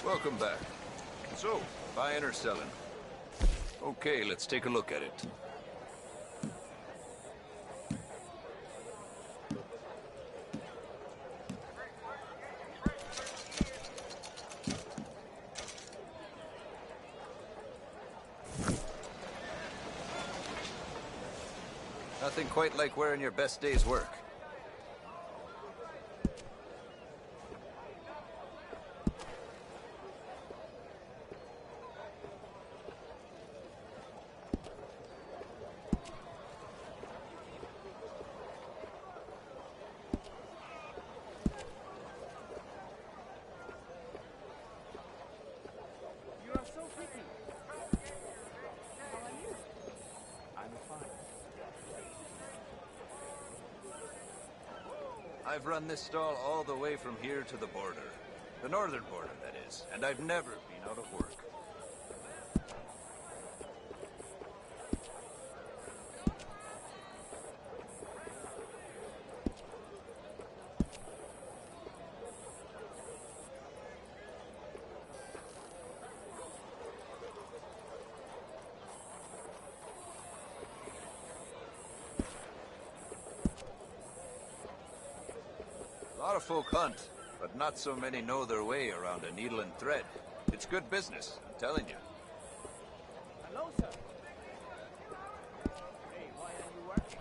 Welcome back. So, buying or selling? Okay, let's take a look at it. Nothing quite like wearing your best day's work. You are so pretty. How are you? I'm fine. I've run this stall all the way from here to the border. The northern border, that is. And I've never been out of work. A lot of folk hunt, but not so many know their way around a needle and thread. It's good business, I'm telling you. Hello, sir. Hey, why are you working?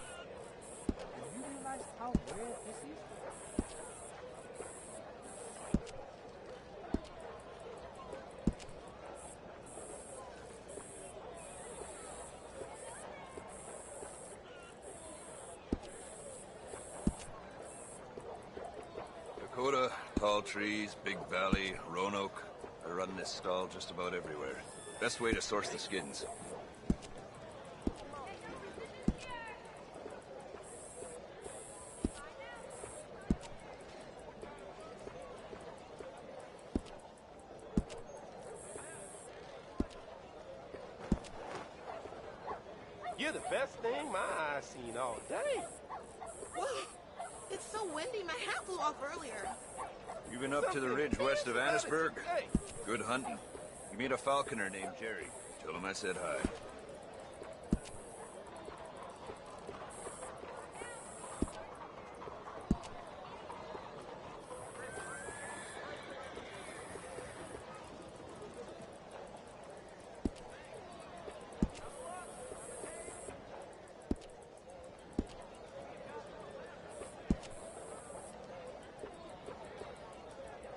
Do you realize how rare this is? Dakota, tall trees, big valley, Roanoke. I run this stall just about everywhere. Best way to source the skins. You're the best thing my eyes seen all day. Whoa! It's so windy, my hat flew off earlier. You been up to the ridge west of Annisburg? Hey, Good hunting. You meet a falconer named Jerry. Tell him I said hi.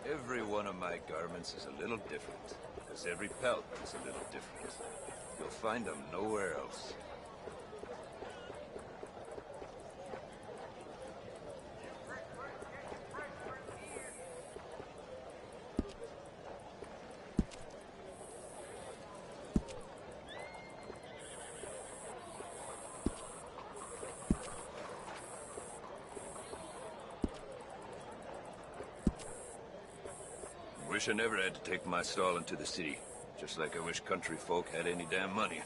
Every one of my garments is a little different, because every pelt is a little different. You'll find them nowhere else. Wish I never had to take my stall into the city. Just like I wish country folk had any damn money.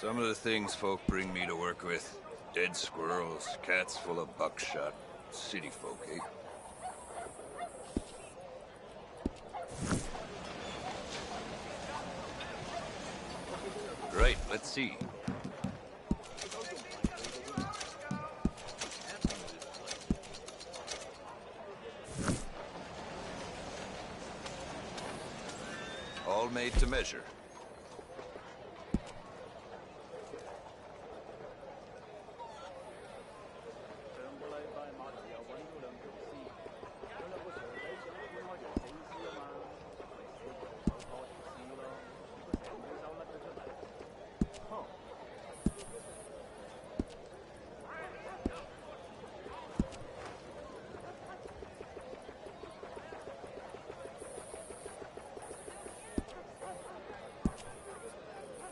Some of the things folk bring me to work with. Dead squirrels, cats full of buckshot. City folk, eh? Right, let's see. All made to measure.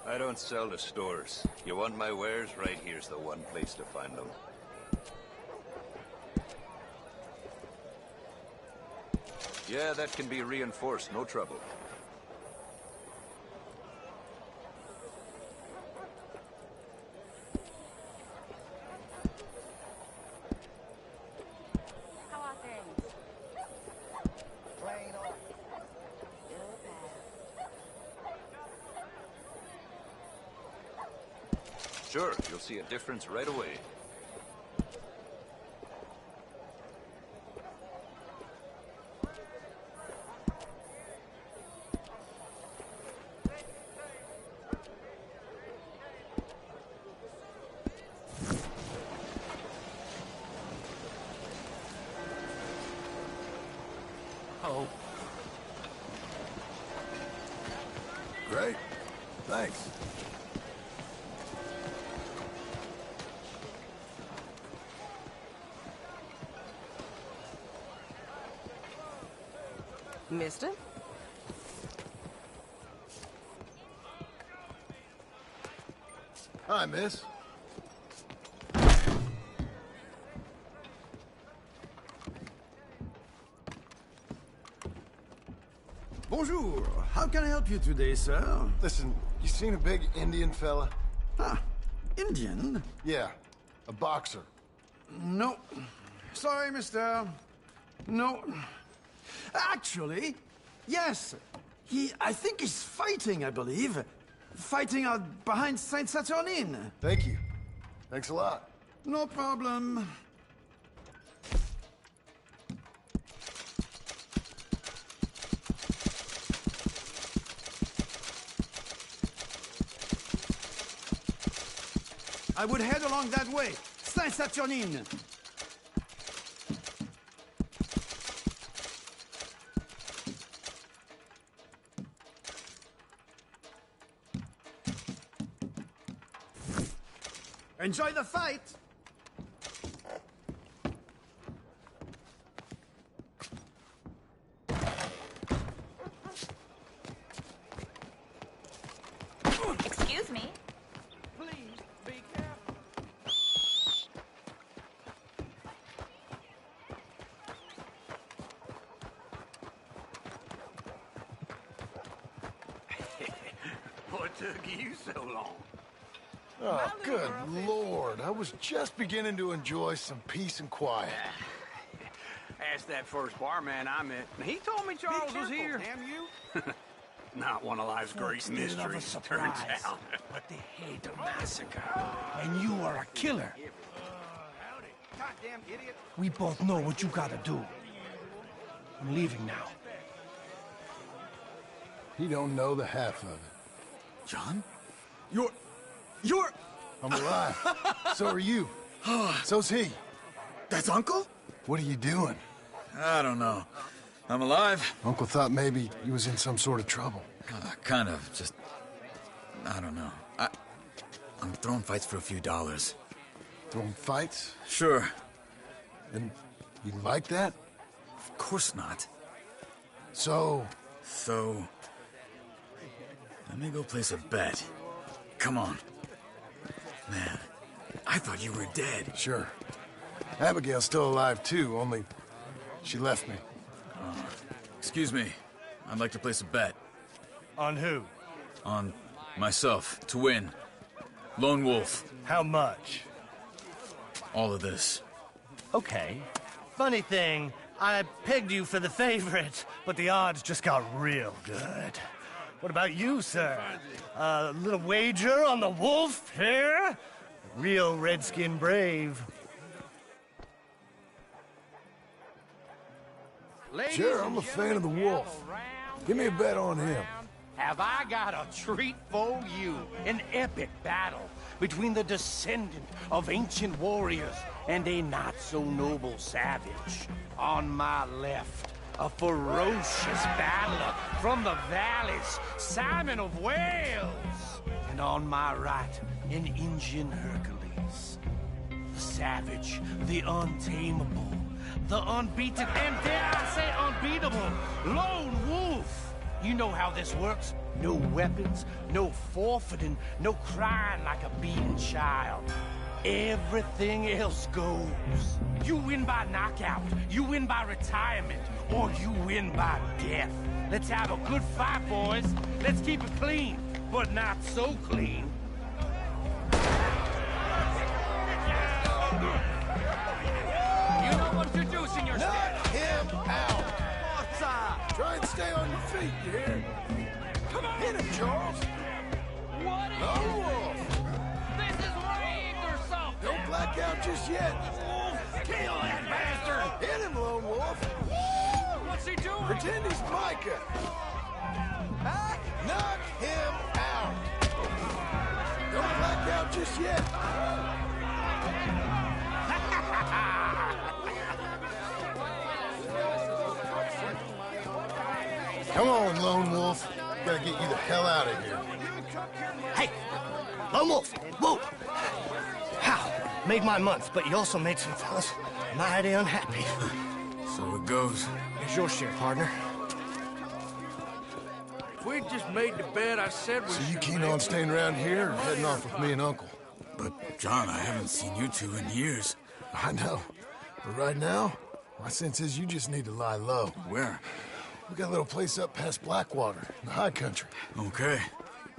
I don't sell to stores. You want my wares? Right here's the one place to find them. Yeah, that can be reinforced, no trouble. How are things? Plain old. Sure, you'll see a difference right away. Oh. Great. Thanks. Mister? Hi, miss. Bonjour. How can I help you today, sir? Listen, you seen a big Indian fella? Ah, Indian? Yeah, a boxer. No. Sorry, mister. No. Actually, yes. I think he's fighting, I believe. Fighting out behind Saint Saturnine. Thank you. Thanks a lot. No problem. I would head along that way. Saint Saturnine. Enjoy the fight! Excuse me. Please, be careful. What took you so long? Oh, good Lord. I was just beginning to enjoy some peace and quiet. Asked that first barman I met. He told me Charles was here. Damn you. Not one of life's great mysteries, turns out. But they hate a massacre. And you are a killer. Howdy. Goddamn idiot. We both know what you gotta do. I'm leaving now. He don't know the half of it. John? You're... I'm alive. So are you. So's he. That's Uncle? What are you doing? I don't know. I'm alive. Uncle thought maybe he was in some sort of trouble. Kind of. Just... I don't know. I'm throwing fights for a few dollars. Throwing fights? Sure. And you like that? Of course not. So, let me go place a bet. Come on. Man, I thought you were dead. sure. Abigail's still alive too, only she left me. Excuse me. I'd like to place a bet. On who? On myself, to win. Lone Wolf. How much? All of this. Okay. Funny thing, I pegged you for the favorite, but the odds just got real good. What about you, sir? A little wager on the wolf here? Real redskin brave. Sure, I'm a fan of the wolf. Give me a bet on him. Have I got a treat for you? An epic battle between the descendant of ancient warriors and a not-so-noble savage. On my left, a ferocious battler from the valleys, Simon of Wales. And on my right, an Indian Hercules. The savage, the untamable, the unbeaten, and dare I say unbeatable, Lone Wolf. You know how this works. No weapons, no forfeiting, no crying like a beaten child. Everything else goes. You win by knockout, you win by retirement, or you win by death. Let's have a good fight, boys. Let's keep it clean, but not so clean. You know what to do, senor. Knock him out! What's Try and stay on your feet, you hear? Come on! Hit him, Charles! What is Lone Wolf! this? Is rigged or something? Don't black out just yet. Kill that bastard! Hit him, Lone Wolf! What's he doing? Pretend he's Micah! Knock him out! Don't black out just yet. Come on, Lone Wolf. Gotta get you the hell out of here. Hey, Lone Wolf, whoa! How? Made my month, but you also made some fellas mighty unhappy. So it goes. Here's your share, partner. If we just made the bed I said we So you should keen make. on staying around here or heading off with me and Uncle? But, John, I haven't seen you two in years. I know. But right now, my sense is you just need to lie low. Where? We got a little place up past Blackwater, in the high country. Okay.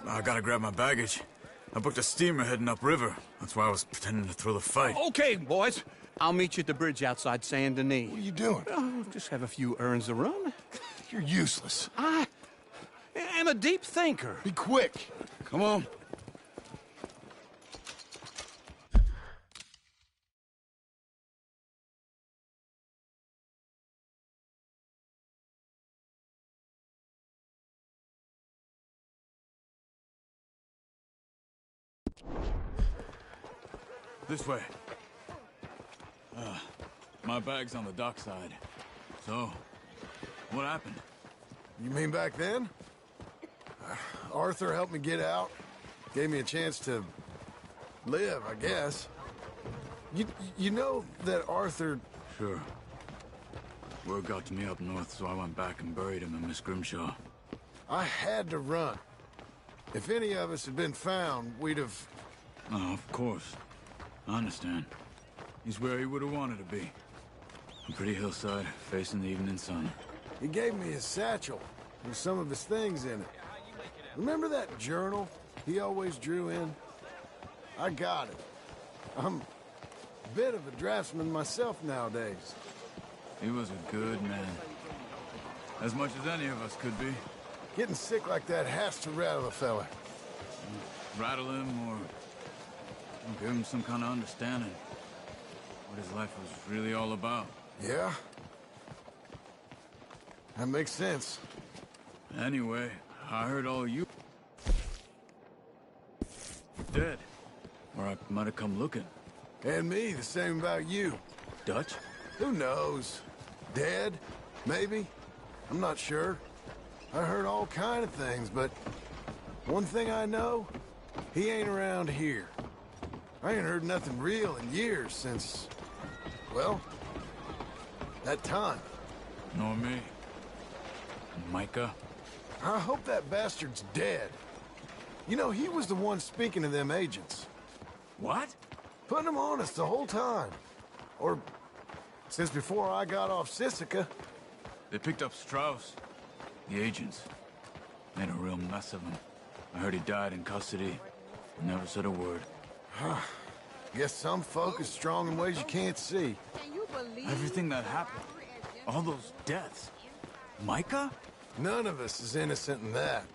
I gotta grab my baggage. I booked a steamer heading upriver. That's why I was pretending to throw the fight. Okay, boys. I'll meet you at the bridge outside Saint Denis. What are you doing? Oh, just have a few errands to run. You're useless. I am a deep thinker. Be quick. Come on. This way. My bag's on the dockside. So, what happened? You mean back then? Arthur helped me get out. Gave me a chance to live, I guess. You know that Arthur... Sure. Word got to me up north, so I went back and buried him in Miss Grimshaw. I had to run. If any of us had been found, we'd have... Oh, of course. I understand. He's where he would have wanted to be. A pretty hillside, facing the evening sun. He gave me his satchel with some of his things in it. Remember that journal he always drew in? I got it. I'm a bit of a draftsman myself nowadays. He was a good man. As much as any of us could be. Getting sick like that has to rattle a fella. Rattle him or give him some kind of understanding. What his life was really all about. Yeah? That makes sense. Anyway, I heard all you dead. Or I might have come looking. And me, the same about you. Dutch? Who knows? Dead? Maybe? I'm not sure. I heard all kind of things, but one thing I know, he ain't around here. I ain't heard nothing real in years since, well, that time. Nor me. Micah? I hope that bastard's dead. You know, he was the one speaking to them agents. What? Putting them on us the whole time. Or since before I got off Sisika. They picked up Strauss. The agents. Made a real mess of him. I heard he died in custody. Never said a word. Guess some folk is strong in ways you can't see. Can you believe Everything that happened. All those deaths. Micah? None of us is innocent in that.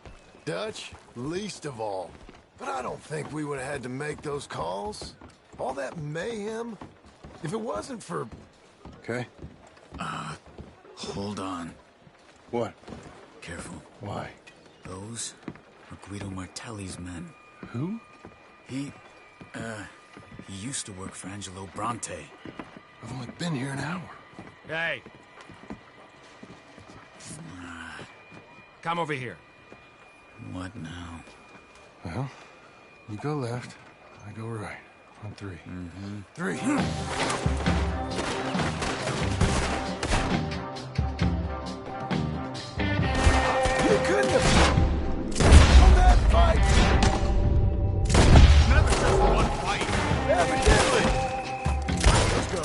Dutch, least of all. But I don't think we would have had to make those calls. All that mayhem. If it wasn't for... Okay? Hold on. What? Careful. Why? Those are Guido Martelli's men. Who? He used to work for Angelo Bronte. I've only been here an hour. Hey. Come over here. What now? Well, you go left, I go right. On three. Three. You could in the... On that fight! Never just one fight. Evidently! Let's go.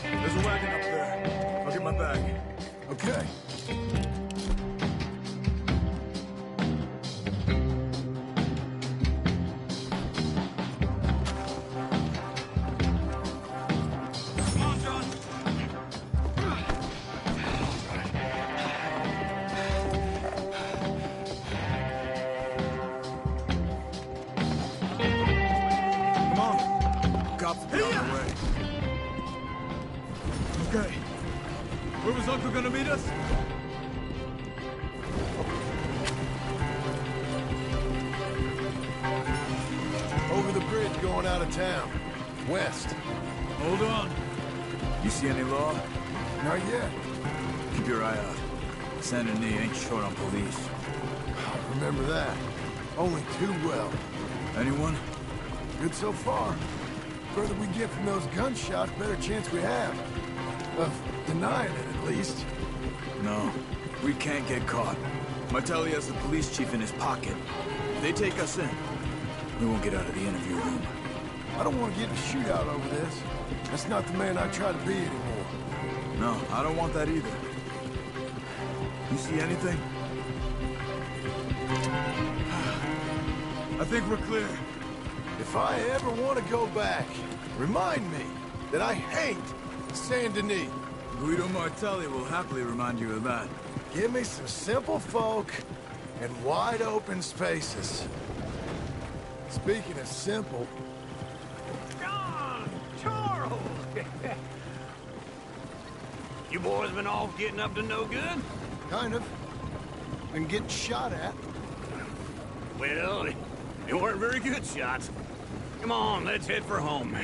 There's a wagon up there. I'll get my bag. Okay. Okay. Where was Uncle gonna meet us? Over the bridge going out of town. West. Hold on. You see any law? Not yet. Keep your eye out. Saint Denis ain't short on police. Remember that. Only too well. Anyone? Good so far. Further we get from those gunshots, better chance we have. Of denying it, at least. No. We can't get caught. Martelli has the police chief in his pocket. If they take us in, we won't get out of the interview room. I don't want to get in a shootout over this. That's not the man I try to be anymore. No, I don't want that either. You see anything? I think we're clear. If I ever want to go back, remind me that I hate Saint Denis. Guido Martelli will happily remind you of that. Give me some simple folk and wide open spaces. Speaking of simple, John! Charles! You boys been off getting up to no good? kind of. Been getting shot at. Well, they weren't very good shots. Come on, let's head for home.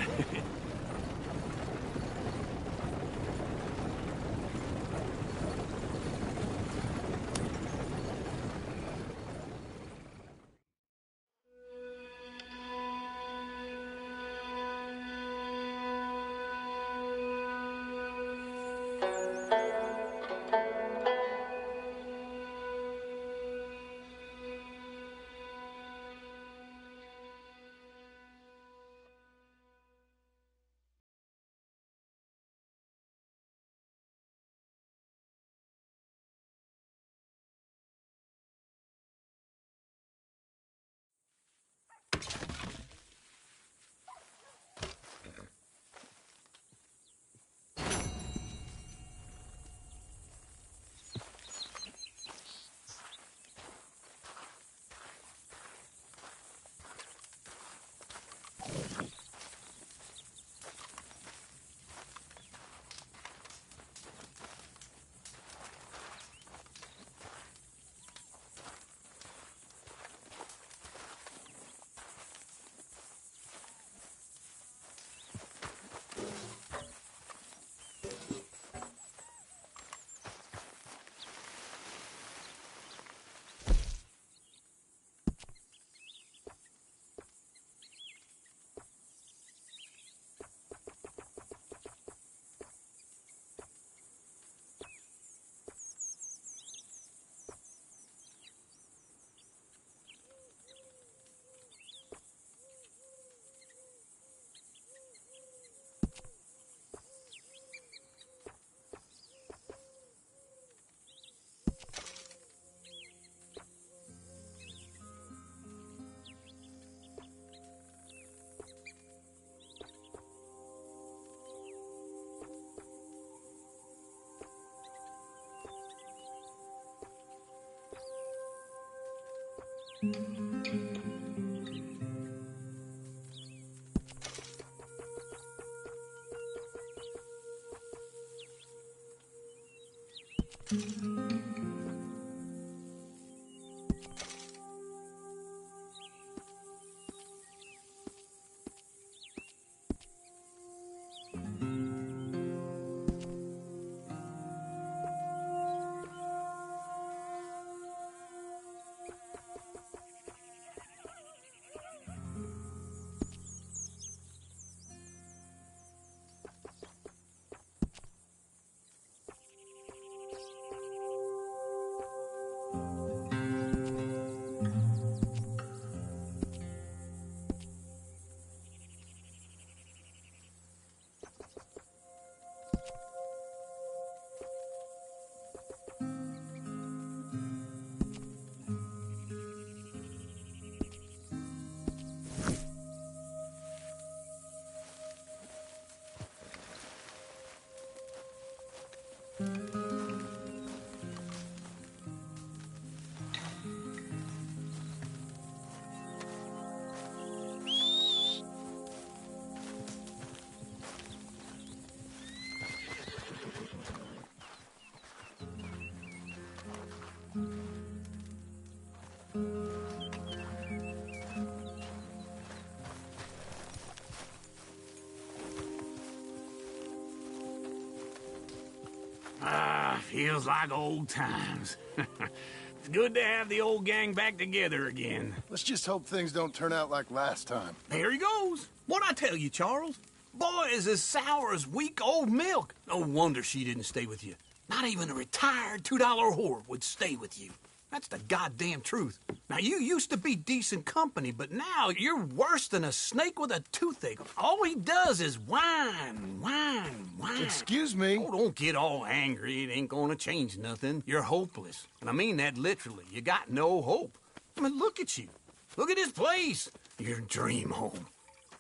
Feels like old times. It's good to have the old gang back together again. Let's just hope things don't turn out like last time. There he goes. What'd I tell you, Charles? Boy is as sour as weak old milk. No wonder she didn't stay with you. Not even a retired $2 whore would stay with you. That's the goddamn truth. Now, you used to be decent company, but now you're worse than a snake with a toothache. All he does is whine, whine, whine. Excuse me? Oh, don't get all angry. It ain't gonna change nothing. You're hopeless. And I mean that literally. You got no hope. I mean, look at you. Look at this place. Your dream home.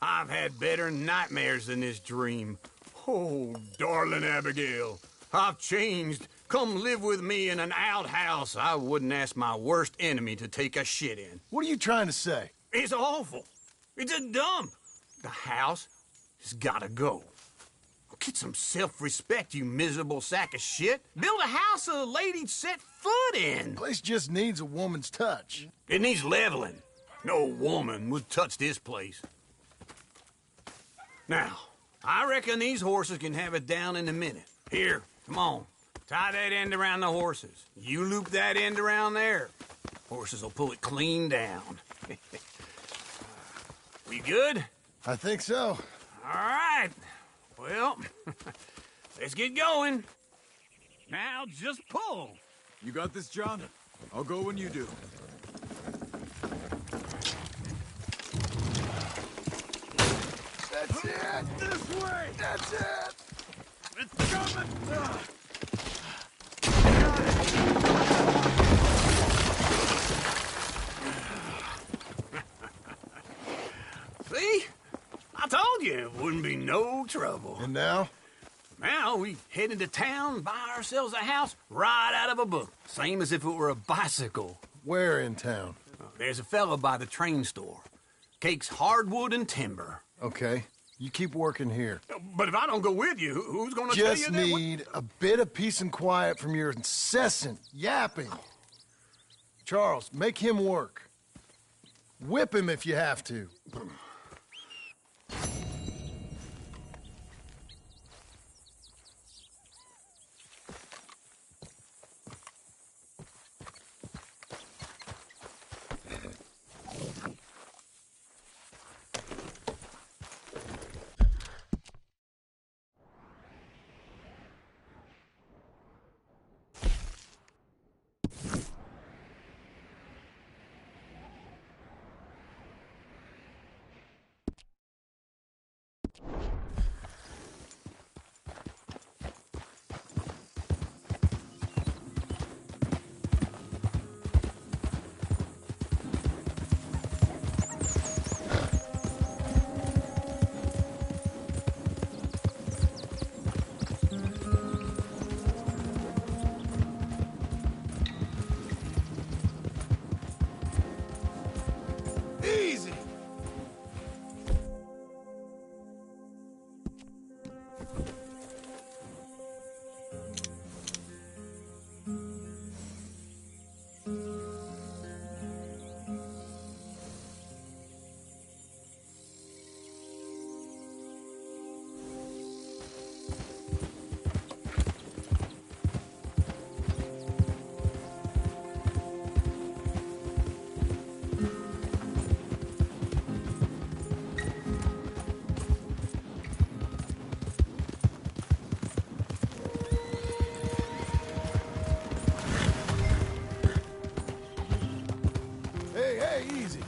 I've had better nightmares than this dream. Oh, darling Abigail, I've changed. Come live with me in an outhouse I wouldn't ask my worst enemy to take a shit in. What are you trying to say? It's awful. It's a dump. The house has gotta go. Get some self-respect, you miserable sack of shit. Build a house a lady'd set foot in. Place just needs a woman's touch. It needs leveling. No woman would touch this place. Now, I reckon these horses can have it down in a minute. Here, come on. Tie that end around the horses. You loop that end around there. Horses will pull it clean down. We good? I think so. All right. Well, let's get going. Now just pull. You got this, John? I'll go when you do. That's it! This way! That's it! It's coming. See? I told you it wouldn't be no trouble. And now? Now we head into town, buy ourselves a house right out of a book. Same as if it were a bicycle. Where in town? There's a fella by the train store. Cakes hardwood and timber. Okay. You keep working here. But if I don't go with you, who's gonna tell you Just that? need a bit of peace and quiet from your incessant yapping. Charles, make him work. Whip him if you have to. Easy! Hey, easy.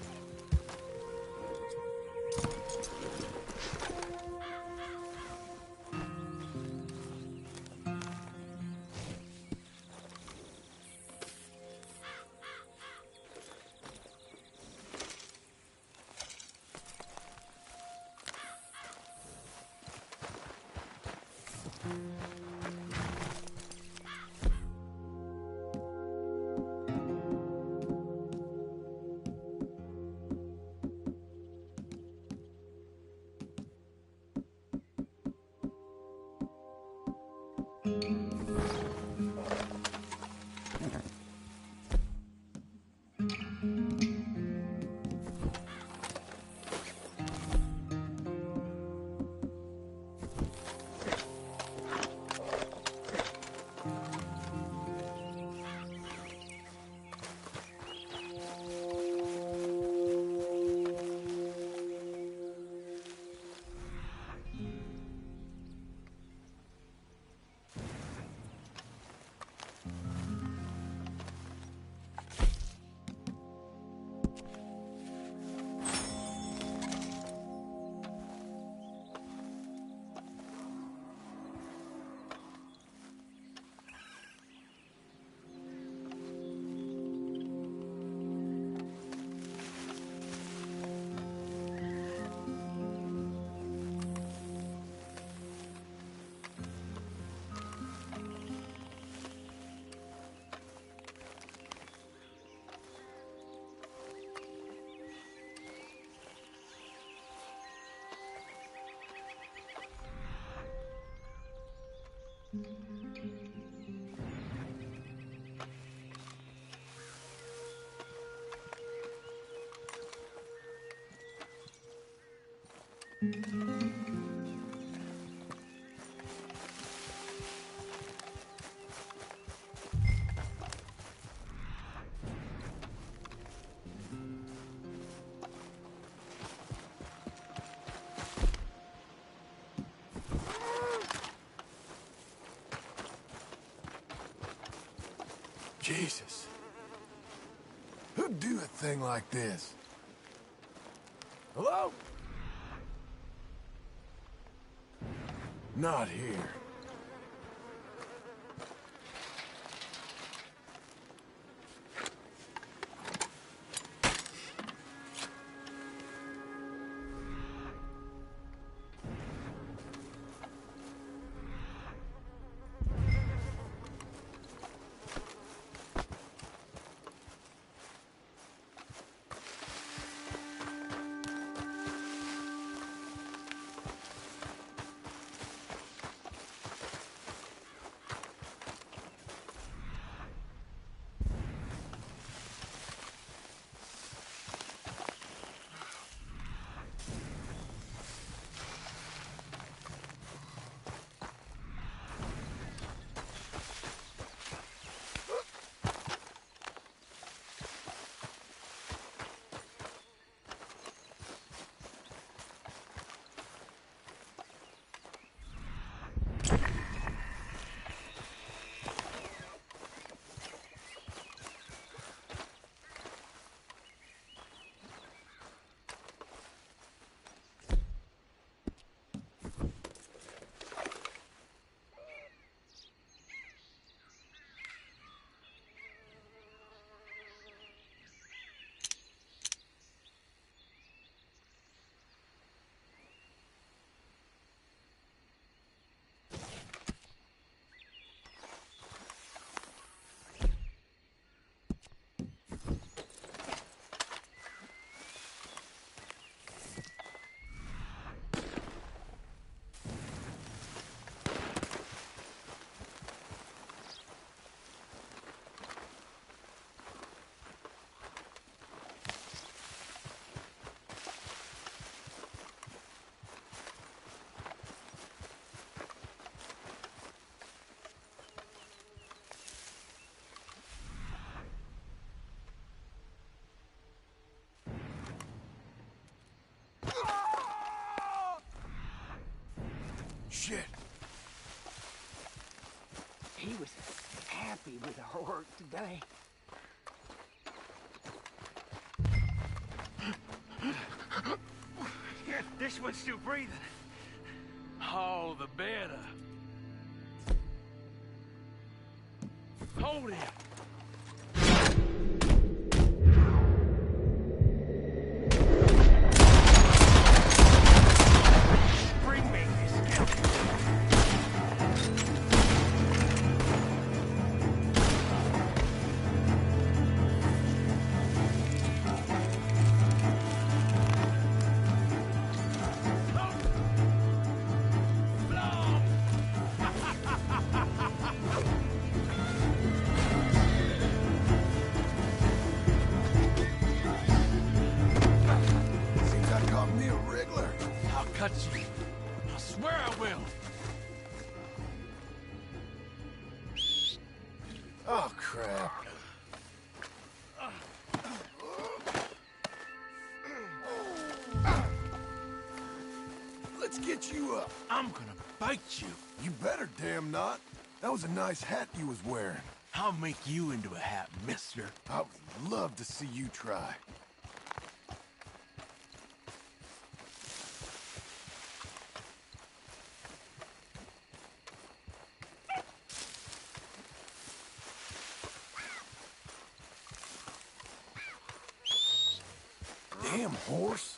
Jesus. Who'd do a thing like this? Hello? Not here. Shit. He was happy with our work today. This one's still breathing. All the better. Hold him. Bring me this guilt. Seems I caught me a wriggler. I'll cut you. I swear I will. Oh, crap. Let's get you up. I'm gonna bite you. You better damn not. That was a nice hat you was wearing. I'll make you into a hat, mister. I would love to see you try. Damn horse.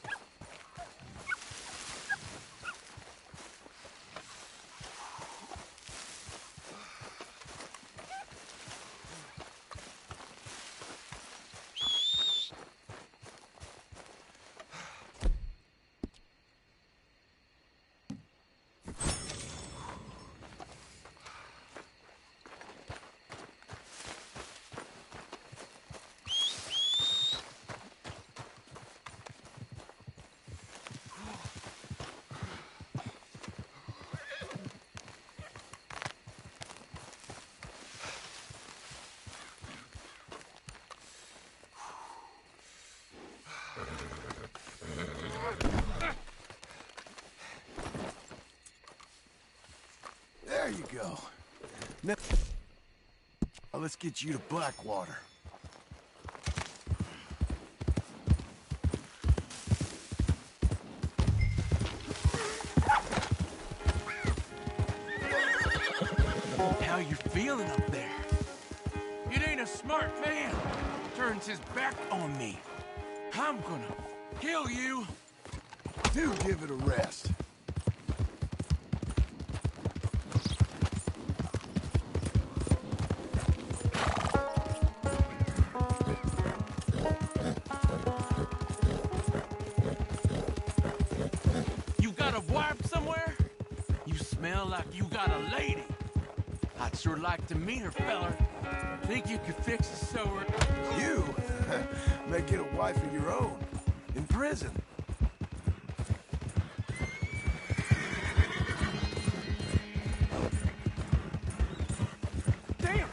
Now, let's get you to Blackwater. How you feeling up there? It ain't a smart man. Turns his back on me. I'm gonna kill you. Do give it a rest. You got a wife somewhere? You smell like you got a lady. I'd sure like to meet her, feller. Think you could fix a sewer? You may get a wife of your own in prison. Damn!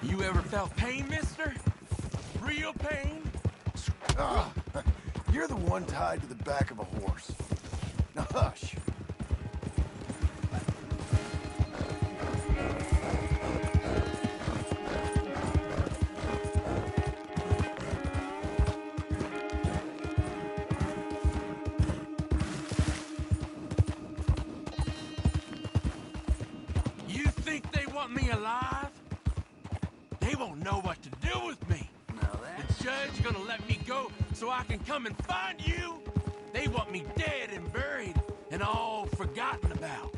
You ever felt pain, mister? Real pain? Ah, you're the one tied to the back of a horse. Now hush. You think they want me alive? They won't know what to do with me. The judge gonna let me go so I can come and find you? They want me dead and buried and all forgotten about.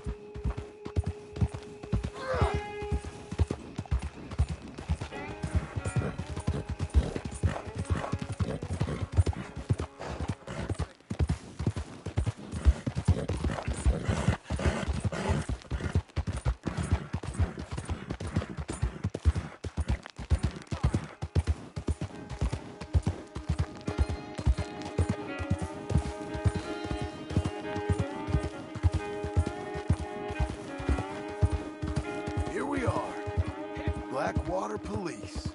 Here we are. Blackwater Police.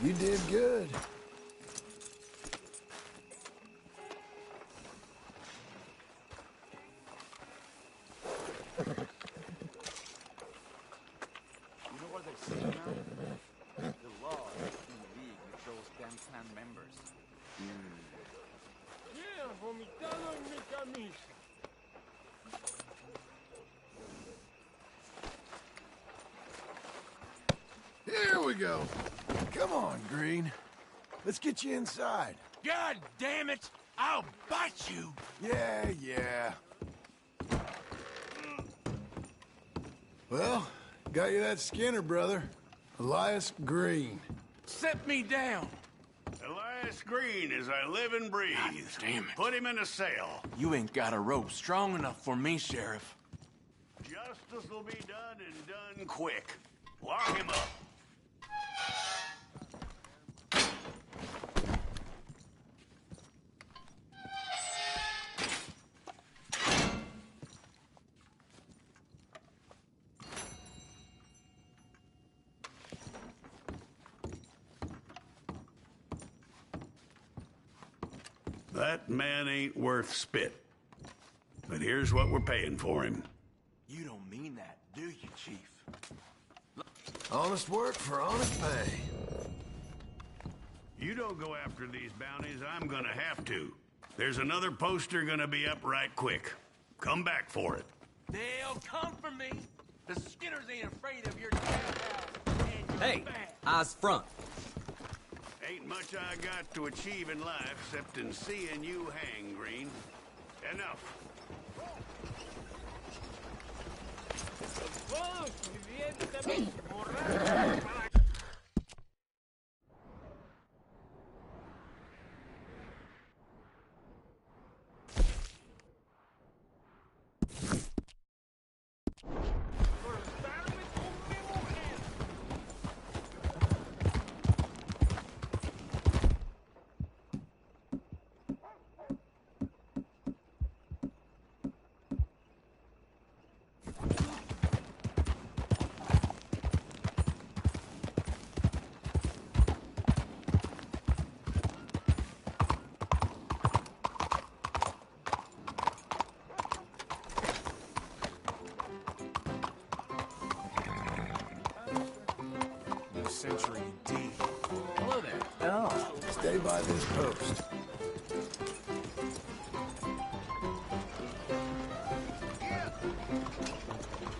You did good. You know what they say now? The law is in league with those damn clan members. Yeah, vomitado en mi camisa. Here we go. Come on, Green. Let's get you inside. God damn it! I'll bite you! Yeah. Well, got you that Skinner, brother. Elias Green. Set me down! Elias Green as I live and breathe. God damn it. Put him in a cell. You ain't got a rope strong enough for me, Sheriff. Justice will be done and done quick. Lock him up. That man ain't worth spit. But here's what we're paying for him. You don't mean that, do you, Chief? Honest work for honest pay. You don't go after these bounties, I'm gonna have to. There's another poster gonna be up right quick. Come back for it. They'll come for me. The Skinners ain't afraid of your jailhouse. Hey, eyes front. Ain't much I got to achieve in life except in seeing you hang, Green. Enough. century indeed. Hello there. Oh. Stay by this post.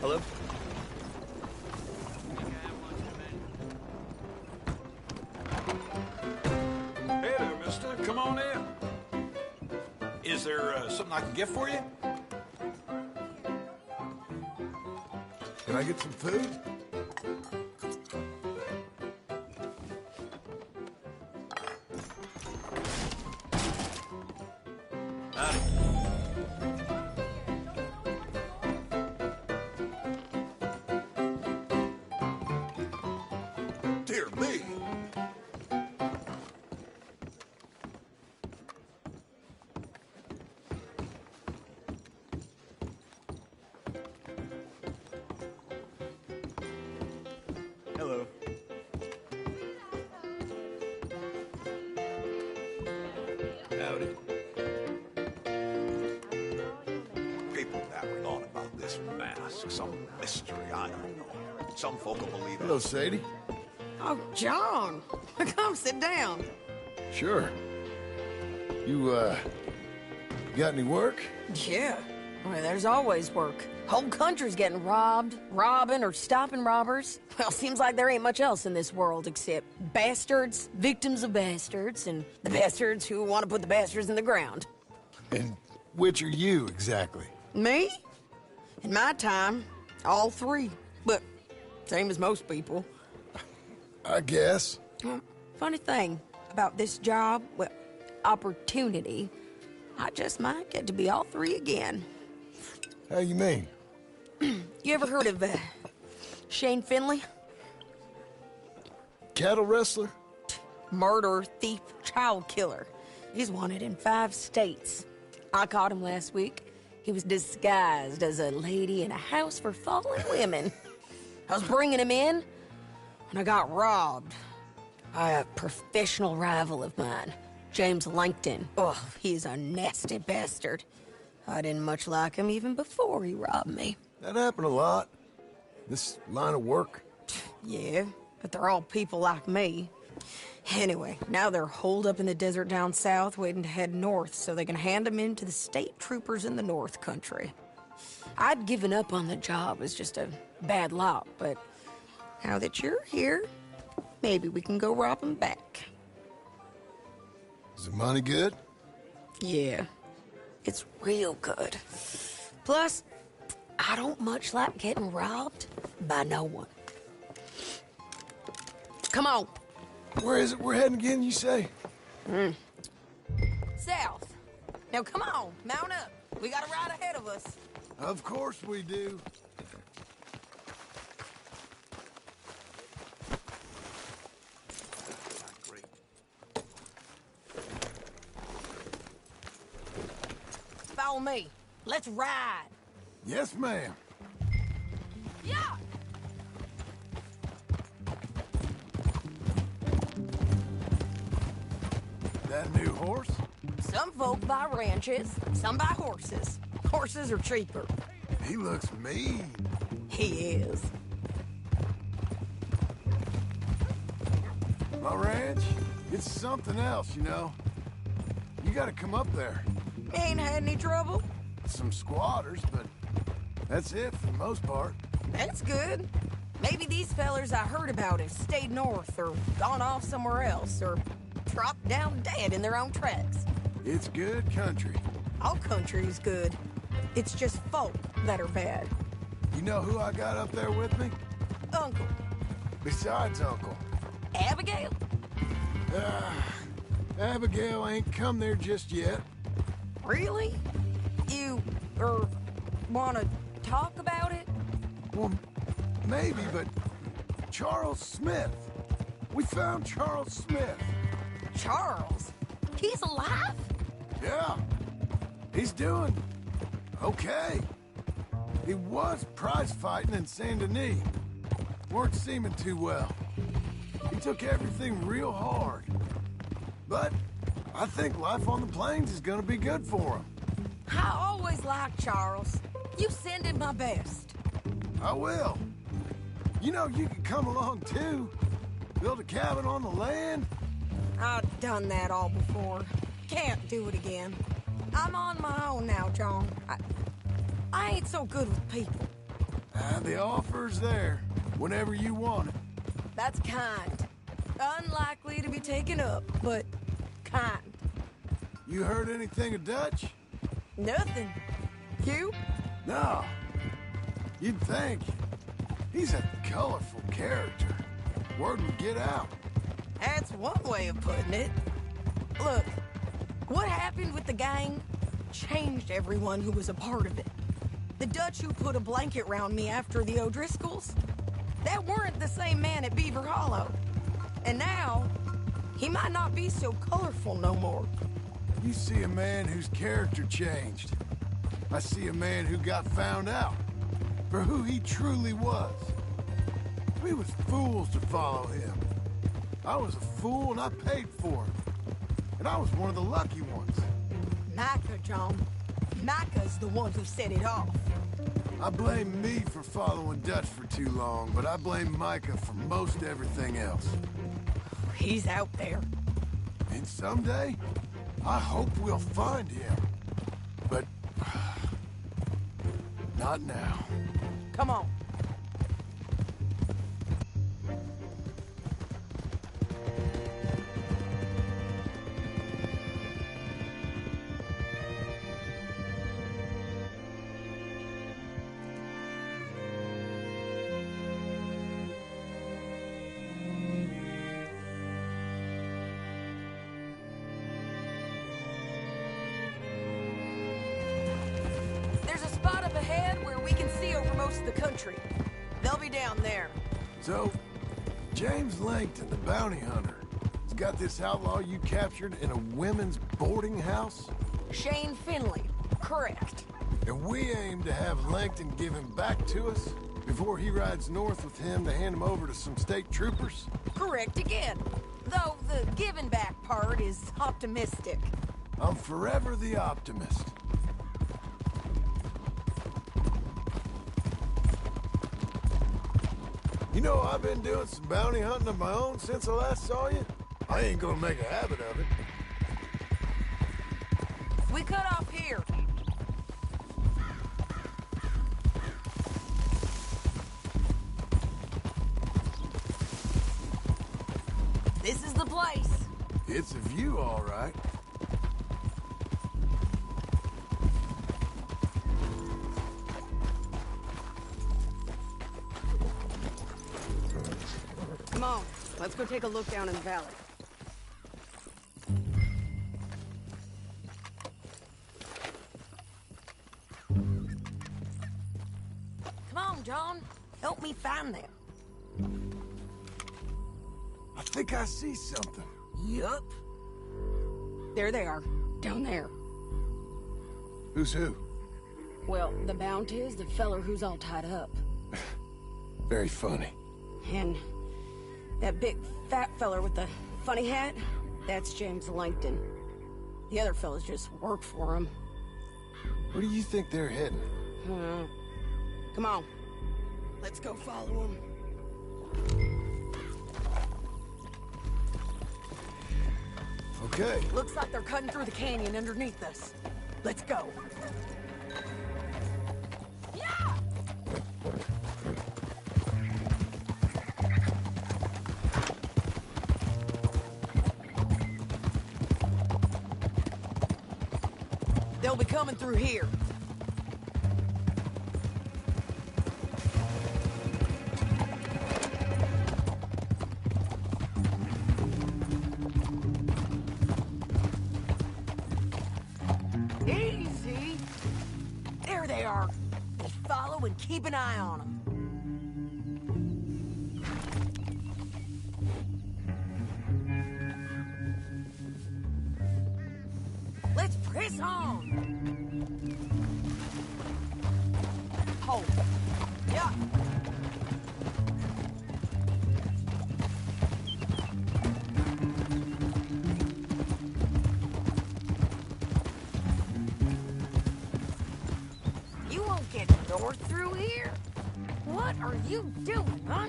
Hello? Hey there, mister. Come on in. Is there something I can get for you? Can I get some food? Dear me. Hello. Howdy. People babbling on about this mask, some mystery, I don't know. Some folk will believe Hello, it. Sadie. Oh, John. Come sit down. Sure. You got any work? Yeah. Well, there's always work. Whole country's getting robbed, robbing, or stopping robbers. Well, seems like there ain't much else in this world except bastards, victims of bastards, and the bastards who want to put the bastards in the ground. And which are you, exactly? Me? In my time, all three. But same as most people. I guess. Funny thing about this job, well, opportunity, I just might get to be all three again. How you mean? You ever heard of Shane Finley? Cattle wrestler? Murderer, thief, child killer. He's wanted in 5 states. I caught him last week. He was disguised as a lady in a house for fallen women. I was bringing him in when I got robbed by a professional rival of mine, James Langton. Oh, he's a nasty bastard. I didn't much like him even before he robbed me. That happened a lot. This line of work. Yeah, but they're all people like me. Anyway, now they're holed up in the desert down south, waiting to head north so they can hand them in to the state troopers in the north country. I'd given up on the job as just a bad lot, but now that you're here, maybe we can go rob them back. Is the money good? Yeah, it's real good. Plus, I don't much like getting robbed by no one. Come on. Where is it we're heading again, you say? South. Now come on, mount up. We got a ride ahead of us. Of course we do. Follow me. Let's ride. Yes, ma'am. Yeah. That new horse? Some folk buy ranches, some buy horses. Horses are cheaper. He looks mean. He is. My ranch, it's something else, you know. You gotta come up there. Ain't had any trouble? Some squatters, but that's it for the most part. That's good. Maybe these fellers I heard about have stayed north or gone off somewhere else or dropped down dead in their own tracks. It's good country. All country's good. It's just folk that are bad. You know who I got up there with me? Uncle. Besides Uncle. Abigail? Abigail ain't come there just yet. Really? You, wanna talk about it? Well, maybe, but Charles Smith. We found Charles Smith. Charles? He's alive? Yeah. He's doing okay. He was prize fighting in Saint Denis. Weren't seeming too well. He took everything real hard. But I think life on the plains is gonna be good for him. I always liked Charles. You send him my best. I will. You know, you can come along too. Build a cabin on the land? I've done that all before. Can't do it again. I'm on my own now, John. I ain't so good with people. The offer's there, whenever you want it. That's kind. Unlikely to be taken up, but kind. You heard anything of Dutch? Nothing. You? No. You'd think. He's a colorful character. Word would get out. That's one way of putting it. Look, what happened with the gang changed everyone who was a part of it. The Dutch who put a blanket round me after the O'Driscolls, that weren't the same man at Beaver Hollow. And now, he might not be so colorful no more. You see a man whose character changed. I see a man who got found out for who he truly was. We was fools to follow him. I was a fool and I paid for it. And I was one of the lucky ones. Micah, John. Micah's the one who set it off. I blame me for following Dutch for too long, but I blame Micah for most everything else. He's out there. And someday, I hope we'll find him. But not now. Come on. There's a spot up ahead where we can see over most of the country. They'll be down there. So, James Langton, the bounty hunter, has got this outlaw you captured in a women's boarding house? Shane Finley, correct. And we aim to have Langton give him back to us before he rides north with him to hand him over to some state troopers? Correct again. Though the giving back part is optimistic. I'm forever the optimist. You know, I've been doing some bounty hunting of my own since I last saw you. I ain't gonna make a habit of it. We cut off here. This is the place. It's a view, all right. Come on, let's go take a look down in the valley. Come on, John. Help me find them. I think I see something. Yup. There they are, down there. Who's who? Well, the bounty is the feller who's all tied up. Very funny. And that big fat feller with the funny hat, that's James Langton. The other fellas just work for him. Where do you think they're heading? Come on, let's go follow him. Okay. Looks like they're cutting through the canyon underneath us. Let's go. Yeah! They'll be coming through here. Easy. There they are. Just follow and keep an eye on them. Let's press on. Hold. Yeah. You won't get north through here. What are you doing, huh?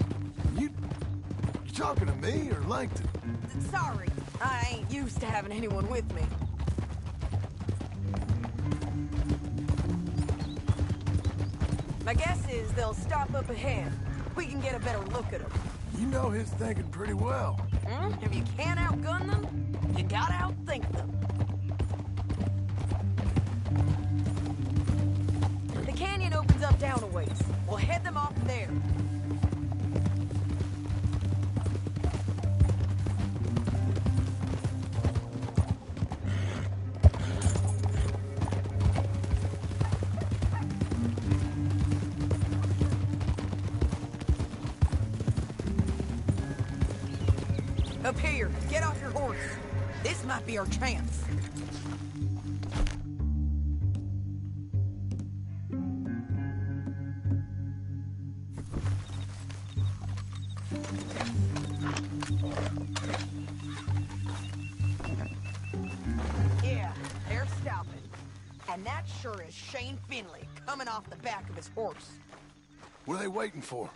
You talking to me or Langton? Sorry, I ain't used to having anyone with me. My guess is they'll stop up ahead. We can get a better look at them. You know his thinking pretty well. If you can't outgun them, you gotta outthink them. The canyon opens up down a ways. We'll head them off there. Up here, get off your horse. This might be our chance. Yeah, they're stopping. And that sure is Shane Finley coming off the back of his horse. What are they waiting for?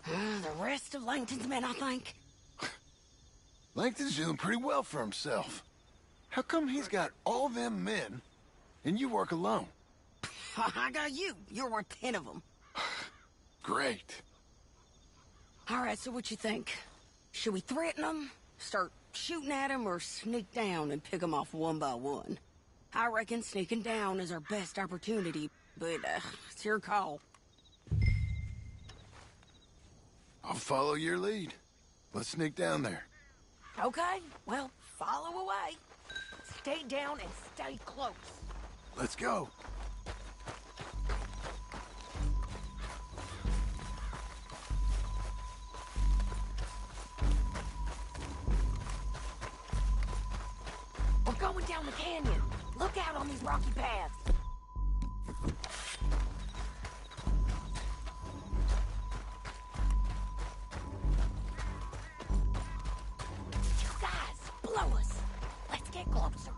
The rest of Langton's men, I think. Langton's doing pretty well for himself. How come he's got all them men, and you work alone? I got you. You're worth 10 of them. Great. All right, so what you think? Should we threaten them, start shooting at them, or sneak down and pick them off one by one? I reckon sneaking down is our best opportunity, but it's your call. I'll follow your lead. Let's sneak down there. Okay, well, follow away. Stay down and stay close. Let's go. We're going down the canyon. Look out on these rocky paths. Blow us. Let's get closer.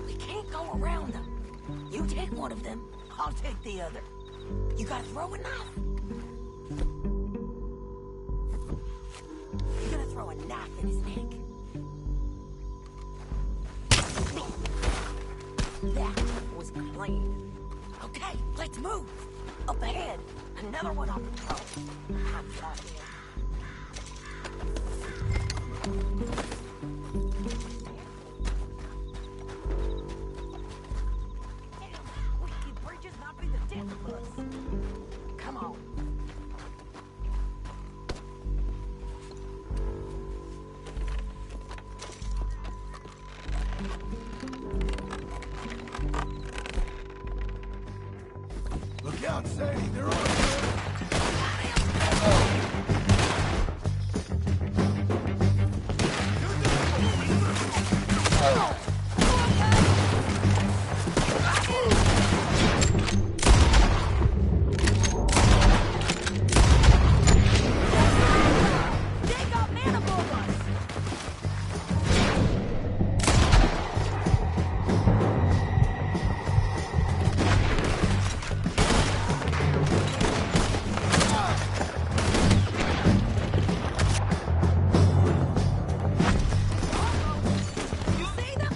We can't go around them. You take one of them, I'll take the other. You gotta throw a knife. You're gonna throw a knife in his neck. That was clean. Okay, let's move. Up ahead, another one on patrol. I've got him. Come on. Look out, Sadie. They're on you. You see them?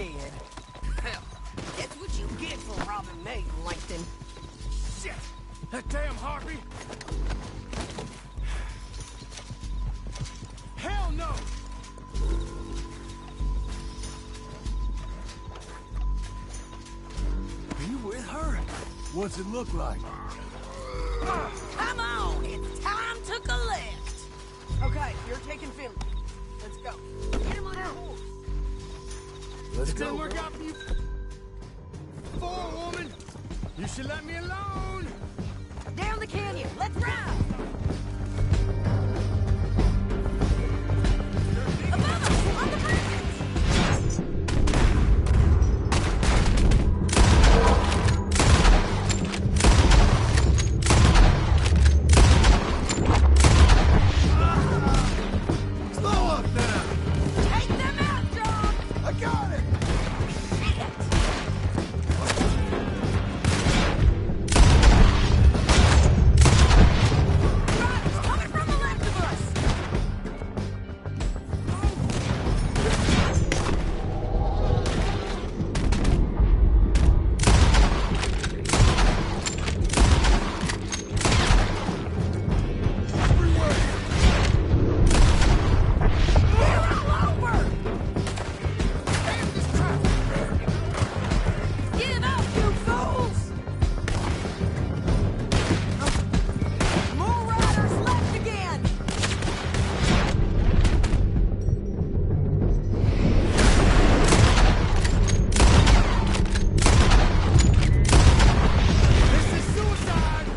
scared. Hell, that's what you get for robbing me, Langton. Shit! That damn harpy! Hell no! Are you with her? What's it look like? Come on, it's time to collect. Okay, you're taking Finley. Let's go. Get him on our horse. Let's It didn't go. work out for you. Poor woman! You should let me alone! Down the canyon. Let's ride. Above us, on the bridge. Slow up now! Take them out, John. I got it! Riders coming from the left of us. They're all over. Give up, you fools! More riders left again! This is suicide!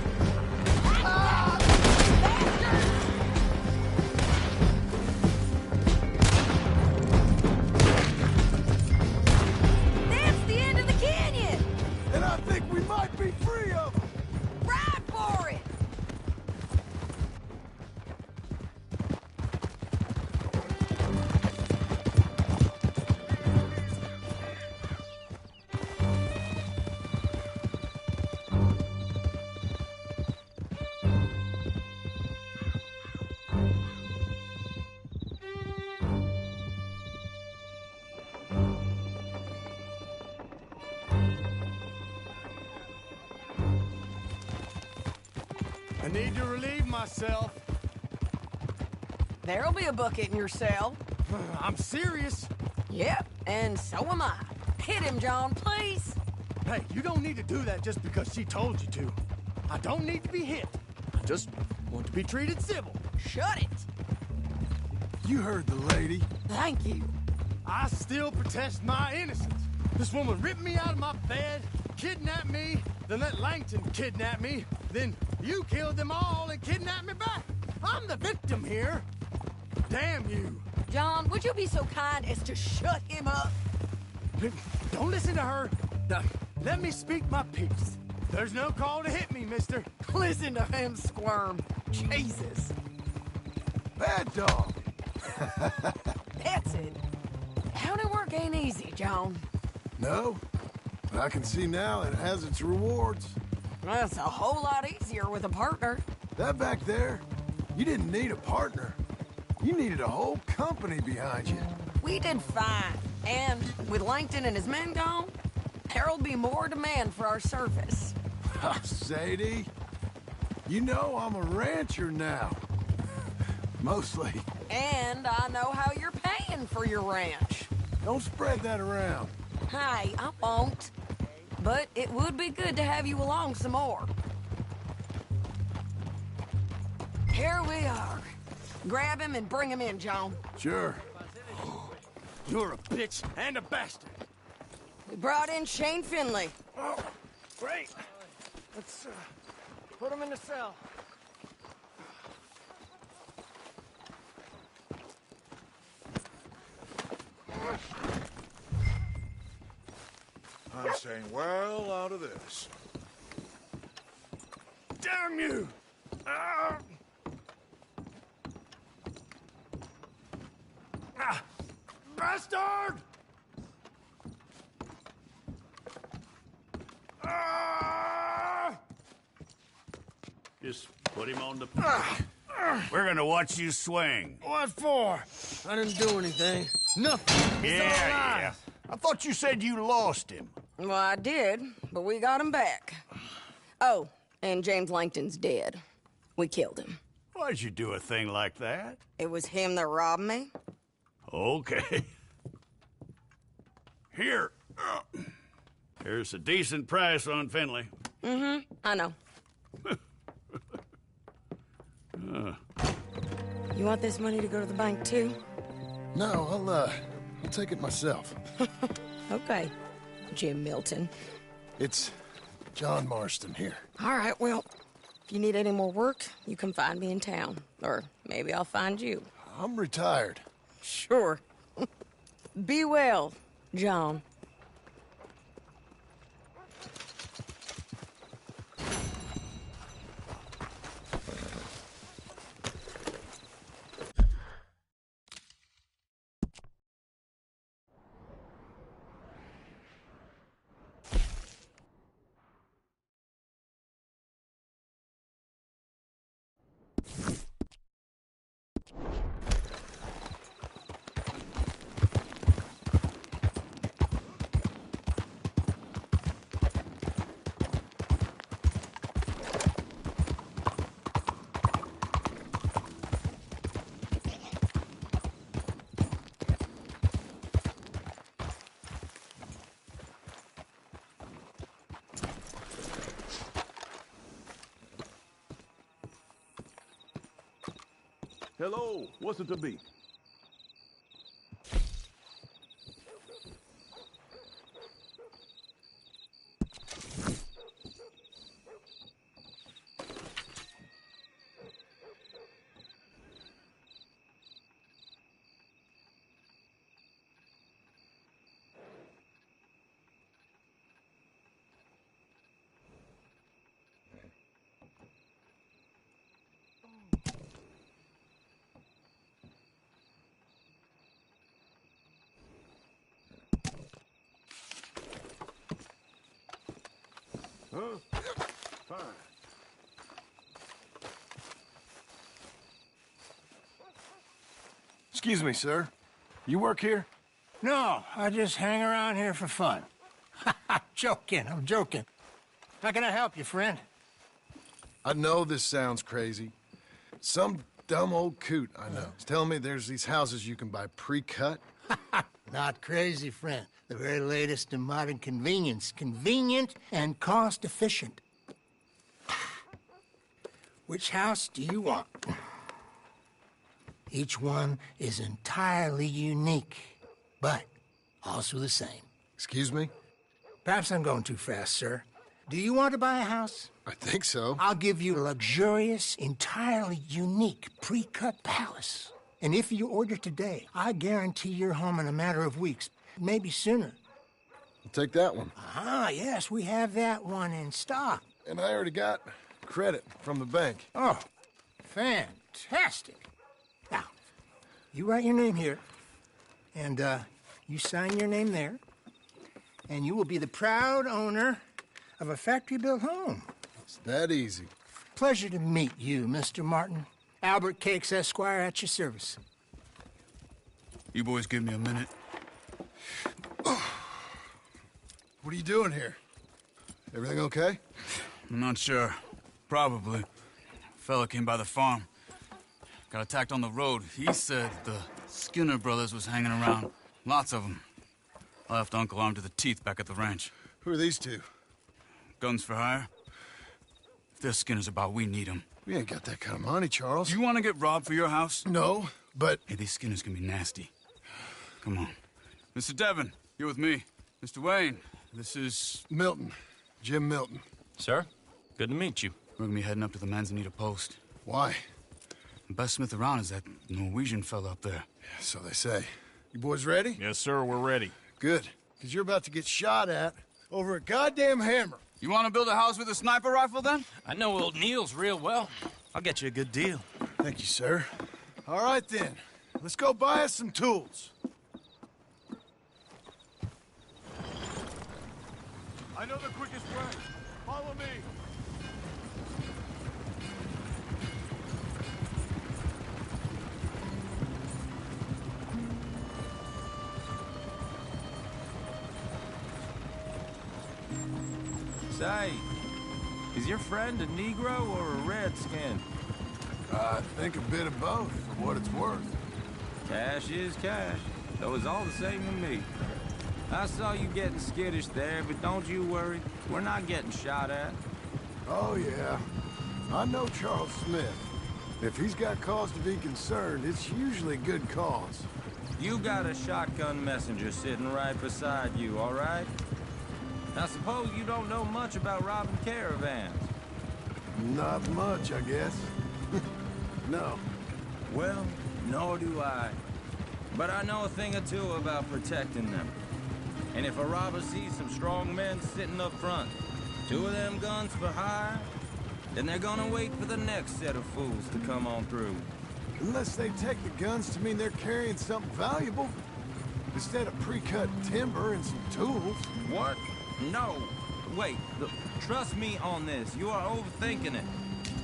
That's the end of the canyon! And I think we might be free of them! Ride for it! I need to relieve myself. There'll be a bucket in your cell. I'm serious. Yep, and so am I. Hit him, John, please. Hey, you don't need to do that just because she told you to. I don't need to be hit. I just want to be treated civil. Shut it. You heard the lady. Thank you. I still protest my innocence. This woman ripped me out of my bed, kidnapped me, then let Langton kidnap me, then you killed them all and kidnapped me back. I'm the victim here. Damn you. John, would you be so kind as to shut him up? Don't listen to her. Now, let me speak my piece. There's no call to hit me, mister. Listen to him squirm. Jesus. Bad dog. That's it. County work ain't easy, John. No, but I can see now it has its rewards. That's a whole lot easier with a partner. That back there, you didn't need a partner. You needed a whole company behind you. We did fine. And with Langton and his men gone, there'll be more demand for our service. Sadie, you know I'm a rancher now. Mostly. And I know how you're paying for your ranch. Don't spread that around. Hey, I won't. But it would be good to have you along some more. Here we are. Grab him and bring him in, John. Sure. You're a bitch and a bastard. We brought in Shane Finley. Oh, great. Let's put him in the cell. I'm staying well out of this. Damn you! Ah! Ah! Bastard! Ah! Just put him on the... We're gonna watch you swing. What for? I didn't do anything. Nothing. It's all Yeah. lies. I thought you said you lost him. Well, I did, but we got him back. Oh, and James Langton's dead. We killed him. Why'd you do a thing like that? It was him that robbed me. Okay. Here. Here's a decent price on Finley. Mm-hmm, I know. You want this money to go to the bank, too? No, I'll take it myself. Okay, Jim Milton. It's John Marston here. All right, well, if you need any more work, you can find me in town. Or maybe I'll find you. I'm retired. Sure. Be well, John. Hello, what's it to be? Huh? Fine. Excuse me, sir. You work here? No, I just hang around here for fun. I'm joking. How can I help you, friend? I know this sounds crazy. Some dumb old coot I know is telling me there's these houses you can buy pre-cut. Not crazy, friend. The very latest in modern convenience. Convenient and cost-efficient. Which house do you want? Each one is entirely unique, but also the same. Excuse me? Perhaps I'm going too fast, sir. Do you want to buy a house? I think so. I'll give you a luxurious, entirely unique pre-cut palace. And if you order today, I guarantee you're home in a matter of weeks, maybe sooner. I'll take that one. Ah, yes, we have that one in stock. And I already got credit from the bank. Oh, fantastic. Now, you write your name here, and you sign your name there, and you will be the proud owner of a factory-built home. It's that easy. Pleasure to meet you, Mr. Martin. Albert Cakes, Esquire, at your service. You boys give me a minute. What are you doing here? Everything okay? I'm not sure. Probably. Fella came by the farm. Got attacked on the road. He said the Skinner brothers was hanging around. Lots of them. I left Uncle armed to the teeth back at the ranch. Who are these two? Guns for hire? If they're Skinner's about, we need them. We ain't got that kind of money, Charles. You want to get robbed for your house? No, but... Hey, these Skinners can be nasty. Come on. Mr. Devon, you're with me. Mr. Wayne, this is... Milton. Jim Milton. Sir, good to meet you. We're gonna be heading up to the Manzanita post. Why? The best smith around is that Norwegian fella up there. Yeah, so they say. You boys ready? Yes, sir, we're ready. Good, because you're about to get shot at over a goddamn hammer. You want to build a house with a sniper rifle, then? I know old Neil's real well. I'll get you a good deal. Thank you, sir. All right, then. Let's go buy us some tools. I know the quickest way. Follow me. Say, is your friend a Negro or a Redskin? I think a bit of both, for what it's worth. Cash is cash, though it's all the same to me. I saw you getting skittish there, but don't you worry. We're not getting shot at. Oh, yeah. I know Charles Smith. If he's got cause to be concerned, it's usually good cause. You got a shotgun messenger sitting right beside you, all right? I suppose you don't know much about robbing caravans. Not much, I guess. No. Well, nor do I. But I know a thing or two about protecting them. And if a robber sees some strong men sitting up front, 2 of them guns for hire, then they're gonna wait for the next set of fools to come on through. Unless they take the guns to mean they're carrying something valuable. Instead of pre-cut timber and some tools. What? No. Wait, look, trust me on this. You are overthinking it.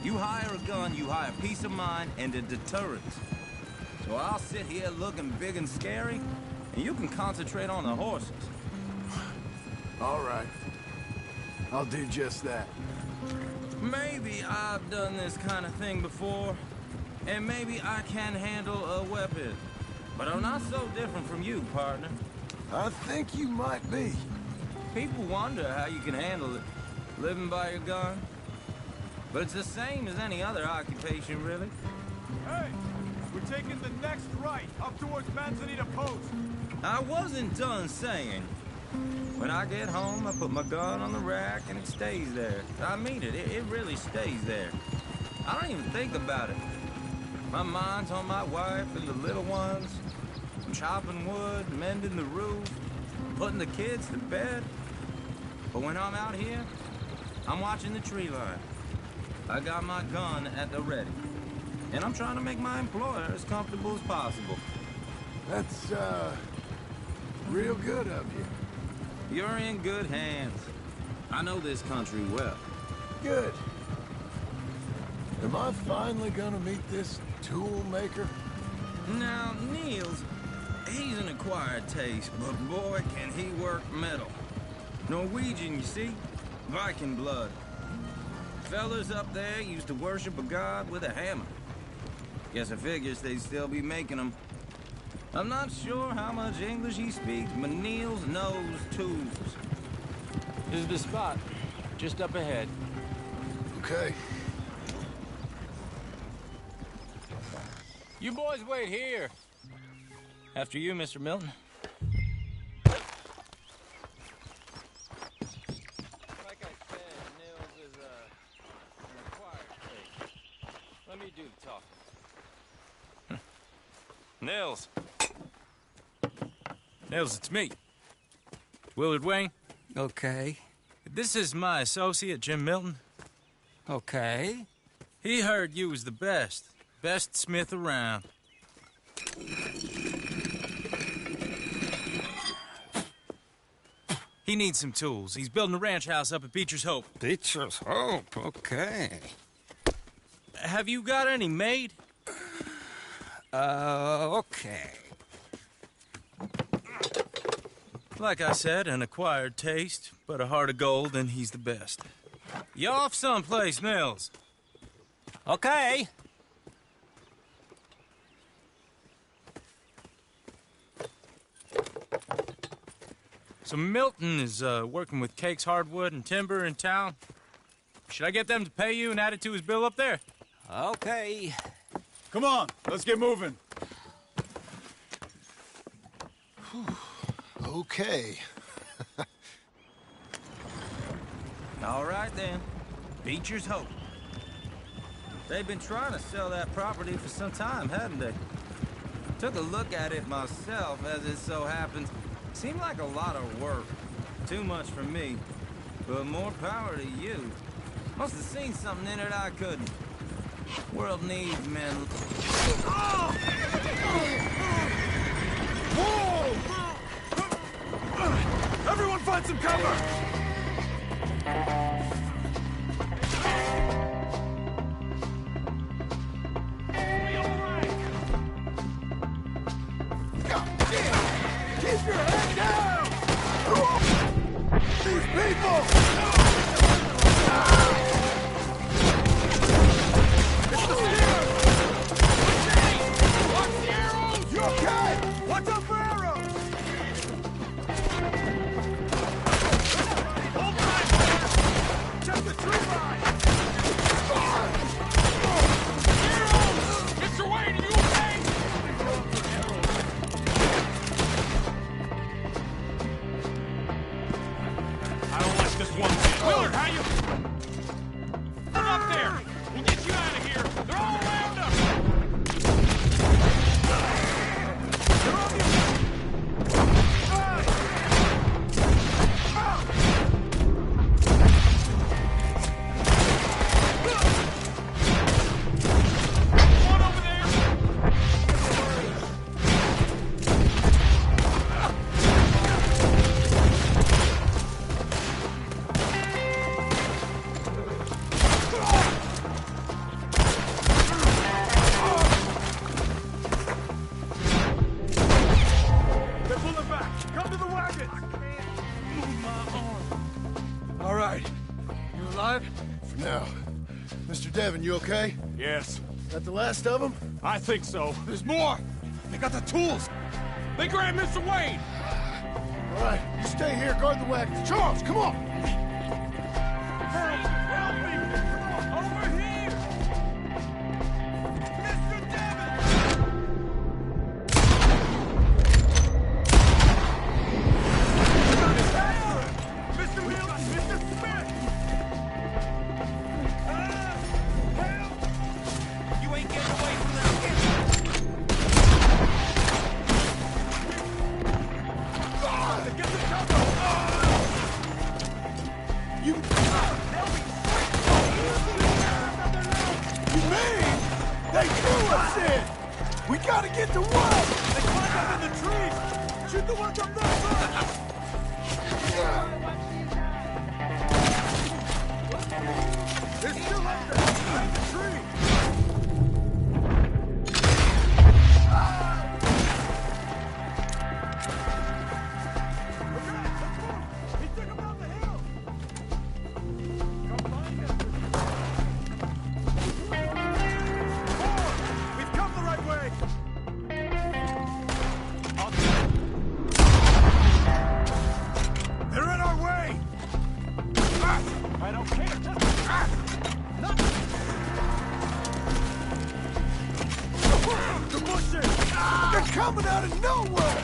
You hire a gun, you hire peace of mind and a deterrent. So I'll sit here looking big and scary, and you can concentrate on the horses. All right. I'll do just that. Maybe I've done this kind of thing before, and maybe I can handle a weapon. But I'm not so different from you, partner. I think you might be. People wonder how you can handle it, living by your gun. But it's the same as any other occupation, really. Hey! We're taking the next right, up towards Manzanita Post. I wasn't done saying. When I get home, I put my gun on the rack and it stays there. I mean it. It really stays there. I don't even think about it. My mind's on my wife and the little ones. I'm chopping wood, mending the roof, putting the kids to bed. But when I'm out here, I'm watching the tree line. I got my gun at the ready. And I'm trying to make my employer as comfortable as possible. That's, real good of you. You're in good hands. I know this country well. Good. Am I finally gonna meet this tool maker? Now, Niels, he's an acquired taste, but boy, can he work metal. Norwegian, you see? Viking blood. Fellas up there used to worship a god with a hammer. Guess I figures they'd still be making them. I'm not sure how much English he speaks, but Niels knows tools. This is the spot, just up ahead. Okay. You boys wait here. After you, Mr. Milton. Like I said, Nils is an acquired taste. Let me do the talking. Nils. Nils, it's me. Willard Wayne. Okay. This is my associate, Jim Milton. Okay. He heard you was the best. Best smith around. He needs some tools. He's building a ranch house up at Beecher's Hope. Beecher's Hope, okay. Have you got any made? Okay. Like I said, an acquired taste, but a heart of gold, and he's the best. You off someplace, Nils? Okay. So Milton is working with Cake's Hardwood and Timber in town. Should I get them to pay you and add it to his bill up there? Okay. Come on, let's get moving. Okay. All right, then. Beecher's Hope. They've been trying to sell that property for some time, hadn't they? Took a look at it myself, as it so happens. Seemed like a lot of work. Too much for me. But more power to you. Must have seen something in it I couldn't. World needs men. Whoa! Everyone find some cover! Keep your head down! These people! It's the stairs! Watch the arrows! You okay? Watch out for arrows! Hold tight! Check the tree line! Arrows! Mr. Wayne, are you okay? I don't like this one bit. Willard, how you... Come up there! We'll get you out of here! They're all around us! They're on you! One over there! They're pulling back! Come to the wagon! I can't move my arm. All right. You alive? For now. Mr. Devon, you okay? Yes. That the last of them? I think so. There's more! They got the tools! They grabbed Mr. Wayne! All right, you stay here, guard the wagons. Charles, come on! Help me! Over here! Mr. Devon! Mr. Milton! Mr. Smith! Help! You ain't getting away from that. Get the cover! You... You mean? They threw us in! We gotta get to work! They climbed up in the trees! Shoot the ones up there first! They're still up there! Behind the tree! He took him down the hill! Come find him! Forward! We've come the right way! They're in our way! I don't care! The bushes! They're coming out of nowhere!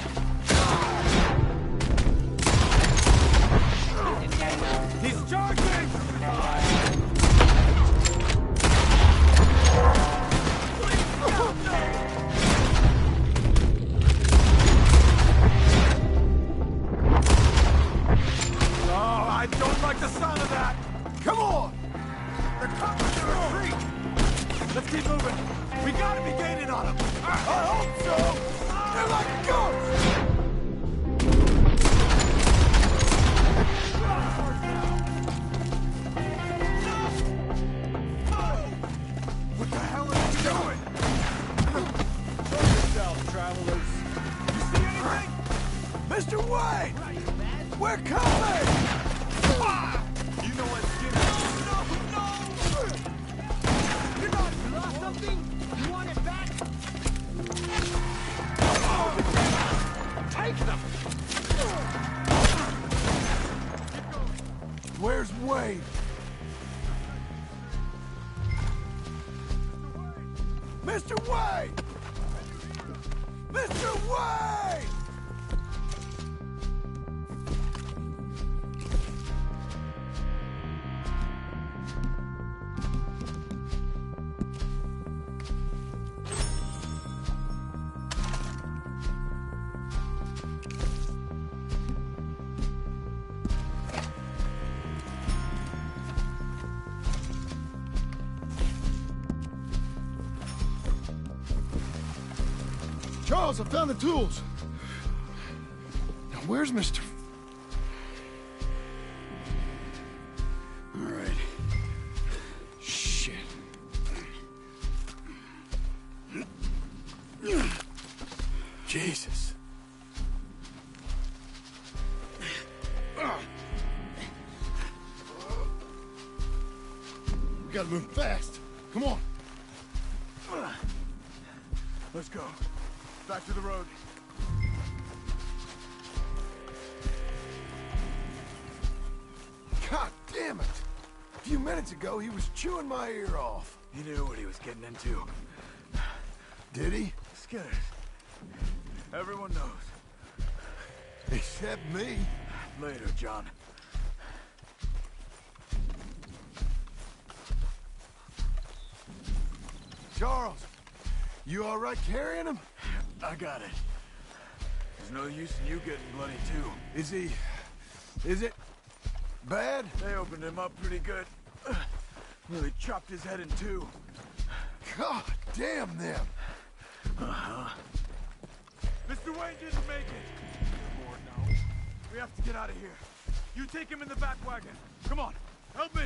He's charging! Oh, I don't like the sound of that! Come on! They're coming to retreat! Let's keep moving! We gotta be gaining on them! I hope so! They're like ghosts! What the hell are you doing? Show yourselves, travelers! You see anything? Mr. Wayne! We're coming! You know what skin is? No! You guys lost something? You want it back? Take them! Where's Wayne? Mr. Wayne! Mr. Wayne! Charles, I found the tools. Now, where's Mr. All right. Shit. Jesus. gotta move fast. Come on. Let's go. Back to the road. God damn it! A few minutes ago, he was chewing my ear off. He knew what he was getting into. Did he? Skinners. Everyone knows. Except me. Later, John. Charles, you all right carrying him? I got it. There's no use in you getting bloody, too. Is it bad? They opened him up pretty good. Nearly chopped his head in two. God damn them. Uh-huh. Mr. Wayne didn't make it. Lord, no. We have to get out of here. You take him in the back wagon. Come on, help me.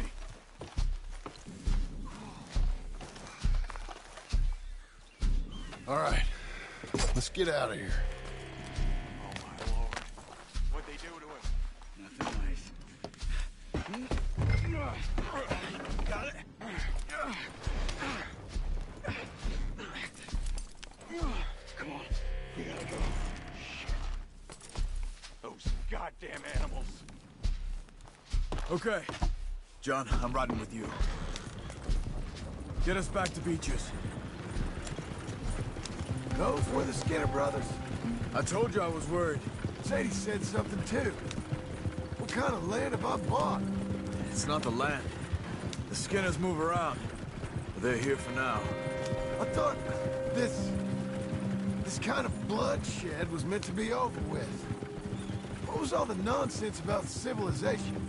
All right, let's get out of here. Oh, my Lord. What'd they do to him? Nothing nice. Got it? Come on. We gotta go. Those goddamn animals. Okay. John, I'm riding with you. Get us back to Beaches. Those were the Skinner brothers. I told you I was worried. Sadie said something too. What kind of land have I bought? It's not the land. The Skinners move around. But they're here for now. I thought this kind of bloodshed was meant to be over with. What was all the nonsense about civilization?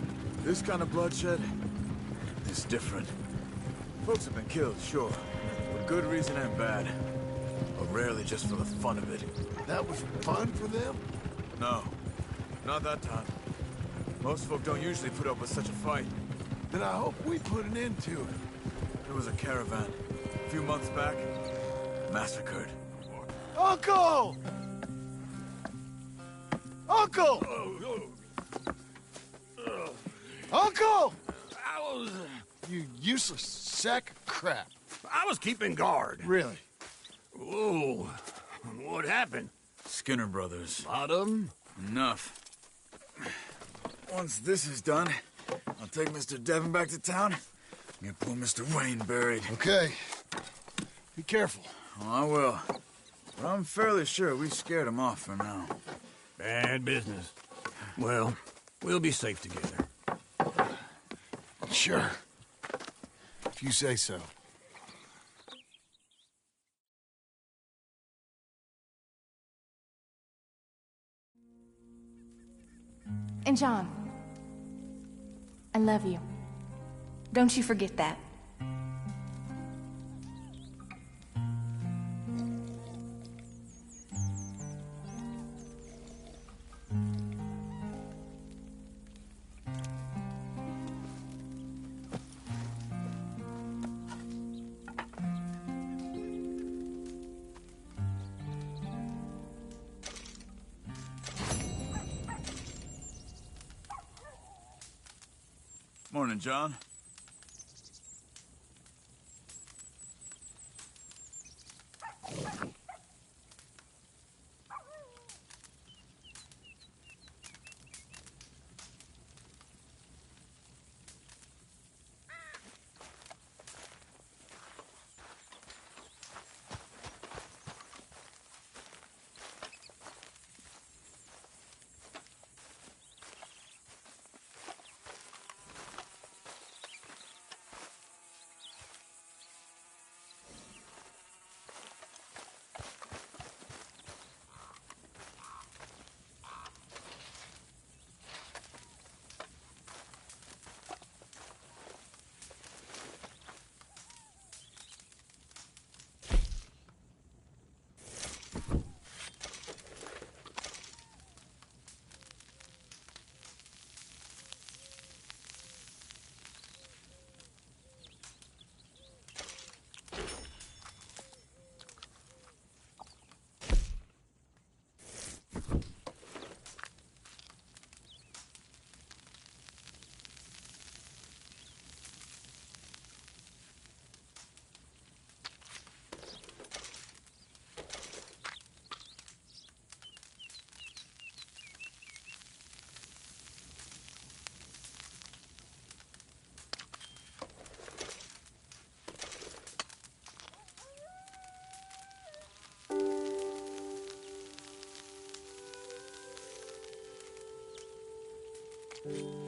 This kind of bloodshed is different. Folks have been killed, sure. For good reason and bad. But rarely just for the fun of it. That was fun for them? No. Not that time. Most folk don't usually put up with such a fight. Then I hope we put an end to it. There was a caravan. A few months back. Massacred. Uncle! Uncle! Uncle! You useless sack of crap. I was keeping guard. Really? Oh, what happened? Skinner brothers. Lot of them? Enough. Once this is done, I'll take Mr. Devon back to town and get poor Mr. Wayne buried. Okay. Be careful. Oh, I will. But I'm fairly sure we scared him off for now. Bad business. Well, we'll be safe together. Sure. If you say so. And John, I love you. Don't you forget that. Morning, John. Yeah.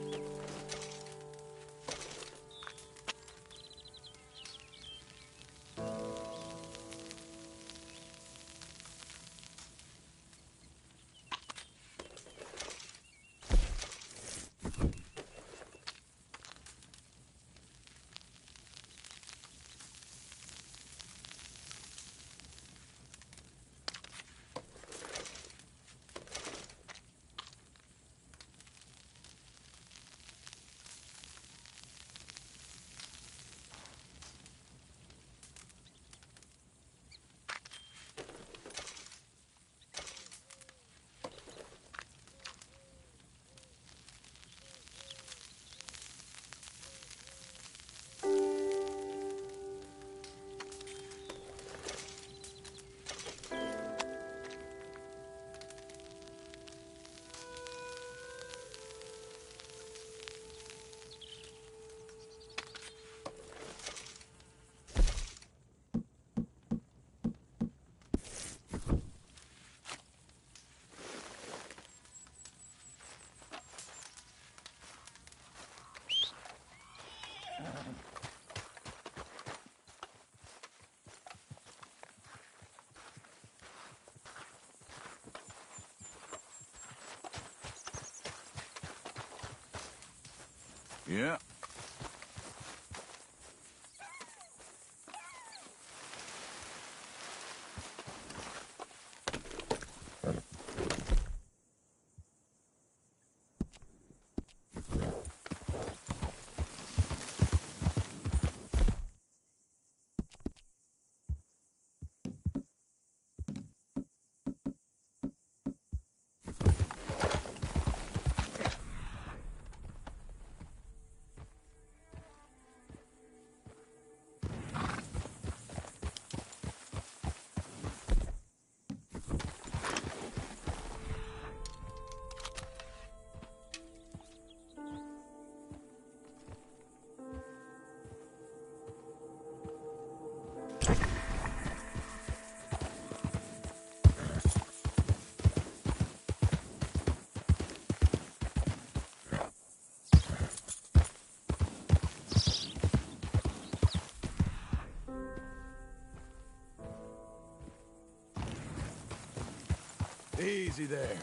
Easy there.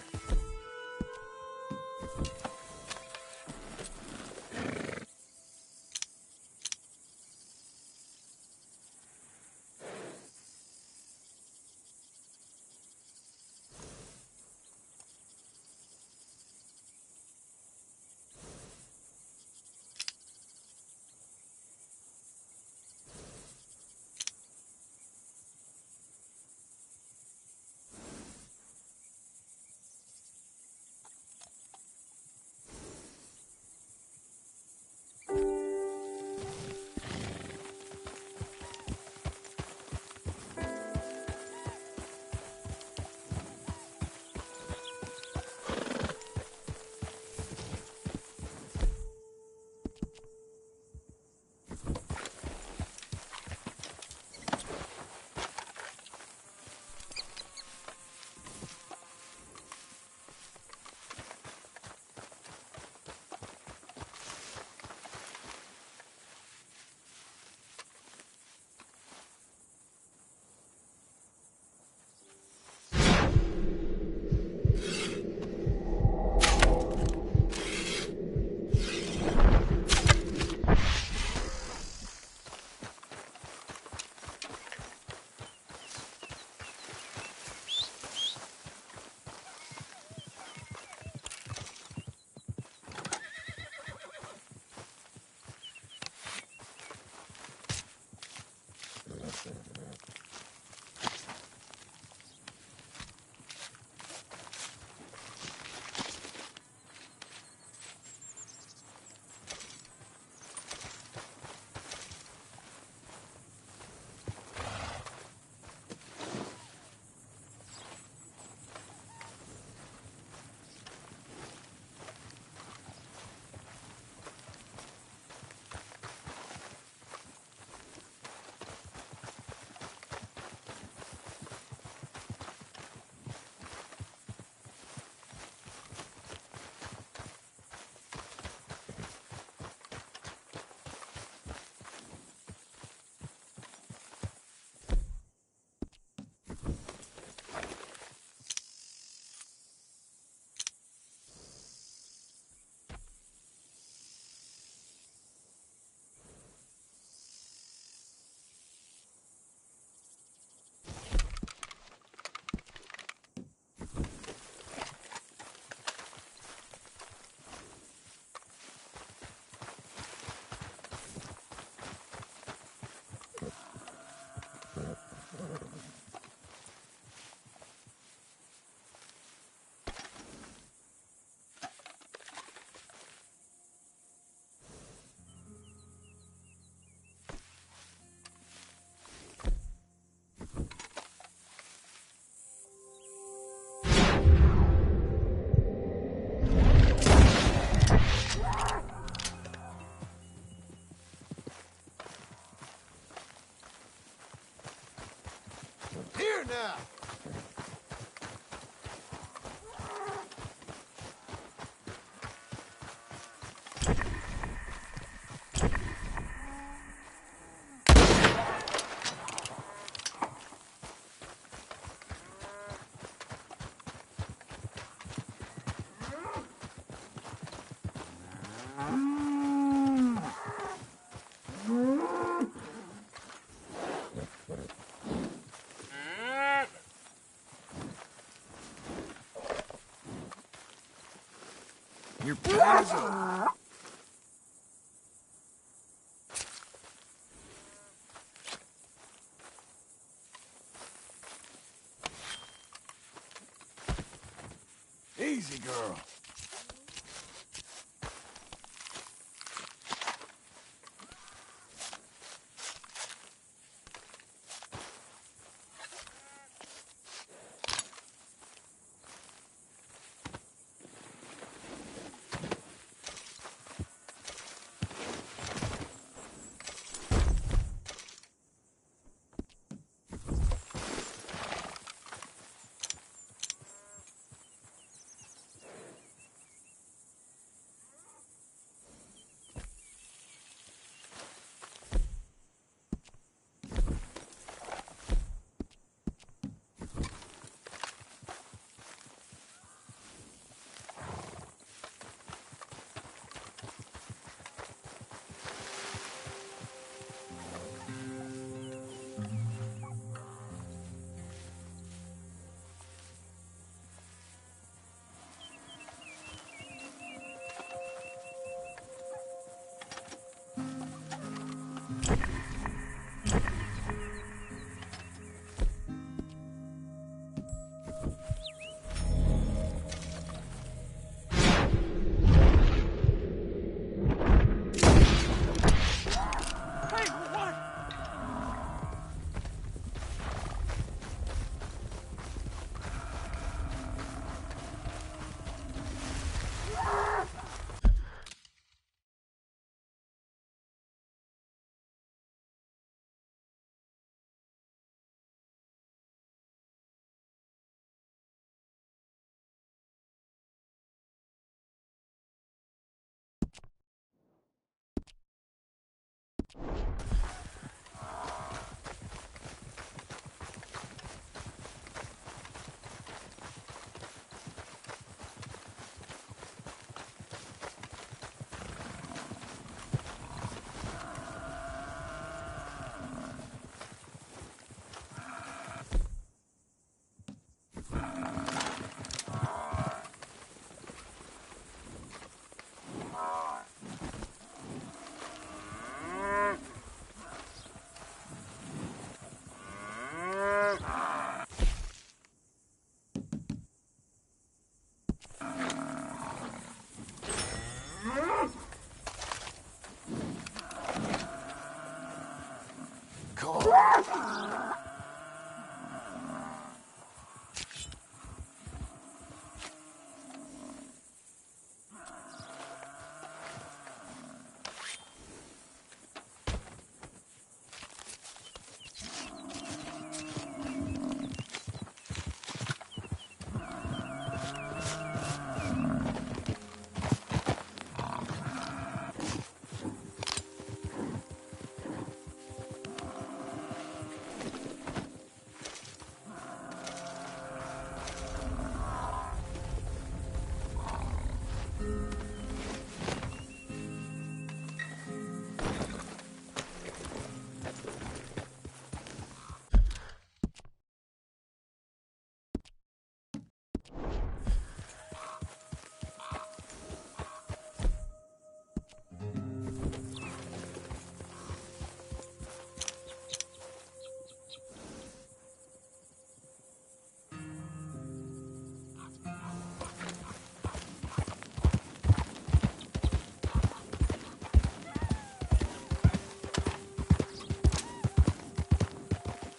now. Your paws are... Easy, girl.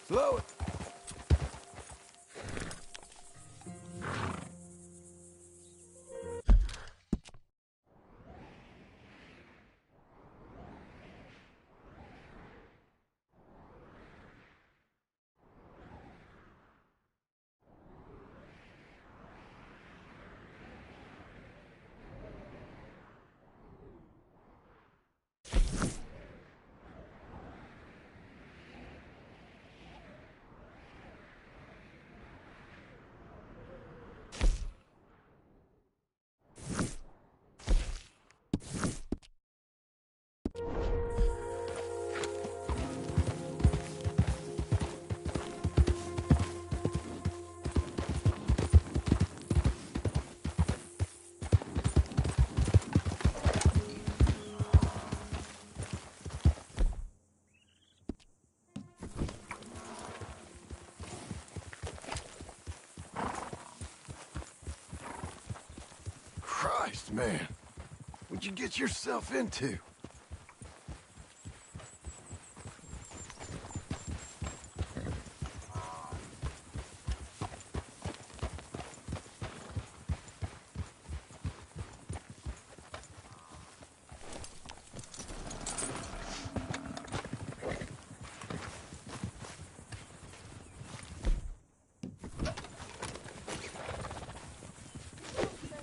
Slow it. Man, what'd you get yourself into?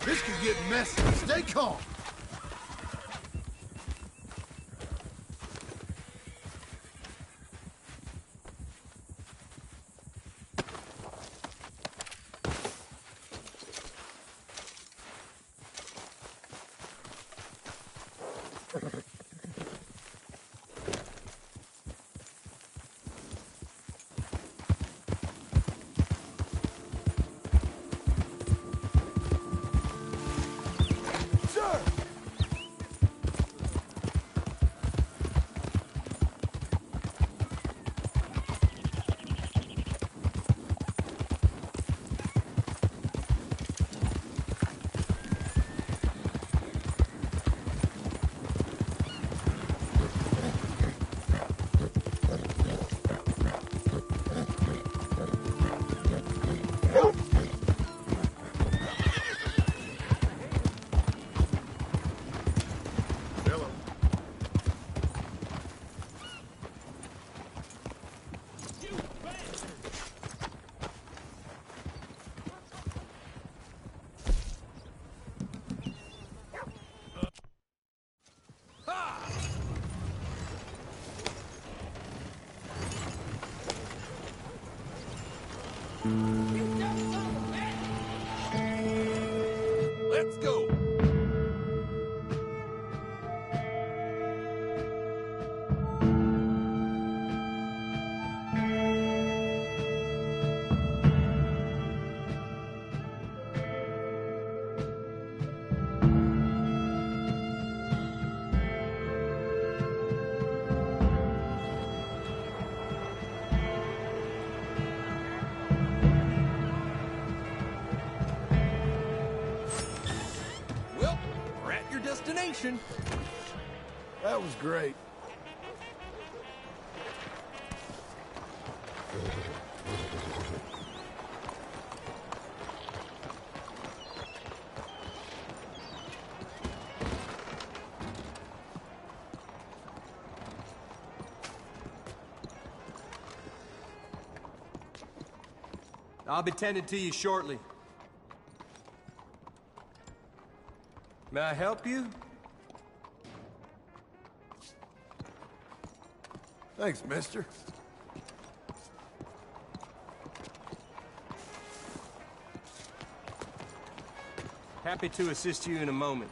This could get messy. Stay calm. Let's go! Well, we're at your destination. That was great. I'll be tending to you shortly. May I help you? Thanks, mister. Happy to assist you in a moment.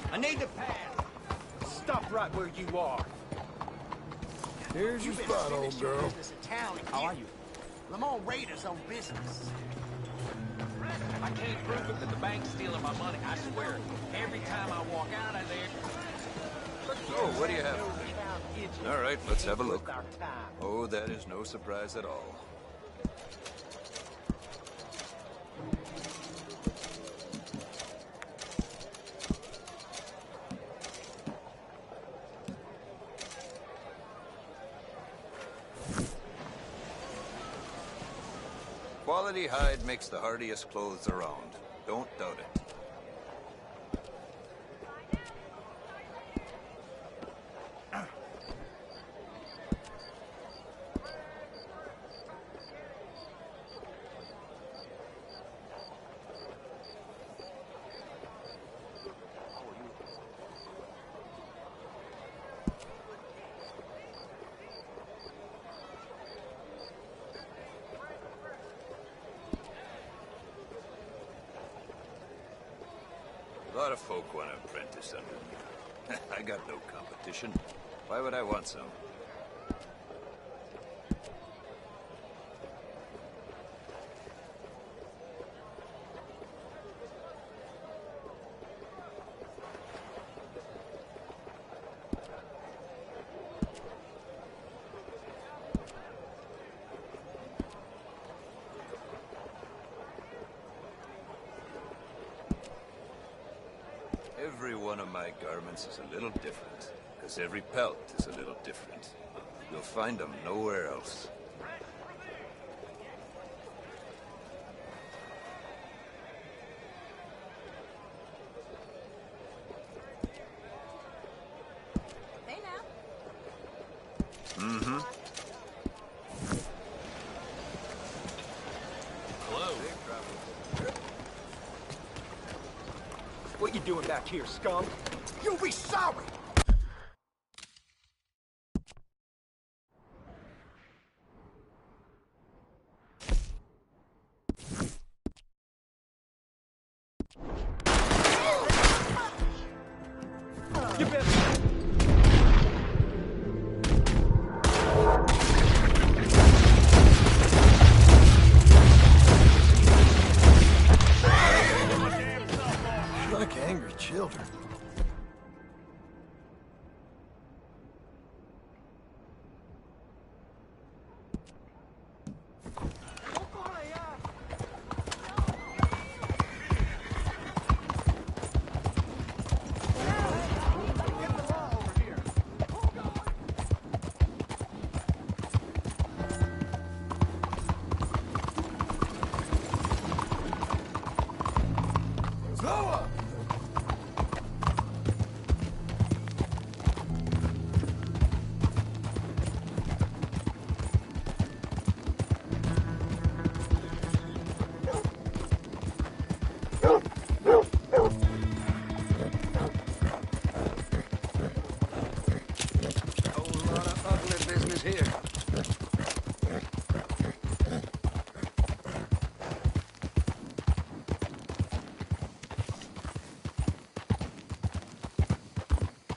I need to pass. Stop right where you are. Here's your spot, old girl. How are you? Lamont Raiders on business. I can't prove it, but the bank's stealing my money. I swear, every time I walk out of there... Oh, what do you have? All right, let's have a look. Oh, that is no surprise at all. Quality hide makes the hardiest clothes around. Don't doubt it. A lot of folk want to apprentice under me. I got no competition. Why would I want some? Every one of my garments is a little different, because every pelt is a little different. You'll find them nowhere else. Hey now. Mm-hmm. Hello. What you doing back here, scum? You'll be sorry! You better... Like angry children. Slower! Whole lot of ugly business here.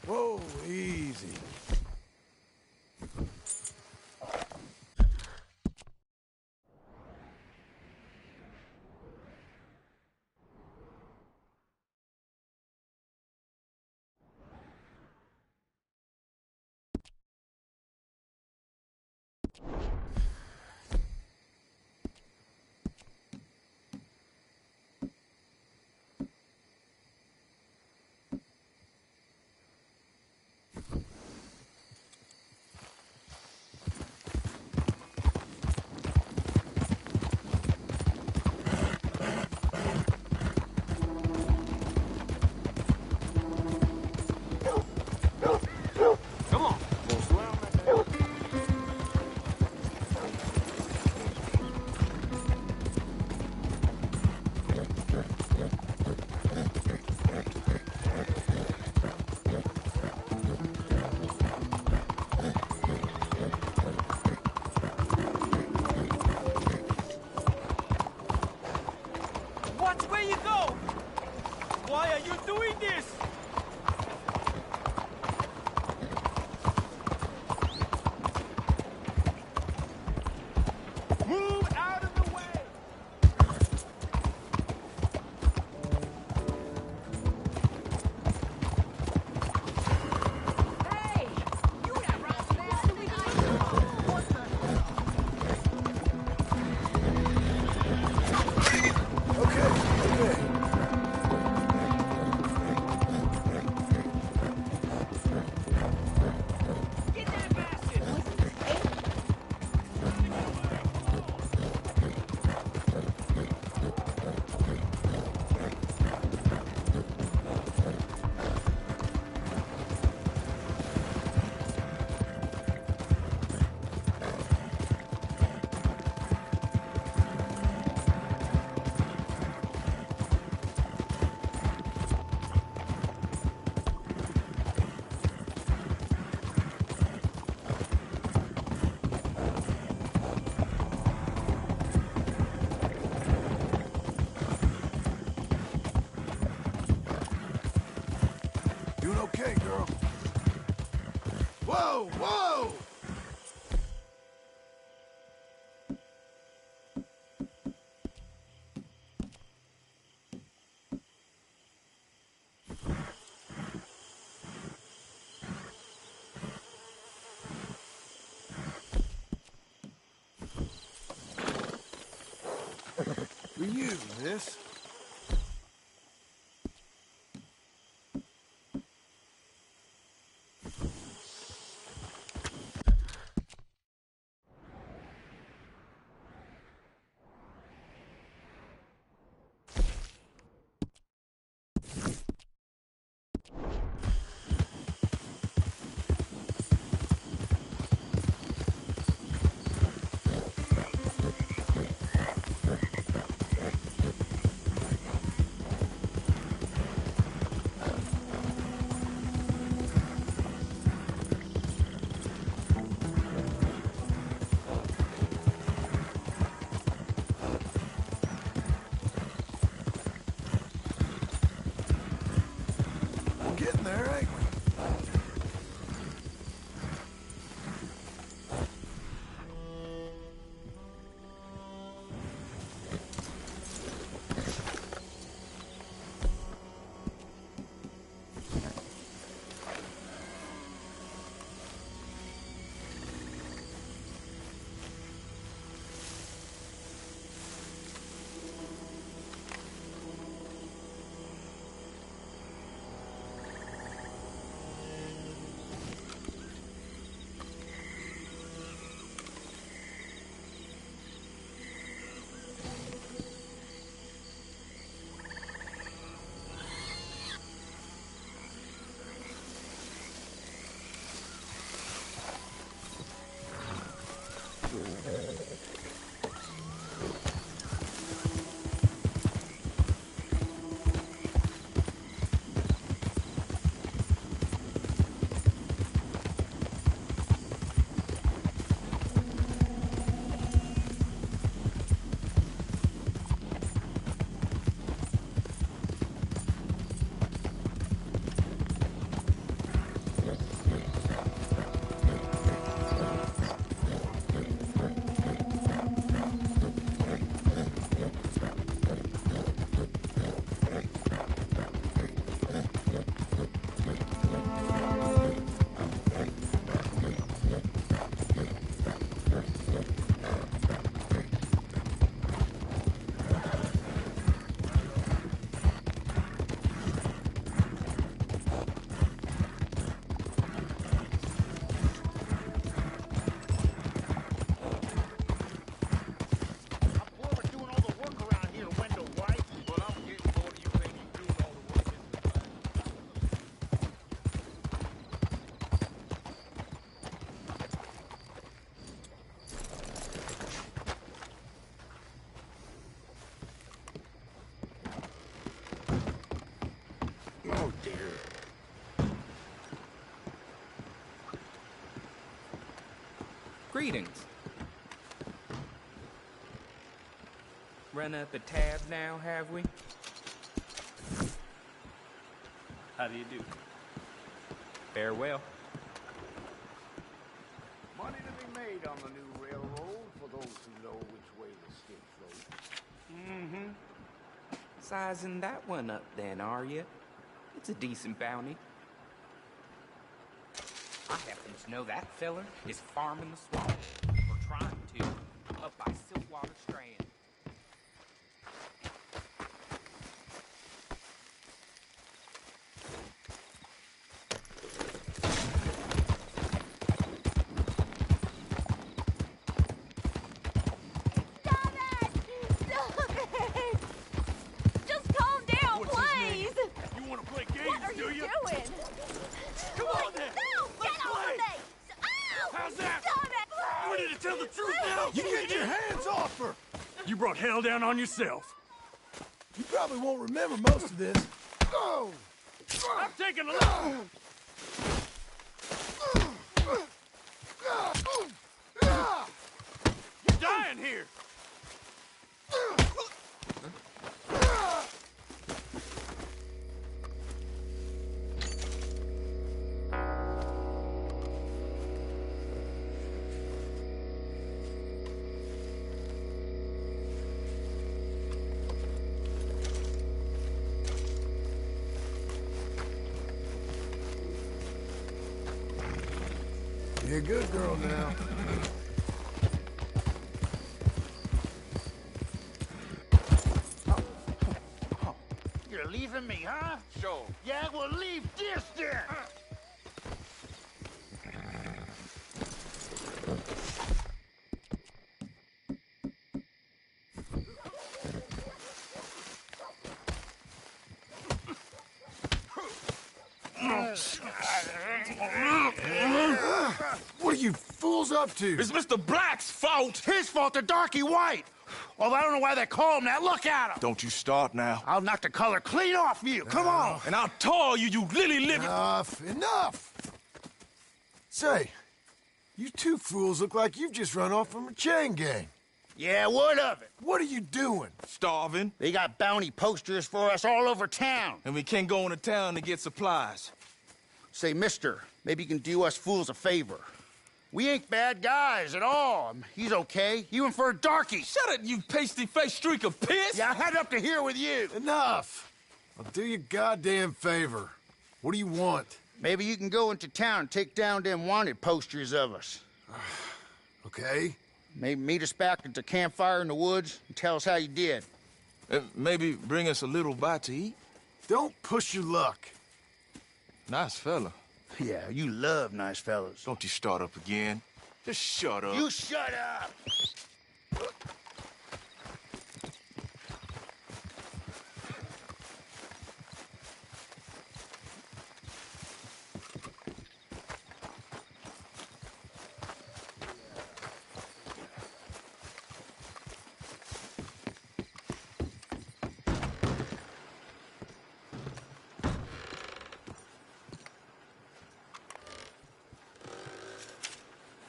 Whoa, easy. Come on. Watch where you go! Why are you doing this? Move out of the way! Hey! You that rotten bastard! What the Okay, okay. okay, girl? Whoa, whoa! For you, miss. We're getting there, ain't we? Oh, dear. Greetings. Run up the tab now, have we? How do you do? Farewell. Money to be made on the new railroad for those who know which way the stick flows. Mm-hmm. Sizing that one up then, are you? It's a decent bounty. I happen to know that feller is farming the swamp, or trying to, up by Siltwater Strand. Just calm down, What's his name? please! You want to play games, What are do you you? doing? Come on then! No! Let's Get off play! of me! Ow! How's that? Stop it, please! You ready to tell the truth now? You get your hands off her! You brought hell down on yourself. You probably won't remember most of this. Oh! I'm taking a look! You're dying here! Be a good girl now. You're leaving me, huh? Sure. Yeah, well, leave this then. What are you fools up to? It's Mr. Black's fault. His fault, the darky white. Although I don't know why they call him that. Look at him. Don't you start now. I'll knock the color clean off you. Come on. And I'll tar you, you lily-livered... Enough. Say, you two fools look like you've just run off from a chain gang. Yeah, what of it? What are you doing? Starving. They got bounty posters for us all over town. And we can't go into town to get supplies. Say, mister, maybe you can do us fools a favor. We ain't bad guys at all. He's okay, even for a darky. Shut it, you pasty-faced streak of piss! Yeah, I had up to here with you. Enough. I'll do you a goddamn favor. What do you want? Maybe you can go into town and take down them wanted posters of us. Okay. Maybe meet us back at the campfire in the woods and tell us how you did. Maybe bring us a little bite to eat? Don't push your luck. Nice fella. Yeah, you love nice fellas. Don't you start up again. Just shut up. You shut up!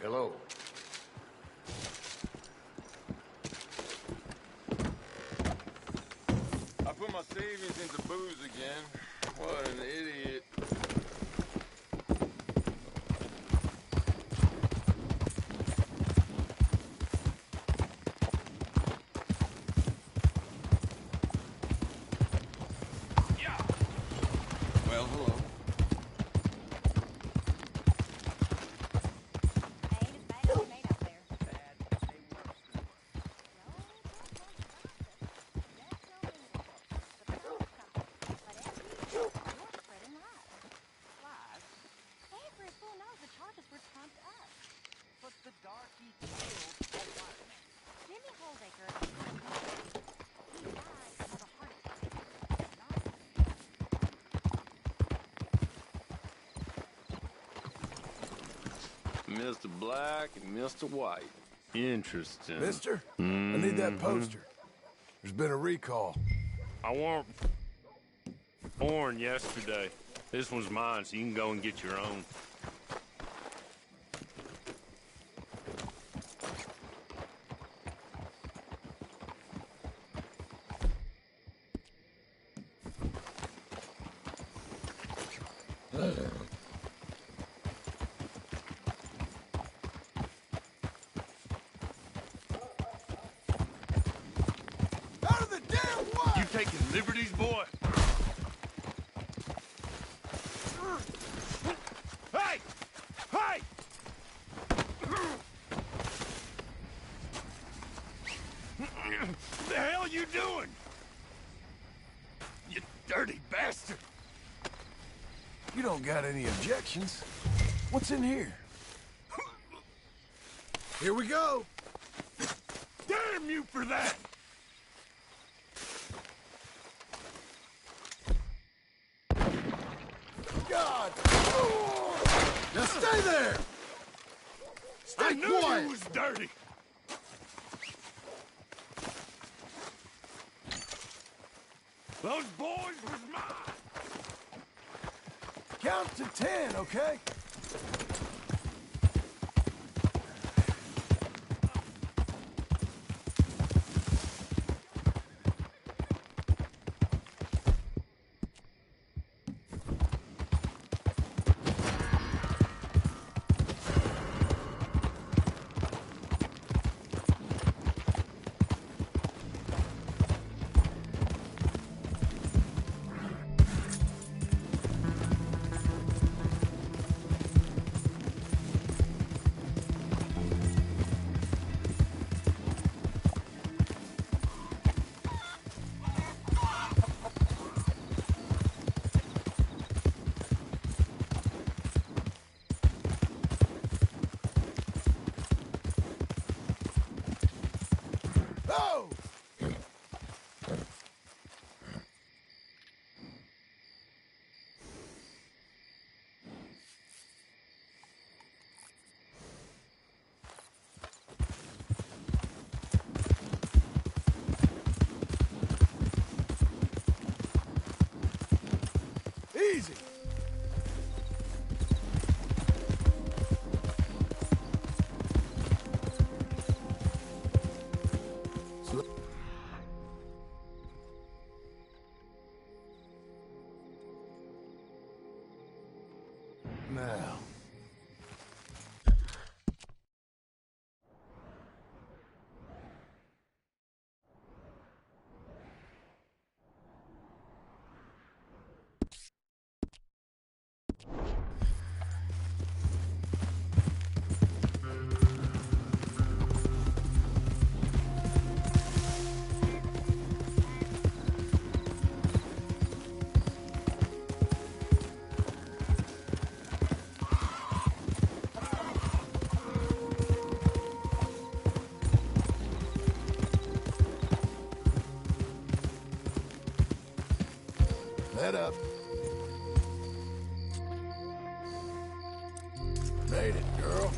Hello. I put my savings into booze again. What an idiot. Well, hello. Mr. Black and Mr. White. Interesting. Mister, I need that poster. There's been a recall. I want Orin yesterday. This one's mine, so you can go and get your own. Out of the damn way! You taking liberties, boy? Hey! Hey! What the hell are you doing? You dirty bastard! You don't got any objections. What's in here? Here we go. Damn you for that! God! Now stay there! Stay I knew quiet! you was dirty! Those boys was mine! Count to 10, okay? Now. Head up. Made it, girl.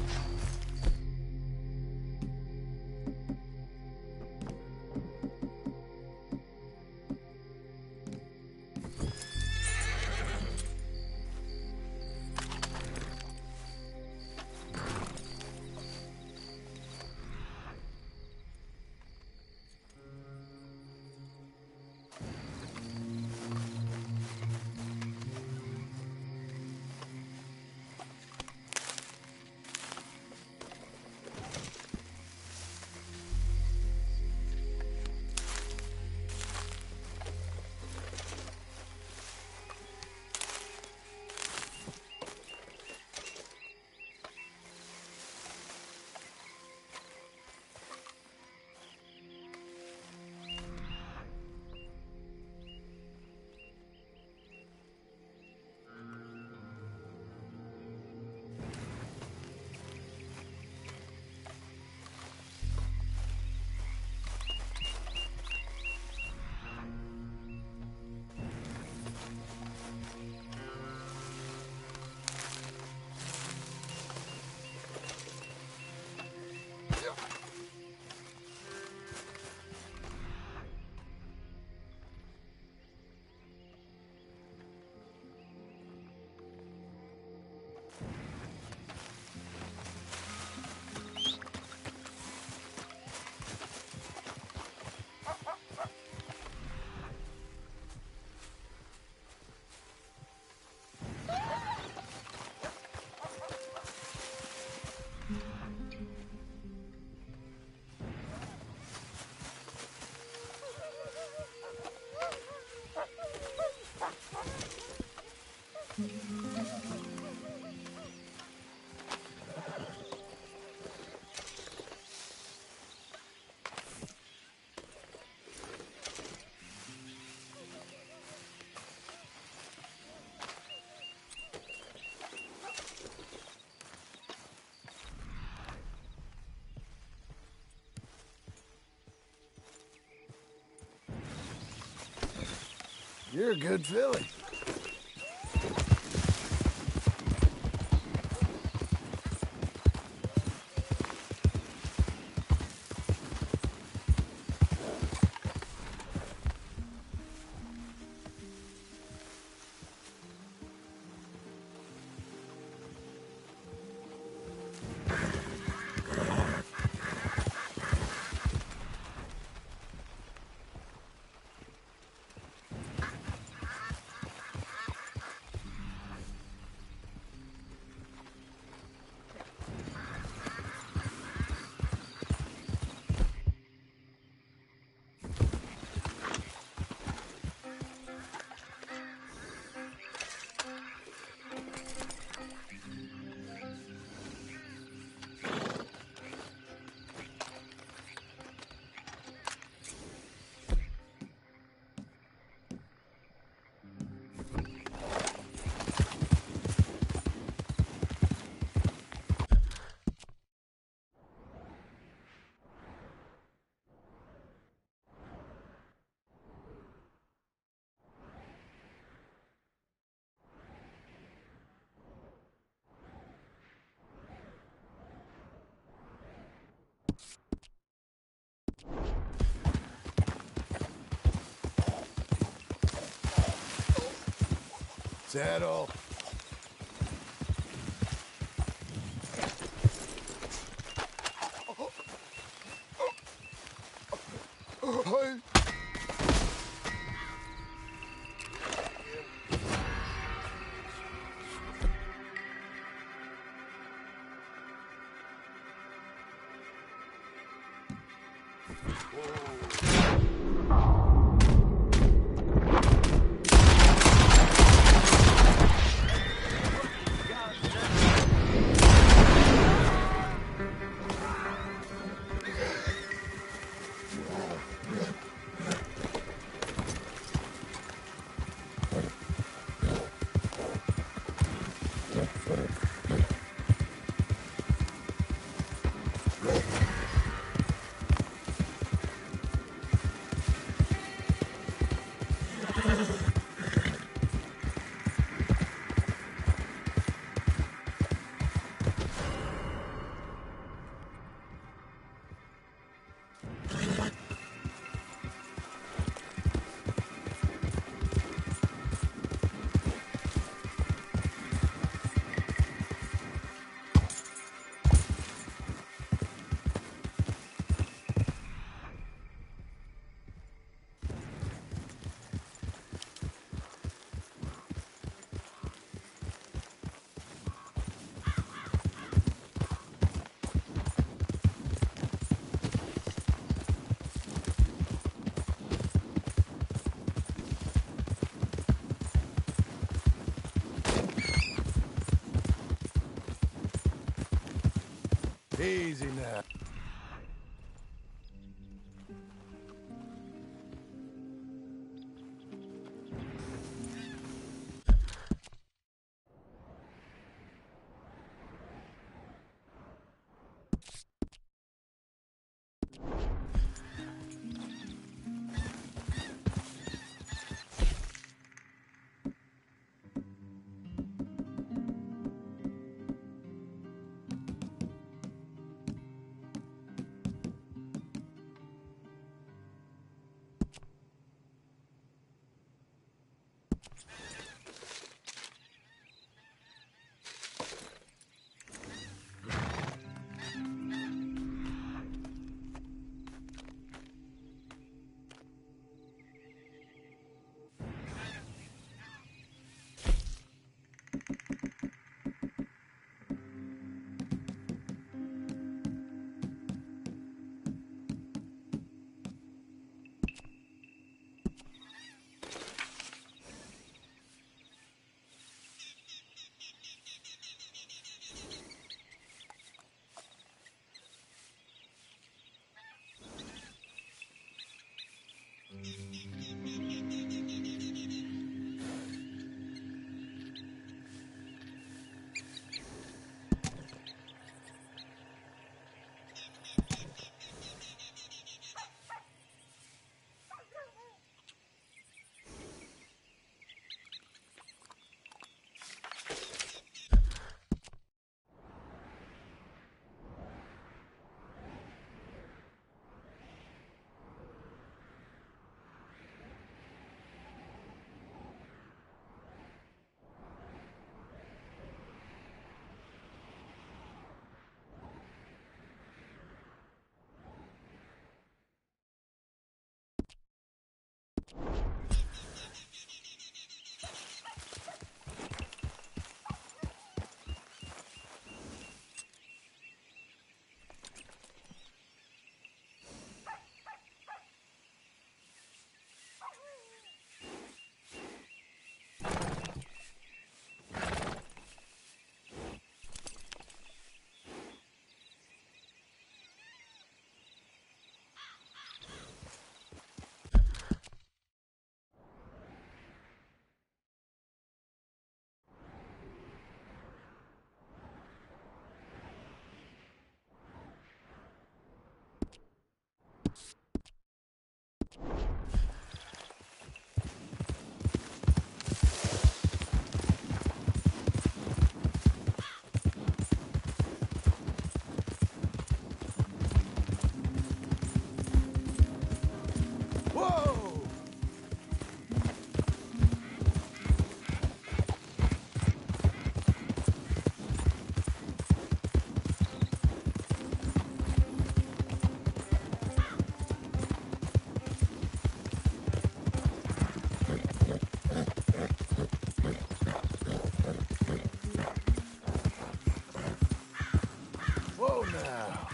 You're a good filly. Saddle. Hey. Easy now. Whoa now.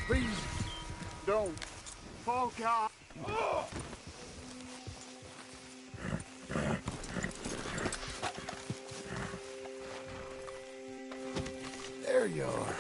Please don't. Oh, God. Oh! There you are.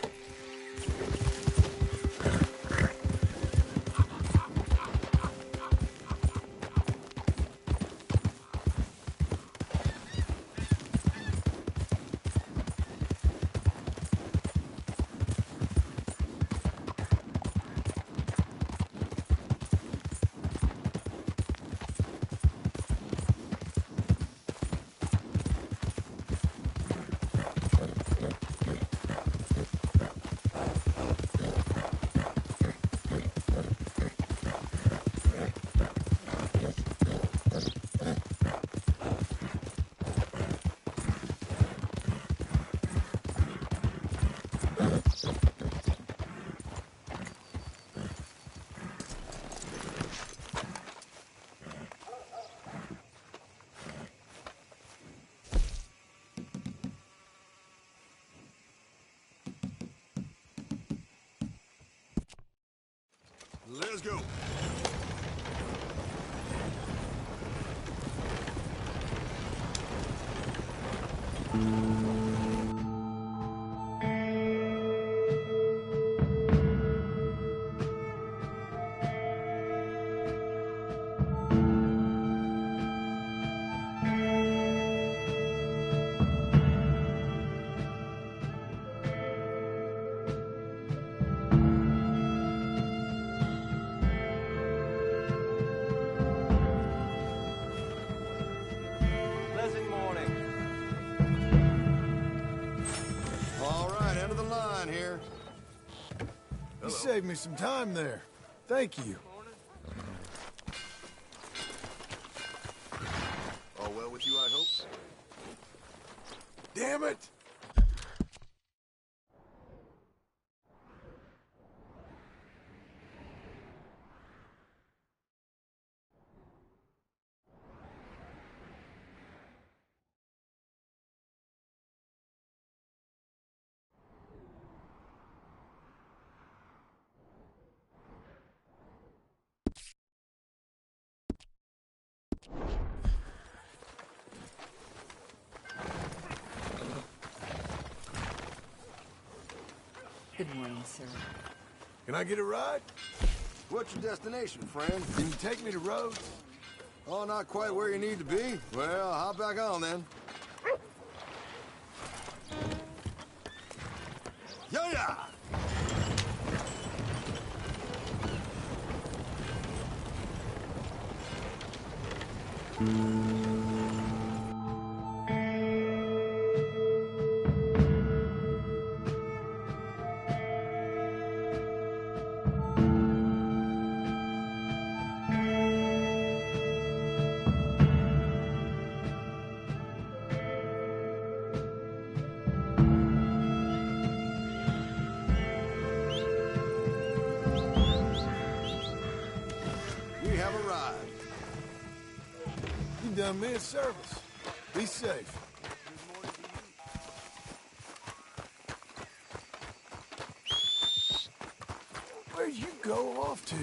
Let's go. Pleasant morning. All right, end of the line here. You saved me some time there. Thank you. All well with you, I hope? Damn it! Good morning, sir. Can I get a ride? What's your destination, friend? Can you take me to Rhodes? Oh, not quite where you need to be? Well, hop back on then. Yo-ya! We have arrived. You done me a service. Be safe. Where'd you go off to?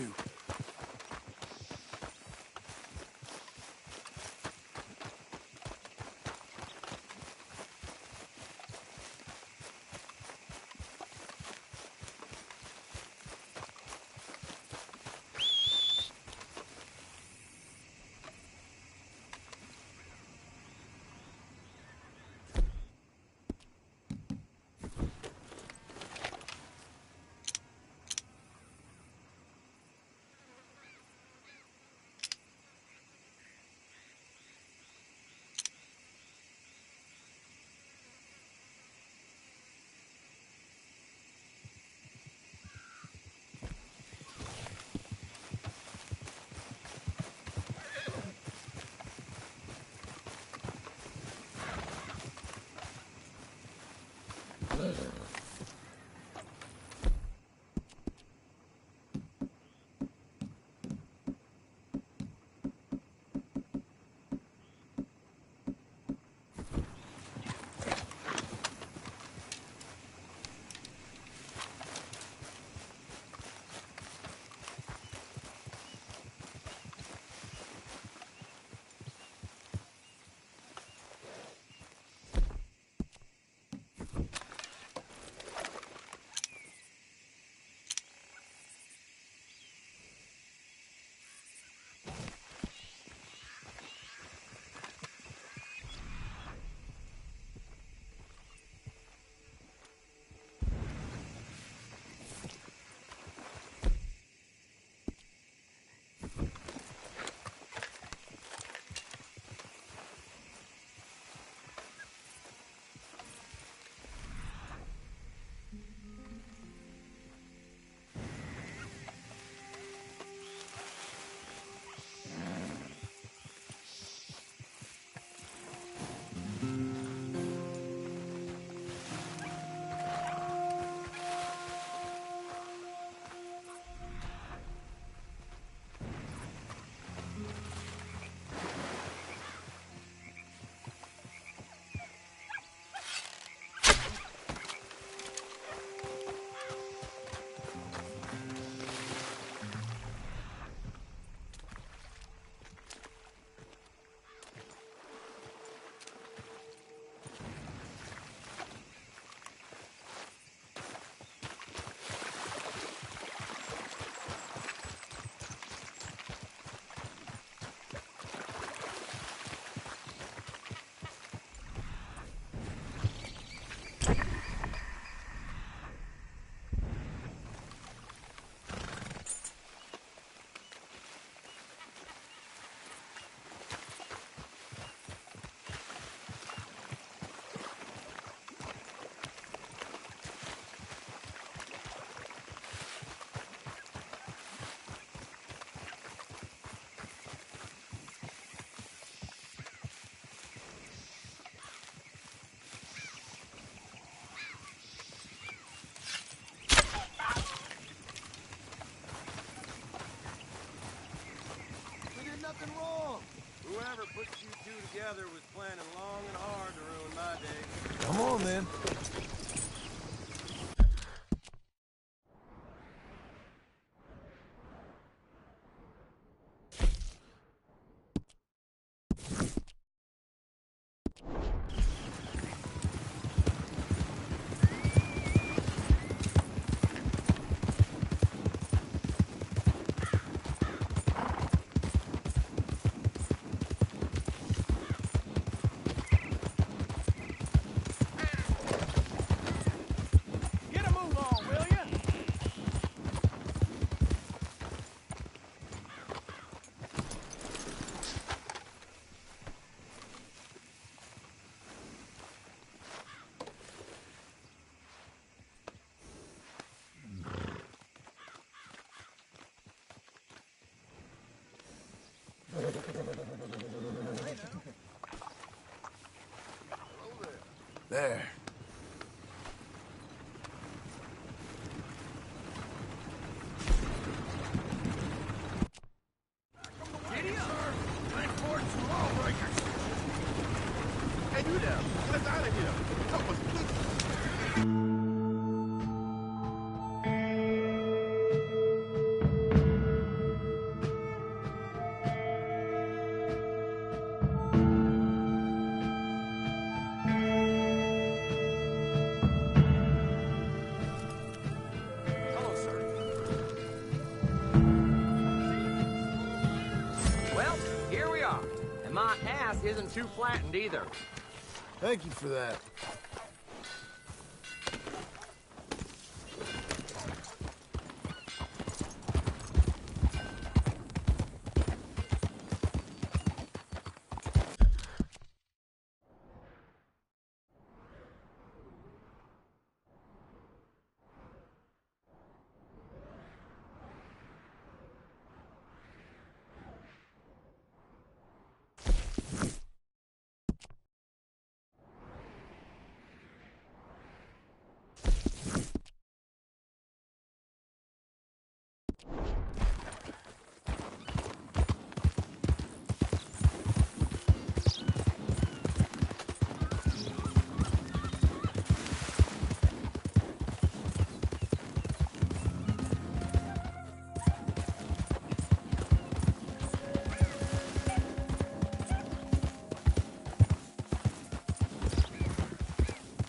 together was planning long and hard to ruin my day. Come on, then. Get a move on, will ya? There. Giddy up! Transport some lawbreakers! Hey, you there! Get us out of here! Help us, please! Hello, sir. Well, here we are. And my ass isn't too flattened either. Thank you for that.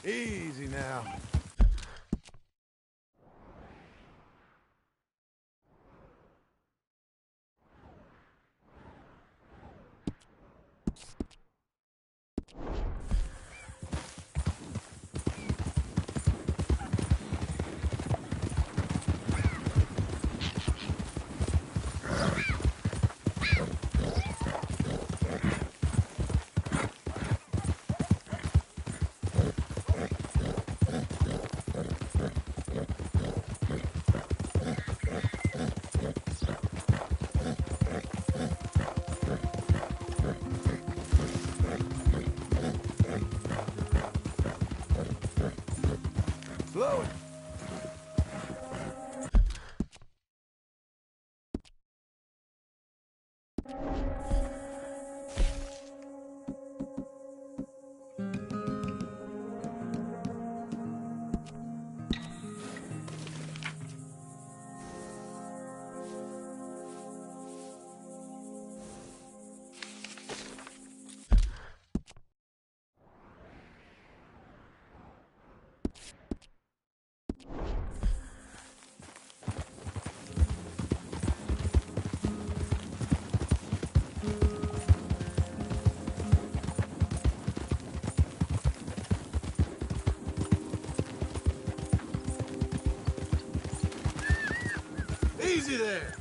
Easy now. Blow it. Easy there.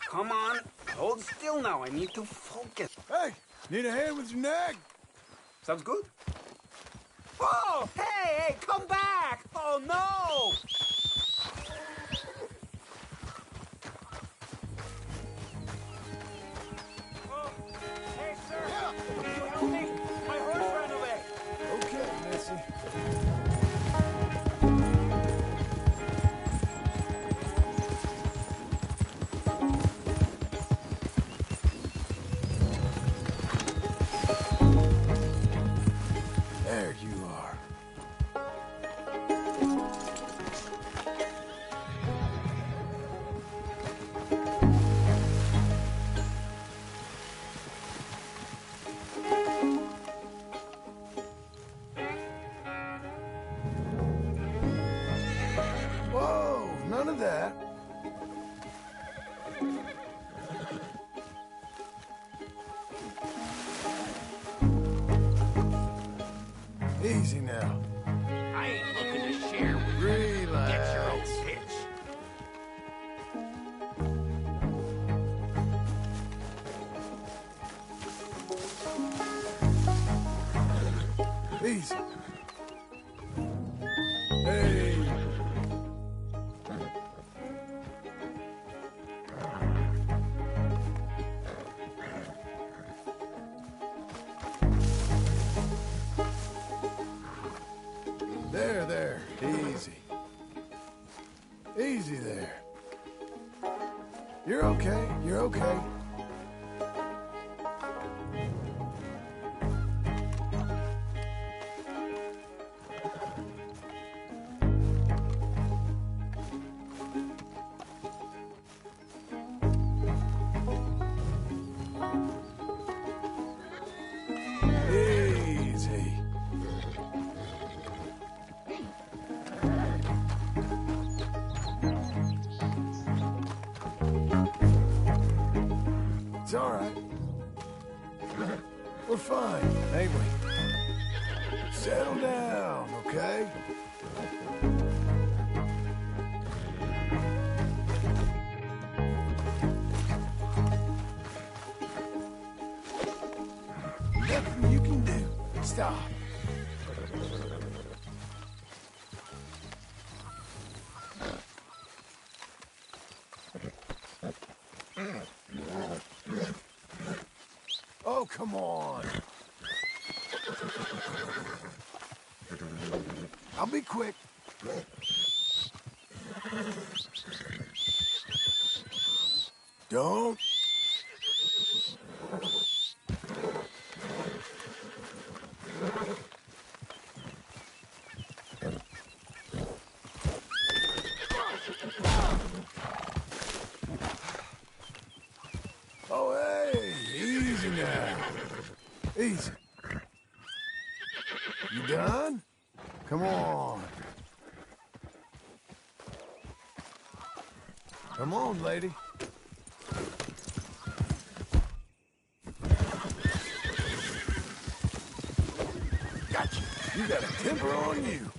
Come on, hold still now. I need to focus. Hey, need a hand with your nag? Sounds good. Oh, hey, come back! Oh, no! Oh, hey, sir! Yeah. Can you help me? My horse ran away. Okay, Missy. There you are. Whoa, none of that. Easy now. I ain't looking to share with you. Relax. Get your own pitch. Easy. Hey. There. Easy. Easy there. You're okay. Easy. fine, ain't we? Settle down, okay? Nothing you can do. Stop. Oh, come on. I'll be quick. Don't. Oh, hey, easy now. Easy. You done? Come on. Come on, lady. Gotcha. You got a temper on you.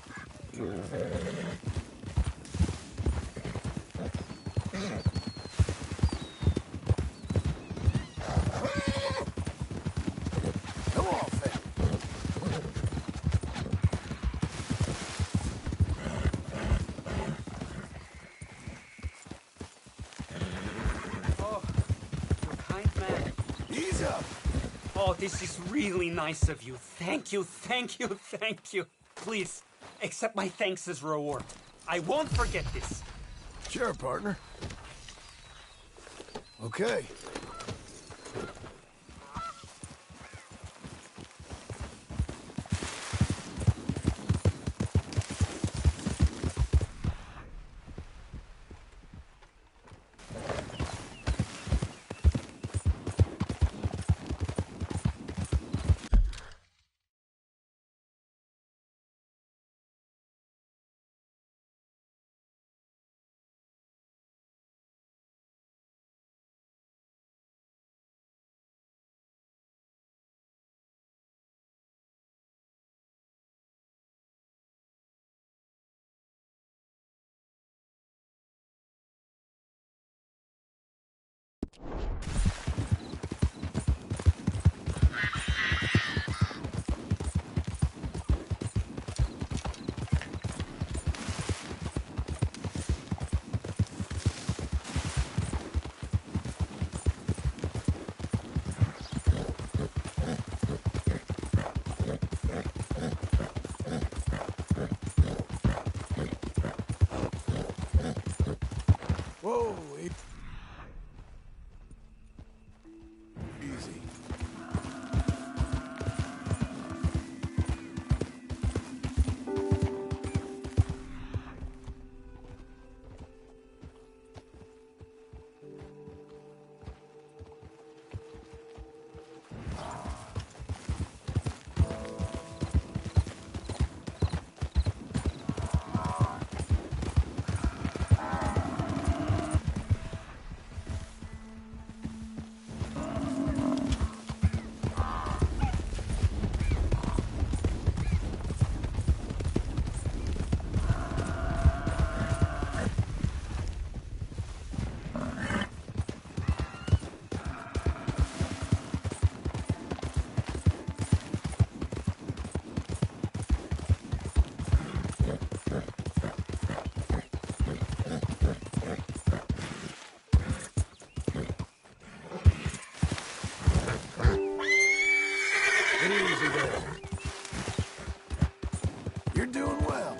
Come on, fella. Oh, you're kind man. Ease up. Oh, this is really nice of you. Thank you, thank you, thank you. Please, accept my thanks as reward. I won't forget this. Sure, partner. Okay. Whoa, easy. Easy there. You're doing well.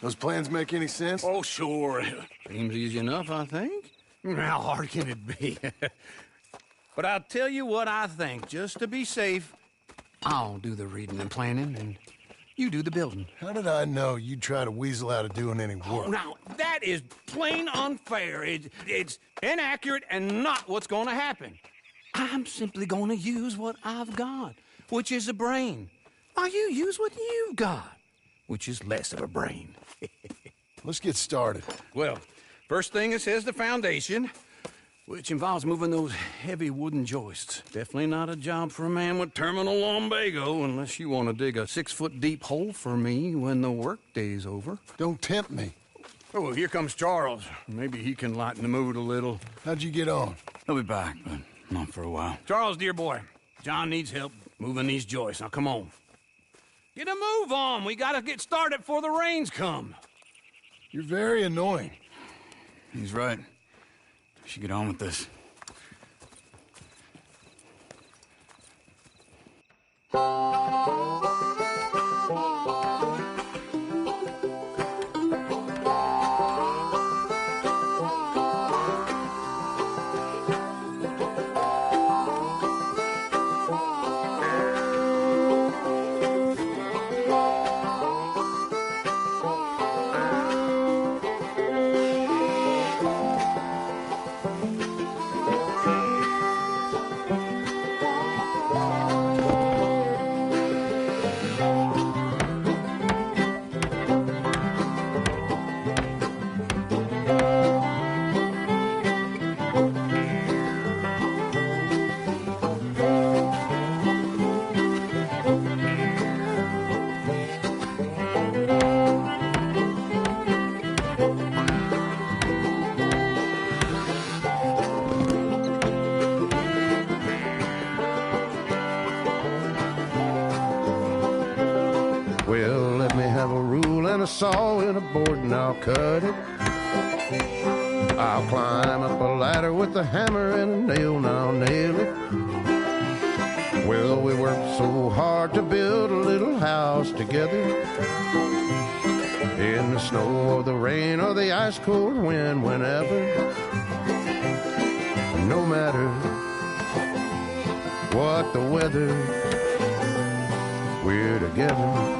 Those plans make any sense? Oh, sure. Seems easy enough, I think. How hard can it be? But I'll tell you what I think, just to be safe. I'll do the reading and planning, and you do the building. How did I know you'd try to weasel out of doing any Oh, work? now, that is plain unfair. It's inaccurate and not what's going to happen. I'm simply going to use what I've got, which is a brain. Now, you use what you've got. which is less of a brain. Let's get started. Well, first thing it says the foundation, which involves moving those heavy wooden joists. Definitely not a job for a man with terminal lumbago, unless you want to dig a 6-foot deep hole for me when the workday's over. Don't tempt me. Oh, here comes Charles. Maybe he can lighten the mood a little. How'd you get on? He'll be back, but not for a while. Charles, dear boy, John needs help moving these joists. Now, come on. Get a move on. We gotta get started before the rains come. You're very annoying. He's right. We should get on with this. Well, let me have a rule and a saw and a board and I'll cut it. I'll climb up a ladder with a hammer and a nail and I'll nail it. Well, we worked so hard to build a little house together. In the snow or the rain or the ice cold wind, whenever. No matter what the weather, we're together.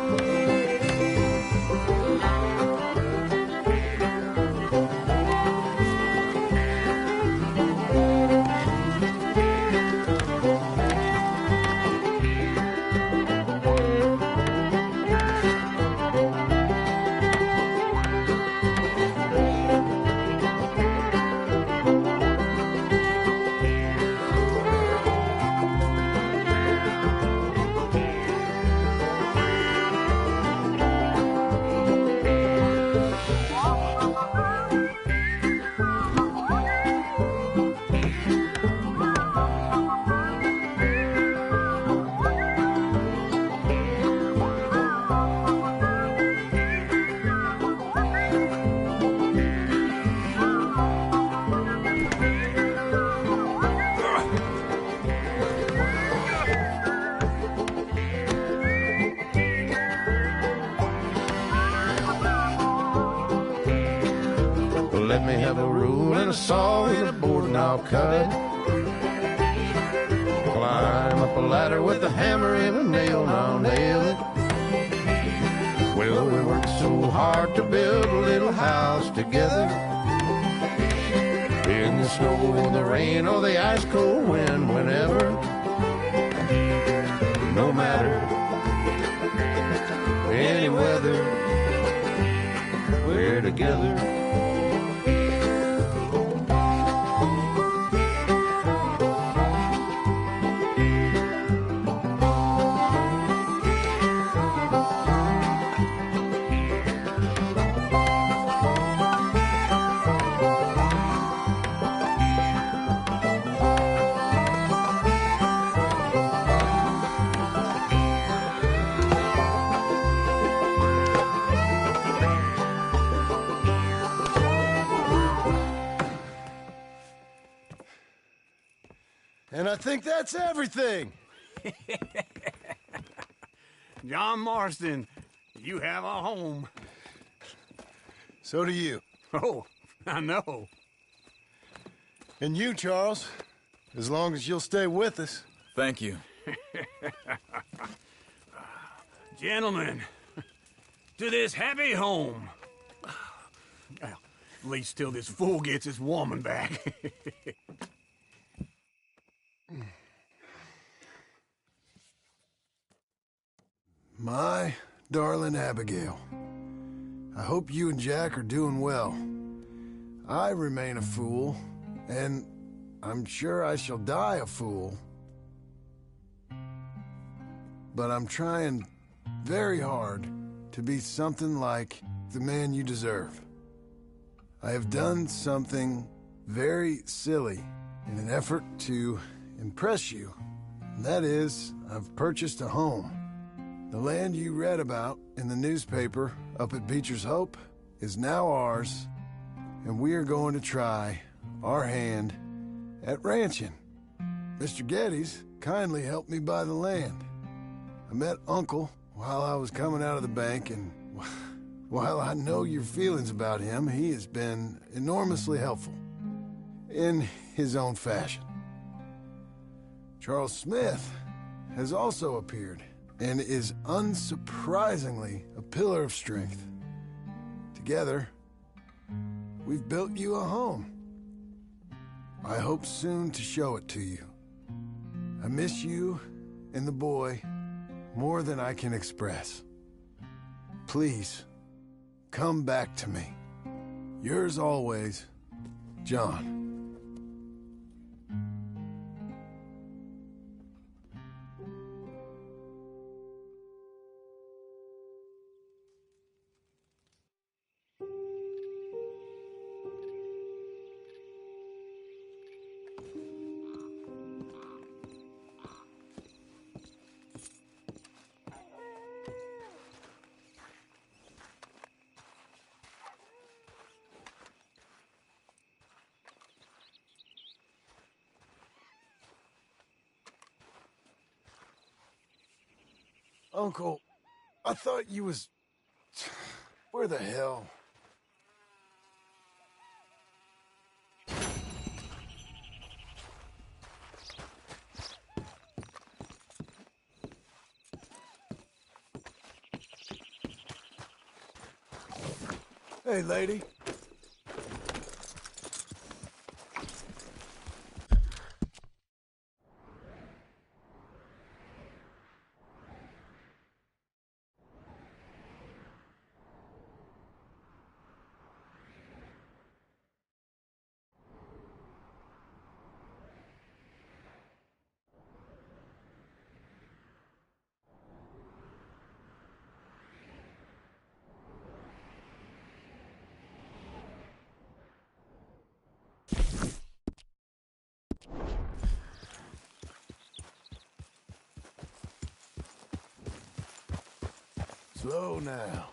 Let me have a rule and a saw and a board and I'll cut. Climb up a ladder with a hammer and a nail and I'll nail it. Well, we worked so hard to build a little house together. In the snow or the rain or the ice cold wind, whenever. No matter any weather, we're together. And I think that's everything. John Marston, you have a home. So do you. Oh, I know. And you, Charles, as long as you'll stay with us. Thank you. Gentlemen, to this happy home. Well, at least till this fool gets his woman back. My darling Abigail. I hope you and Jack are doing well. I remain a fool, and I'm sure I shall die a fool. But I'm trying very hard to be something like the man you deserve. I have done something very silly in an effort to impress you. And that is, I've purchased a home. The land you read about in the newspaper up at Beecher's Hope is now ours, and we are going to try our hand at ranching. Mr. Geddes kindly helped me buy the land. I met Uncle while I was coming out of the bank, and while I know your feelings about him, he has been enormously helpful in his own fashion. Charles Smith has also appeared and is unsurprisingly a pillar of strength. Together, we've built you a home. I hope soon to show it to you. I miss you and the boy more than I can express. Please, come back to me. Yours always, John. Uncle, I thought you was... Where the hell? Hey, lady. Slow now.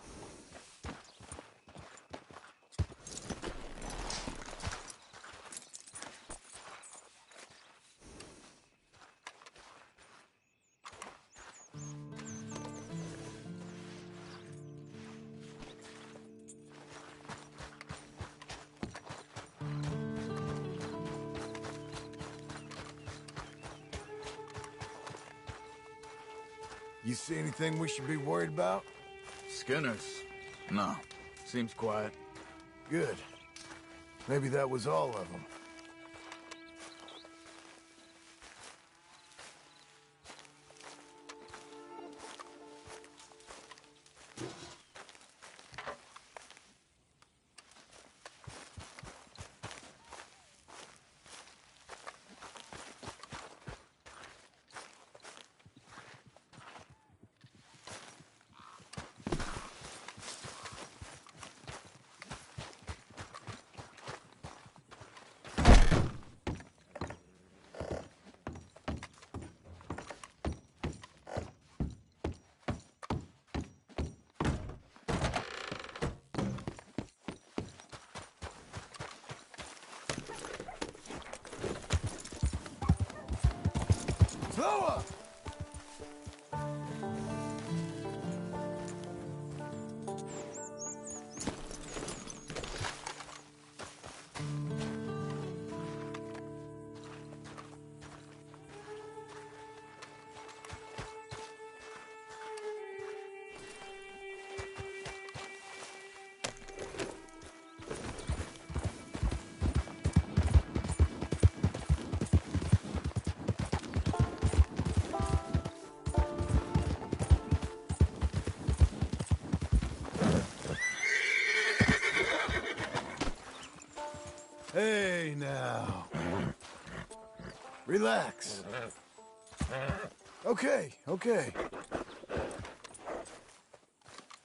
You see anything we should be worried about? Skinners? No. Seems quiet. Good. Maybe that was all of them. Hey, now. Relax. Okay, okay.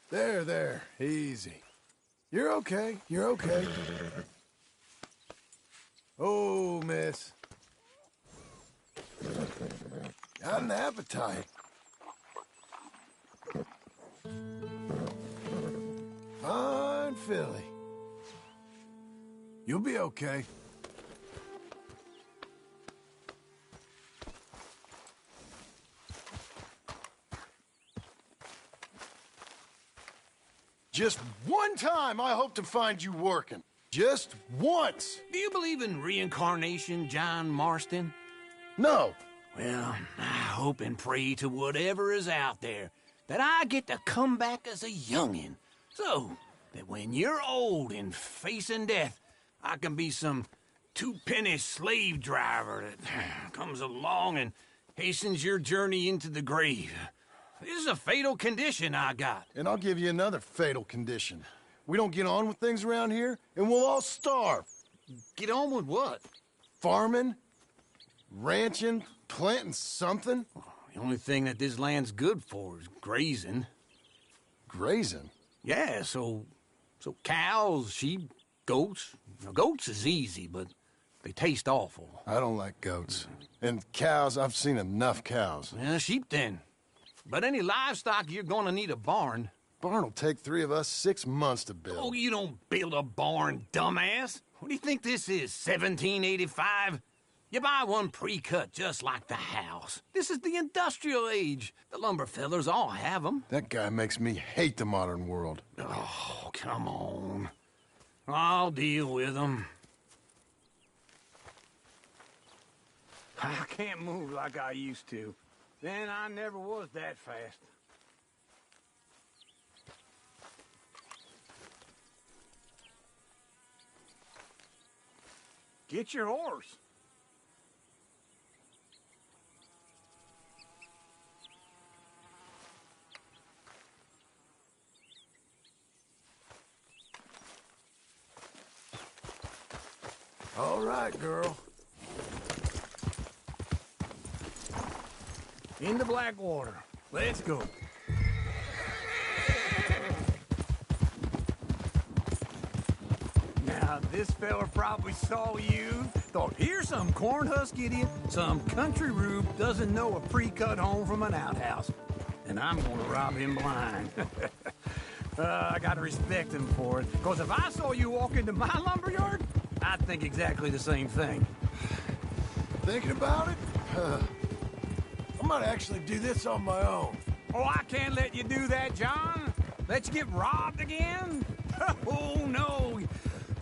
There. Easy. You're okay. You're okay. Oh, miss. Got an appetite. Fine filly. You'll be okay. Just one time I hope to find you working. Just once. Do you believe in reincarnation, John Marston? No. Well, I hope and pray to whatever is out there that I get to come back as a youngin', so that when you're old and facing death, I can be some two-penny slave driver that comes along and hastens your journey into the grave. This is a fatal condition I got. And I'll give you another fatal condition. We don't get on with things around here, and we'll all starve. Get on with what? Farming, ranching, planting something. The only thing that this land's good for is grazing. Grazing? Yeah, so cows, sheep, goats. Now, goats is easy, but they taste awful. I don't like goats. And cows, I've seen enough cows. Yeah, sheep then. But any livestock, you're gonna need a barn. Barn will take 3 of us 6 months to build. Oh, you don't build a barn, dumbass. What do you think this is, 1785? You buy one pre-cut just like the house. This is the industrial age. The lumber fellers all have them. That guy makes me hate the modern world. Oh, come on. I'll deal with them. I can't move like I used to. Then I never was that fast. Get your horse. All right, girl. Into Blackwater. Let's go. Now, this fella probably saw you, thought, here's some cornhusk idiot, some country rube doesn't know a pre-cut home from an outhouse. And I'm gonna rob him blind. I gotta respect him for it, because if I saw you walk into my lumberyard, I'd think exactly the same thing. Thinking about it? I might actually do this on my own. Oh, I can't let you do that, John. Let you get robbed again? Oh, no.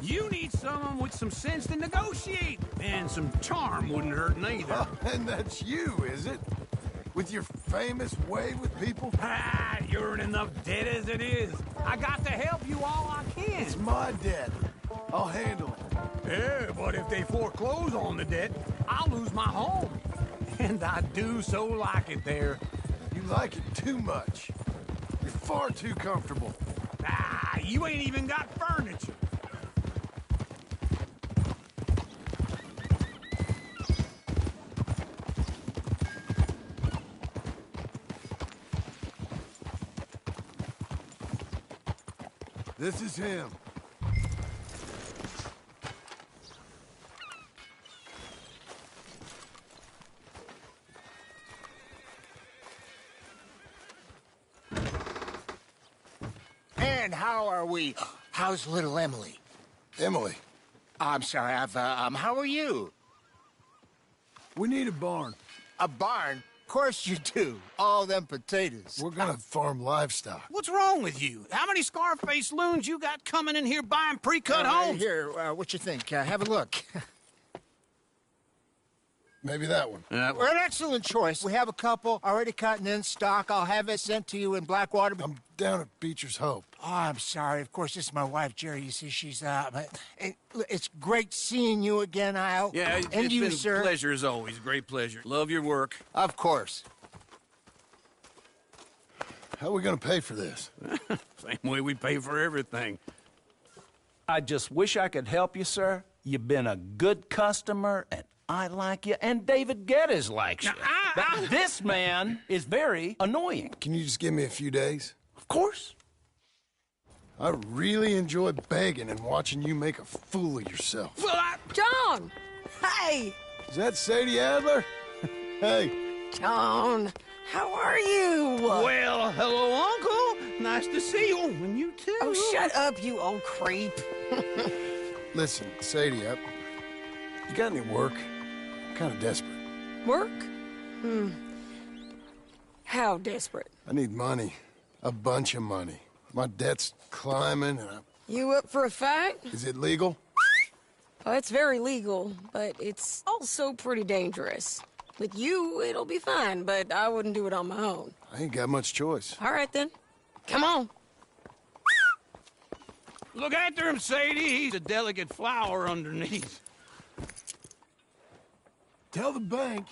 You need someone with some sense to negotiate. And some charm wouldn't hurt neither. And that's you, is it? With your famous way with people? Ah, you're in enough debt as it is. I got to help you all I can. It's my debt. I'll handle it. Yeah, but if they foreclose on the debt, I'll lose my home. And I do so like it there. You like it too much. You're far too comfortable. Ah, you ain't even got furniture. This is him. And how are we? How's little Emily? Emily. I'm sorry, how are you? We need a barn. A barn? Of course you do. All them potatoes. We're gonna farm livestock. What's wrong with you? How many Scarface loons you got coming in here buying pre-cut homes? Here, what you think? Have a look. Maybe that one. We're an excellent choice. We have a couple already cut and in stock. I'll have it sent to you in Blackwater. I'm down at Beecher's Hope. Oh, I'm sorry. Of course, this is my wife, Jerry. You see, she's, it's great seeing you again, Al. Yeah, and it's you, been sir. a pleasure as always. Great pleasure. Love your work. Of course. How are we gonna pay for this? Same way we pay for everything. I just wish I could help you, sir, You've been a good customer, and I like you, and David Geddes likes you. But this man is very annoying. Can you just give me a few days? Of course. I really enjoy begging and watching you make a fool of yourself. John! Hey! Is that Sadie Adler? Hey. John, how are you? Well, hello, Uncle. Nice to see you. And you too. Oh, shut up, you old creep. Listen, Sadie, you got any work? I'm kind of desperate. Work? How desperate? I need money. A bunch of money. My debt's climbing, and You up for a fight? Is it legal? Oh, it's very legal, but it's also pretty dangerous. With you, it'll be fine, but I wouldn't do it on my own. I ain't got much choice. All right, then. Come on. Look after him, Sadie. He's a delicate flower underneath. Tell the bank.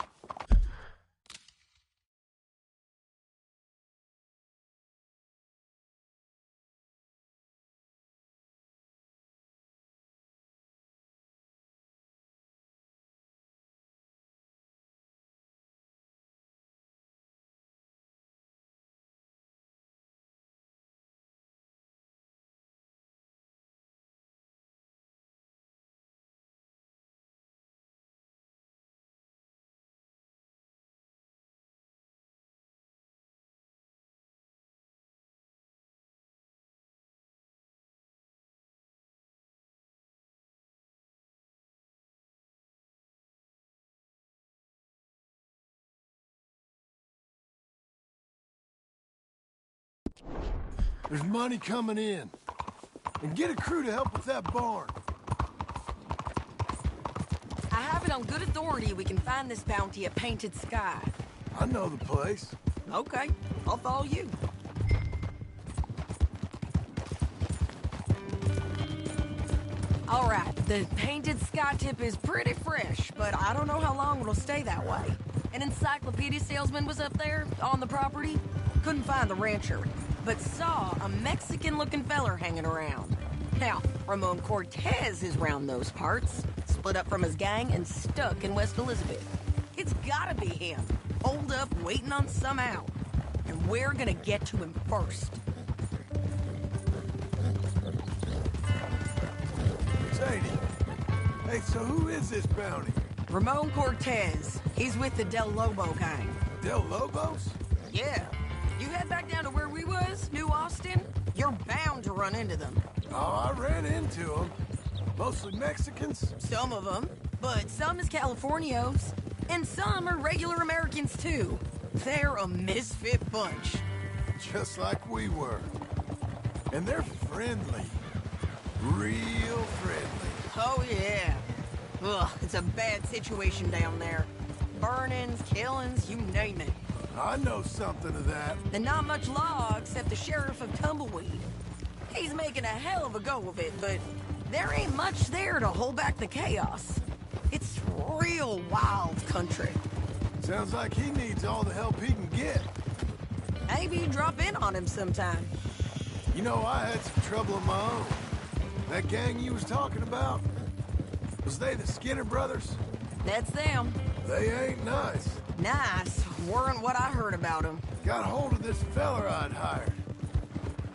There's money coming in. And get a crew to help with that barn. I have it on good authority we can find this bounty at Painted Sky. I know the place. Okay, I'll follow you. All right, the Painted Sky tip is pretty fresh, but I don't know how long it'll stay that way. An encyclopedia salesman was up there on the property. Couldn't find the rancher, but saw a Mexican-looking feller hanging around. Now, Ramon Cortez is round those parts, split up from his gang and stuck in West Elizabeth. It's gotta be him, holed up waiting on some out. And we're gonna get to him first. Sadie. Hey, so who is this bounty? Ramon Cortez. He's with the Del Lobo gang. Del Lobos? Yeah. You head back down to where we was, New Austin, you're bound to run into them. Oh, I ran into them. Mostly Mexicans? Some of them, but some is Californios. And some are regular Americans, too. They're a misfit bunch. Just like we were. And they're friendly. Real friendly. Oh, yeah. Ugh, it's a bad situation down there. Burnings, killings, you name it. I know something of that. And not much law except the sheriff of Tumbleweed. He's making a hell of a go of it, but there ain't much there to hold back the chaos. It's real wild country. Sounds like he needs all the help he can get. Maybe drop in on him sometime. You know, I had some trouble of my own. That gang you was talking about, was they the Skinner brothers? That's them. They ain't nice. Nice weren't what I heard about them. Got hold of this feller I'd hired.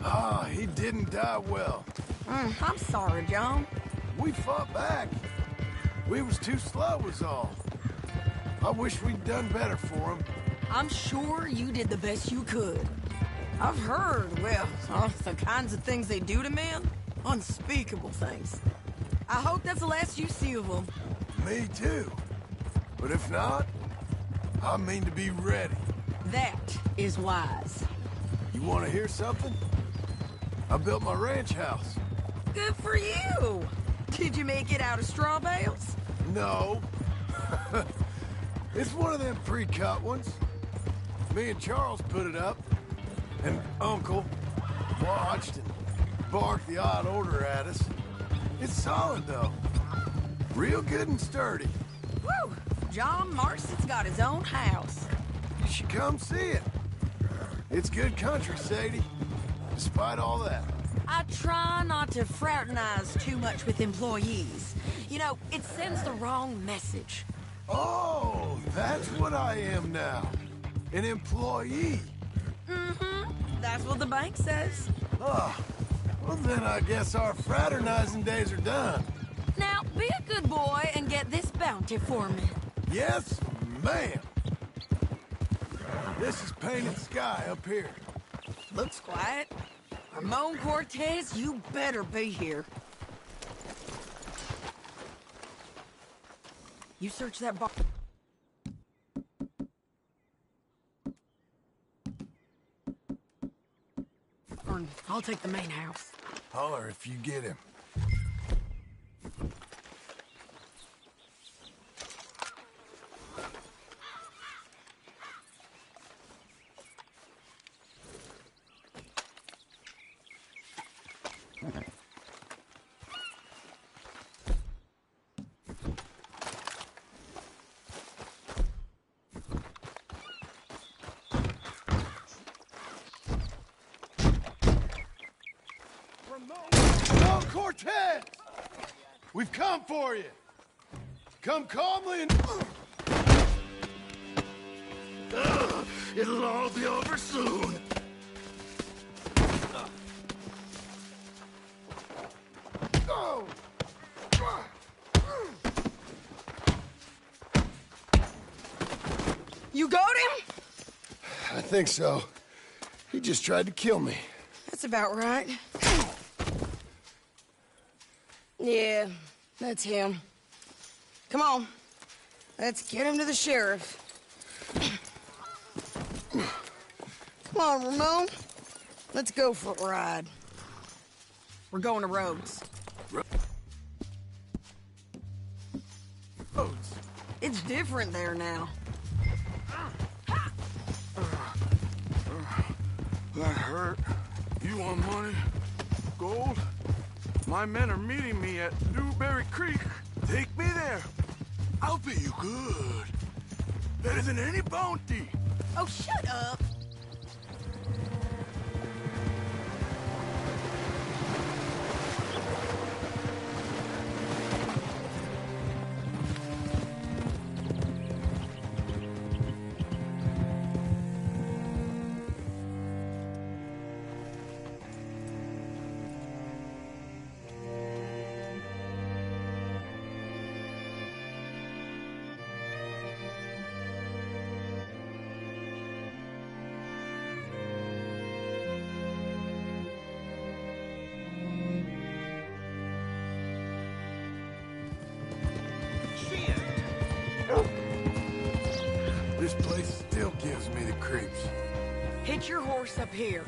Ah, he didn't die well. I'm sorry, John. We fought back. We was too slow was all. I wish we'd done better for him. I'm sure you did the best you could. I've heard, well, the kinds of things they do to men. Unspeakable things. I hope that's the last you see of them. Me too. But if not, I mean to be ready. That is wise. You want to hear something? I built my ranch house. Good for you. Did you make it out of straw bales? No. It's one of them pre-cut ones. Me and Charles put it up, and Uncle watched and barked the odd order at us. It's solid, though. Real good and sturdy. Woo! John Marston's got his own house. You should come see it. It's good country, Sadie. Despite all that. I try not to fraternize too much with employees. You know, it sends the wrong message. Oh, that's what I am now. An employee. Mm-hmm. That's what the bank says. Oh, well then I guess our fraternizing days are done. Now, be a good boy and get this bounty for me. Yes, ma'am. This is Painted Sky up here. Looks quiet. Ramon Cortez, you better be here. You search that bar. I'll take the main house. Holler if you get him. Ramon Cortez! We've come for you. Come calmly and... It'll all be over soon. You got him? I think so. He just tried to kill me. That's about right. Yeah, that's him. Come on. Let's get him to the sheriff. Come on, Ramon. Let's go for a ride. We're going to Rhodes. Rhodes? It's different there now. That hurt. You want money? Gold? My men are meeting me at Newberry Creek. Take me there. I'll pay you good. Better than any bounty. Oh, shut up. This place still gives me the creeps. Hitch your horse up here.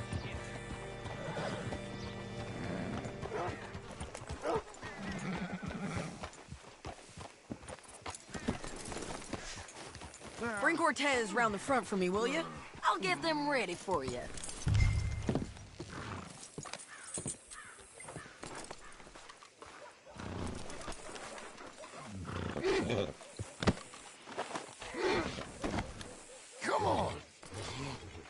Bring Cortez round the front for me, will you? I'll get them ready for you. Come on.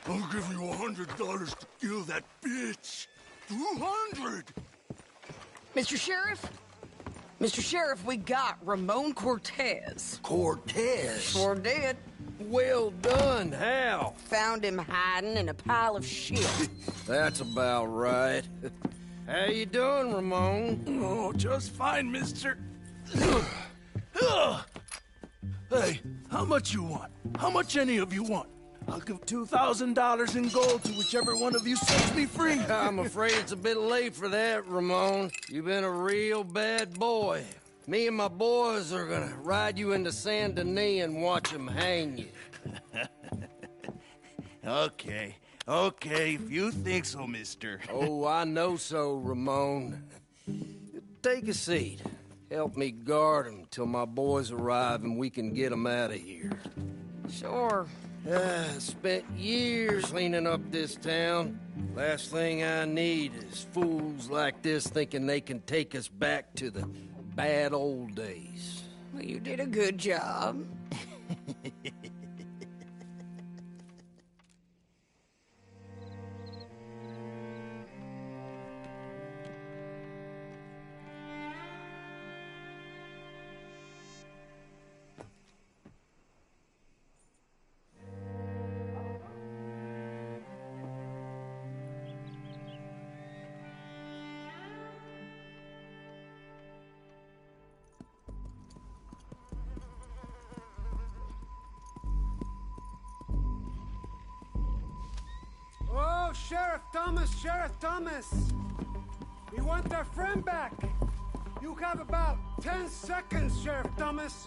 I'll give you $100 to kill that bitch. 200. Mr. Sheriff? Mr. Sheriff, we got Ramon Cortez. Cortez? Sure did. Well done. How? Found him hiding in a pile of shit. That's about right. How you doing, Ramon? Oh, just fine, mister. Hey, how much you want? How much any of you want? I'll give $2,000 in gold to whichever one of you sets me free. I'm afraid it's a bit late for that, Ramon. You've been a real bad boy. Me and my boys are gonna ride you into Saint Denis and watch them hang you. Okay, if you think so, mister. Oh, I know so, Ramon. Take a seat. Help me guard them till my boys arrive and we can get them out of here. Sure. Spent years cleaning up this town. Last thing I need is fools like this thinking they can take us back to the bad old days. Well, you did a good job. Sheriff Thomas, Sheriff Thomas! We want our friend back. You have about 10 seconds, Sheriff Thomas,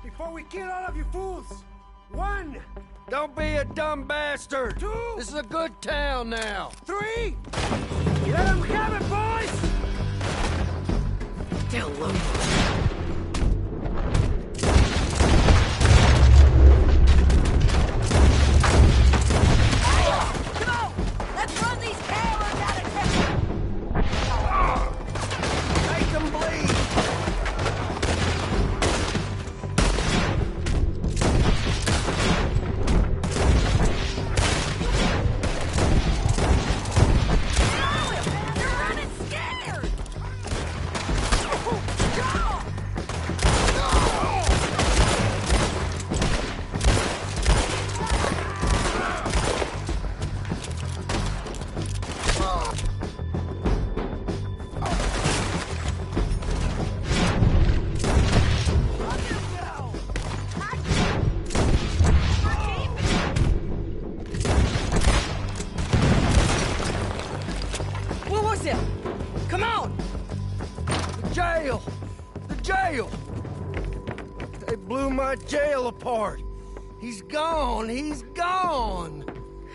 before we kill all of you fools. 1. Don't be a dumb bastard. 2. This is a good town now. 3. Let them have it, boys! Tell them. Come on! The jail! The jail! They blew my jail apart. He's gone. He's gone.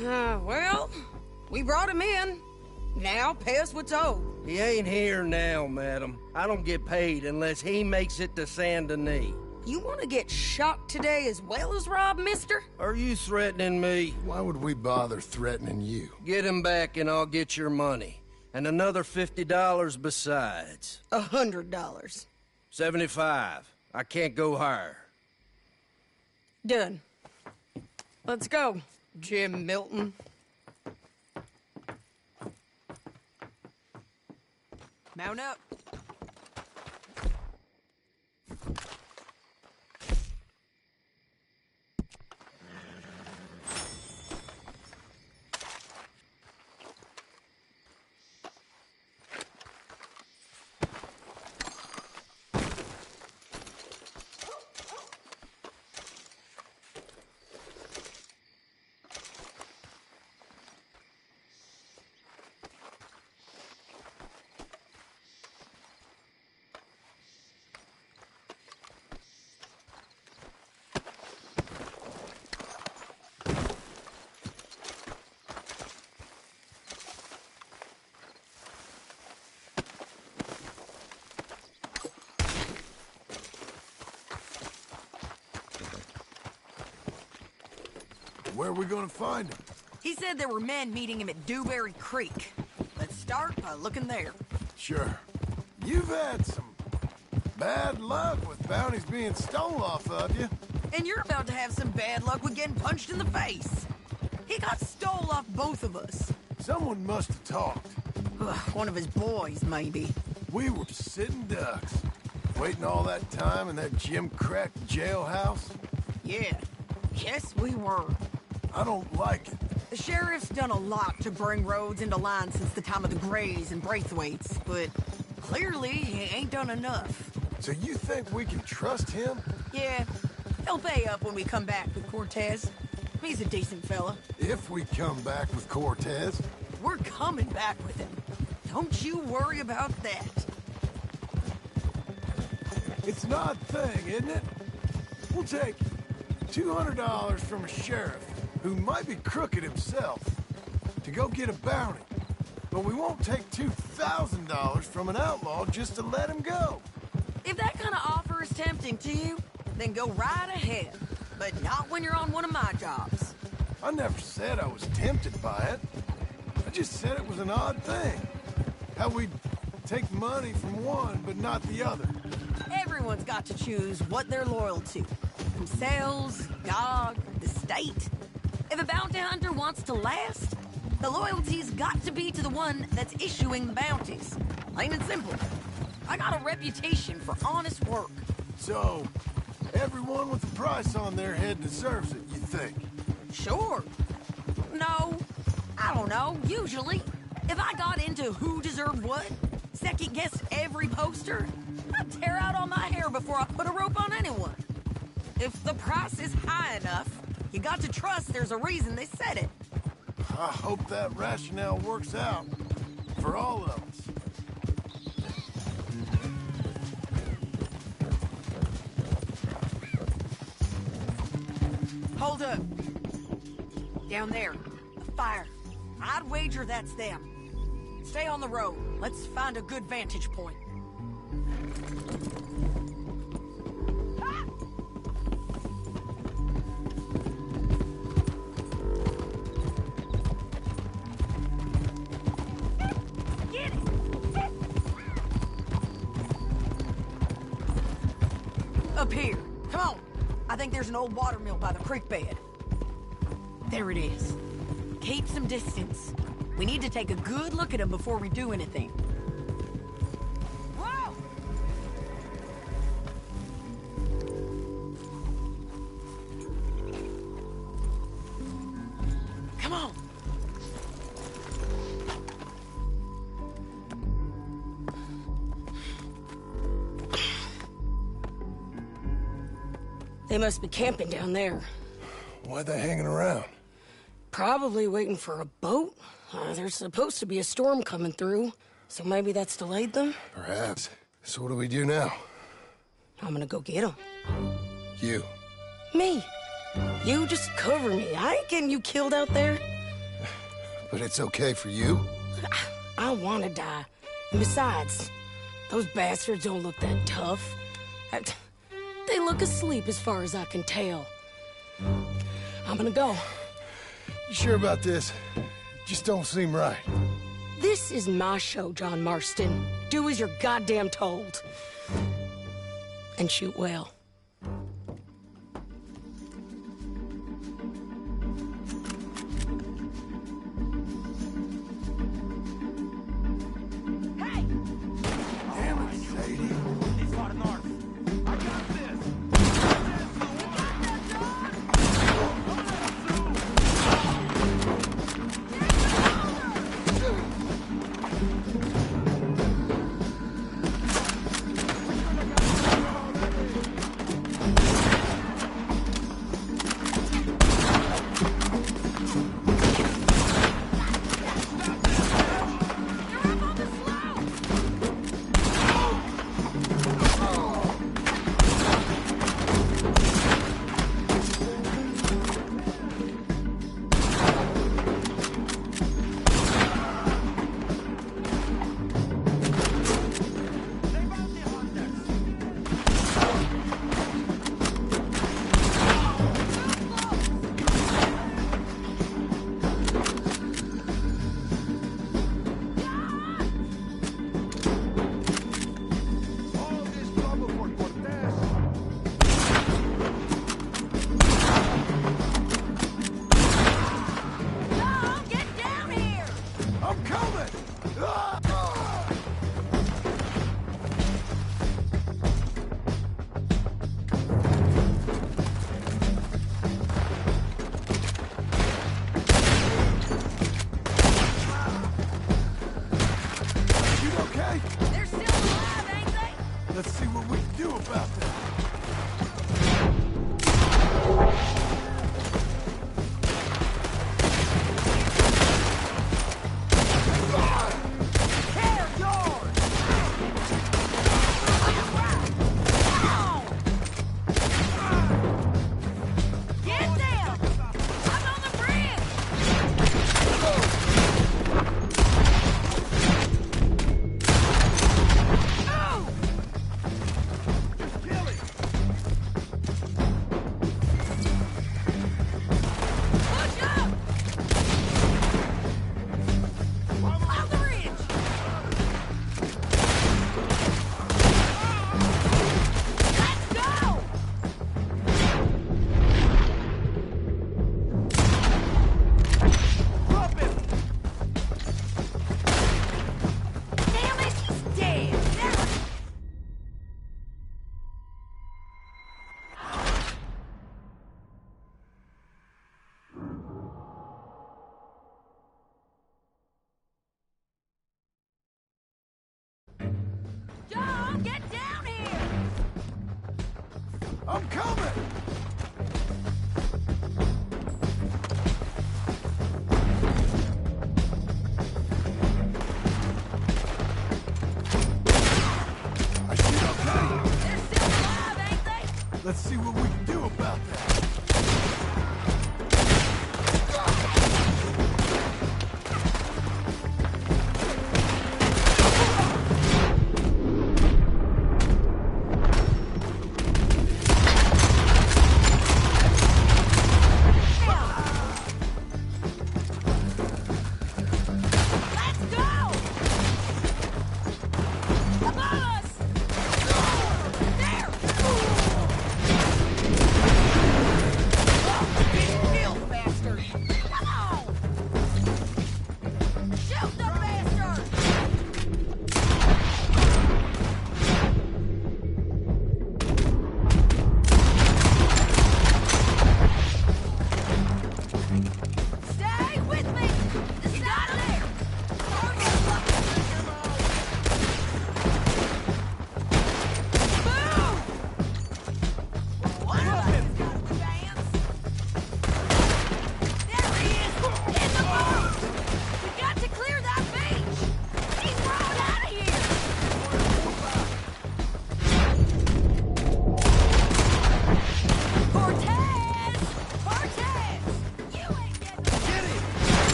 Well, we brought him in. Now pay us what's owed. He ain't here now, madam. I don't get paid unless he makes it to Saint Denis. You want to get shot today as well as Rob, mister? Are you threatening me? Why would we bother threatening you? Get him back and I'll get your money. And another $50 besides. $100. 75. I can't go higher. Done. Let's go, Jim Milton. Mount up. Where are we gonna find him? He said there were men meeting him at Dewberry Creek. Let's start by looking there. Sure. You've had some bad luck with bounties being stolen off of you. And you're about to have some bad luck with getting punched in the face. He got stole off both of us. Someone must have talked. One of his boys, maybe. We were sitting ducks, waiting all that time in that gim-crack jailhouse. Yeah, yes we were. I don't like it. The sheriff's done a lot to bring roads into line since the time of the Grays and Braithwaites, but clearly he ain't done enough. So you think we can trust him? Yeah, he'll pay up when we come back with Cortez. He's a decent fella. If we come back with Cortez. We're coming back with him. Don't you worry about that. It's an odd thing, isn't it? We'll take $200 from a sheriff who might be crooked himself to go get a bounty. But we won't take $2,000 from an outlaw just to let him go. If that kind of offer is tempting to you, then go right ahead. But not when you're on one of my jobs. I never said I was tempted by it. I just said it was an odd thing. How we'd take money from one, but not the other. Everyone's got to choose what they're loyal to. Themselves, God, the state. If a bounty hunter wants to last, the loyalty's got to be to the one that's issuing the bounties. Plain and simple. I got a reputation for honest work. So, everyone with a price on their head deserves it, you think? Sure. No, I don't know, usually. If I got into who deserved what, second-guessed every poster, I'd tear out all my hair before I put a rope on anyone. If the price is high enough, you got to trust there's a reason they said it. I hope that rationale works out for all of us. Hold up. Down there. A fire. I'd wager that's them. Stay on the road. Let's find a good vantage point. Up here. Come on. I think there's an old water mill by the creek bed. There it is. Keep some distance. We need to take a good look at him before we do anything. Whoa! Come on. They must be camping down there. Why they hanging around? Probably waiting for a boat. There's supposed to be a storm coming through, so maybe that's delayed them? Perhaps. So what do we do now? I'm gonna go get them. You. Me. You just cover me. I ain't getting you killed out there. But it's okay for you? I wanna die. And besides, those bastards don't look that tough. They look asleep as far as I can tell. I'm gonna go. You sure about this? Just don't seem right. This is my show, John Marston. Do as you're goddamn told. And shoot well. Damn it, Sadie. He's far north. I got this. Let's see what we can do about that. John, get down here! I'm coming! Let's see what we can do about that.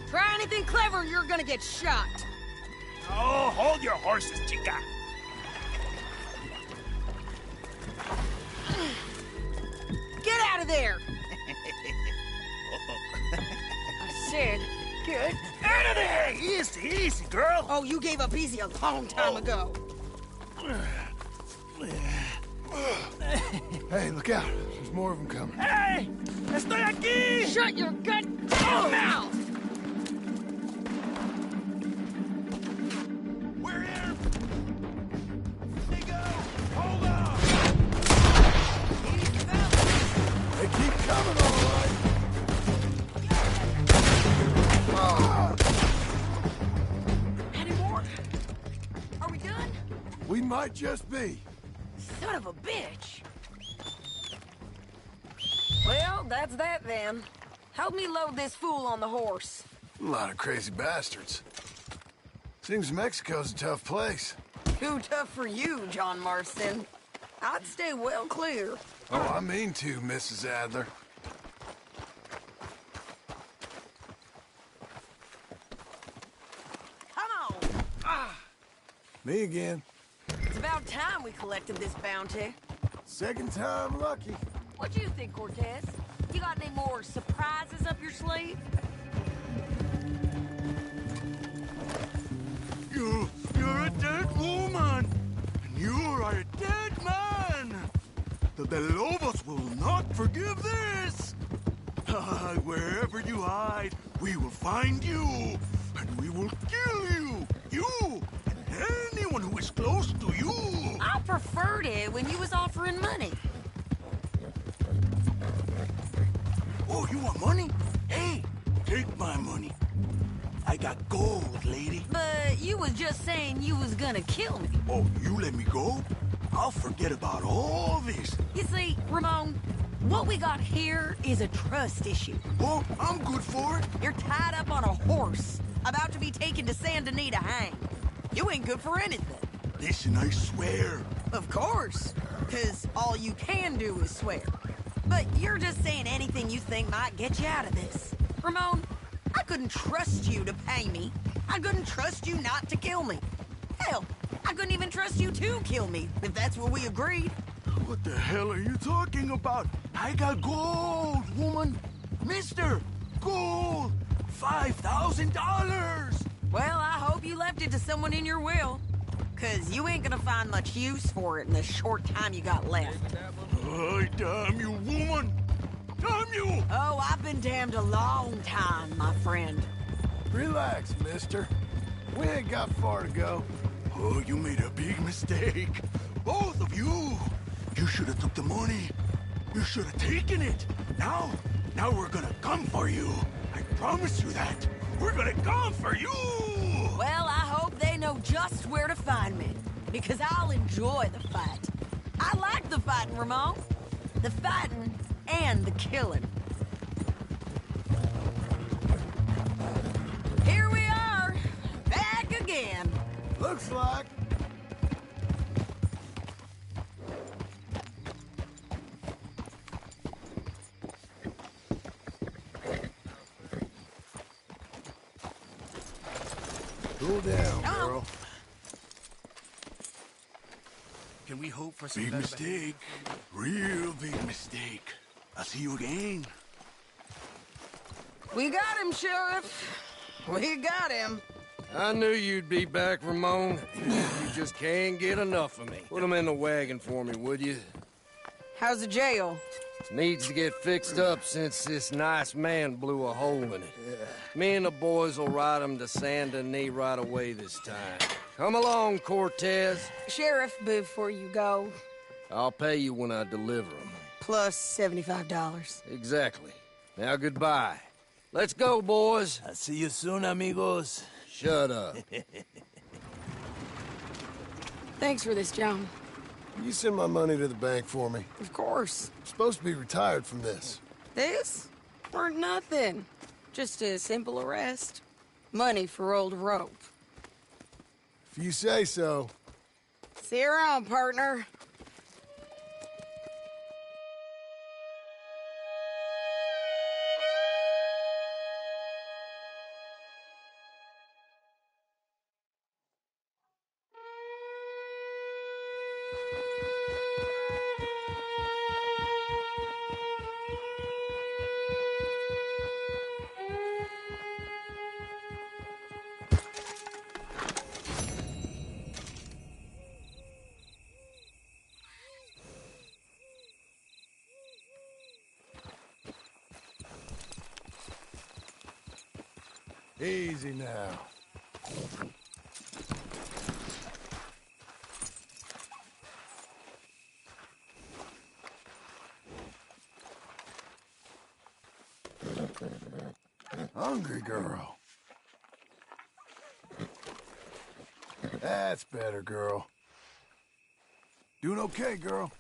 Try anything clever, you're gonna get shot. Oh, hold your horses, chica. Get out of there! I said, get out of there! Easy, easy, girl. Oh, you gave up easy a long time ago. Hey, look out. There's more of them coming. Hey! Estoy aquí! Shut your goddamn mouth! We're here! They go! Hold on! They keep coming, all right. Any more? Are we done? We might just be. Son of a bitch! Well, that's that then. Help me load this fool on the horse. A lot of crazy bastards. Seems Mexico's a tough place. Too tough for you, John Marston. I'd stay well clear. Oh, I mean to, Mrs. Adler. Come on! Me again. It's about time we collected this bounty. Second time lucky. What do you think, Cortez? You got any more surprises up your sleeve? You're a dead woman, and you are a dead man. The De Lobos will not forgive this. Wherever you hide, we will find you, and we will kill you. You and anyone who is close to you. I preferred it when you was offering money. Oh, you want money? Hey, take my money. I got gold, lady. But you was just saying you was gonna kill me. Oh, you let me go? I'll forget about all this. You see, Ramon, what we got here is a trust issue. Oh, I'm good for it. You're tied up on a horse, about to be taken to Saint Denis to hang. You ain't good for anything. Listen, I swear. Of course, because all you can do is swear. But you're just saying anything you think might get you out of this. Ramon, I couldn't trust you to pay me. I couldn't trust you not to kill me. Hell, I couldn't even trust you to kill me, if that's what we agreed. What the hell are you talking about? I got gold, woman. Mister, gold. $5,000. Well, I hope you left it to someone in your will. Because you ain't gonna find much use for it in the short time you got left. Oh, damn you, woman! Damn you! Oh, I've been damned a long time, my friend. Relax, mister. We ain't got far to go. Oh, you made a big mistake. Both of you. You should have took the money. You should have taken it. Now Now we're gonna come for you. I promise you that. We're gonna come for you! Well, I hope they know just where to find me. Because I'll enjoy the fight. I like the fighting, Ramon. The fighting and the killing. Here we are, back again. Looks like. Cool down, girl. Can we hope for some Big better mistake. Real big mistake. I'll see you again. We got him, Sheriff. We got him. I knew you'd be back, Ramon. You just can't get enough of me. Put him in the wagon for me, would you? How's the jail? Needs to get fixed up since this nice man blew a hole in it. Me and the boys will ride him to Saint Denis right away this time. Come along, Cortez. Sheriff, before you go, I'll pay you when I deliver him. plus $75. Exactly. Now goodbye. Let's go, boys. I'll see you soon, amigos. Shut up. Thanks for this, John. You send my money to the bank for me. Of course. I'm supposed to be retired from this. This? Weren't nothing. Just a simple arrest. Money for old rope. If you say so. See you around, partner. Easy now. Hungry girl. That's better, girl. Doing okay, girl.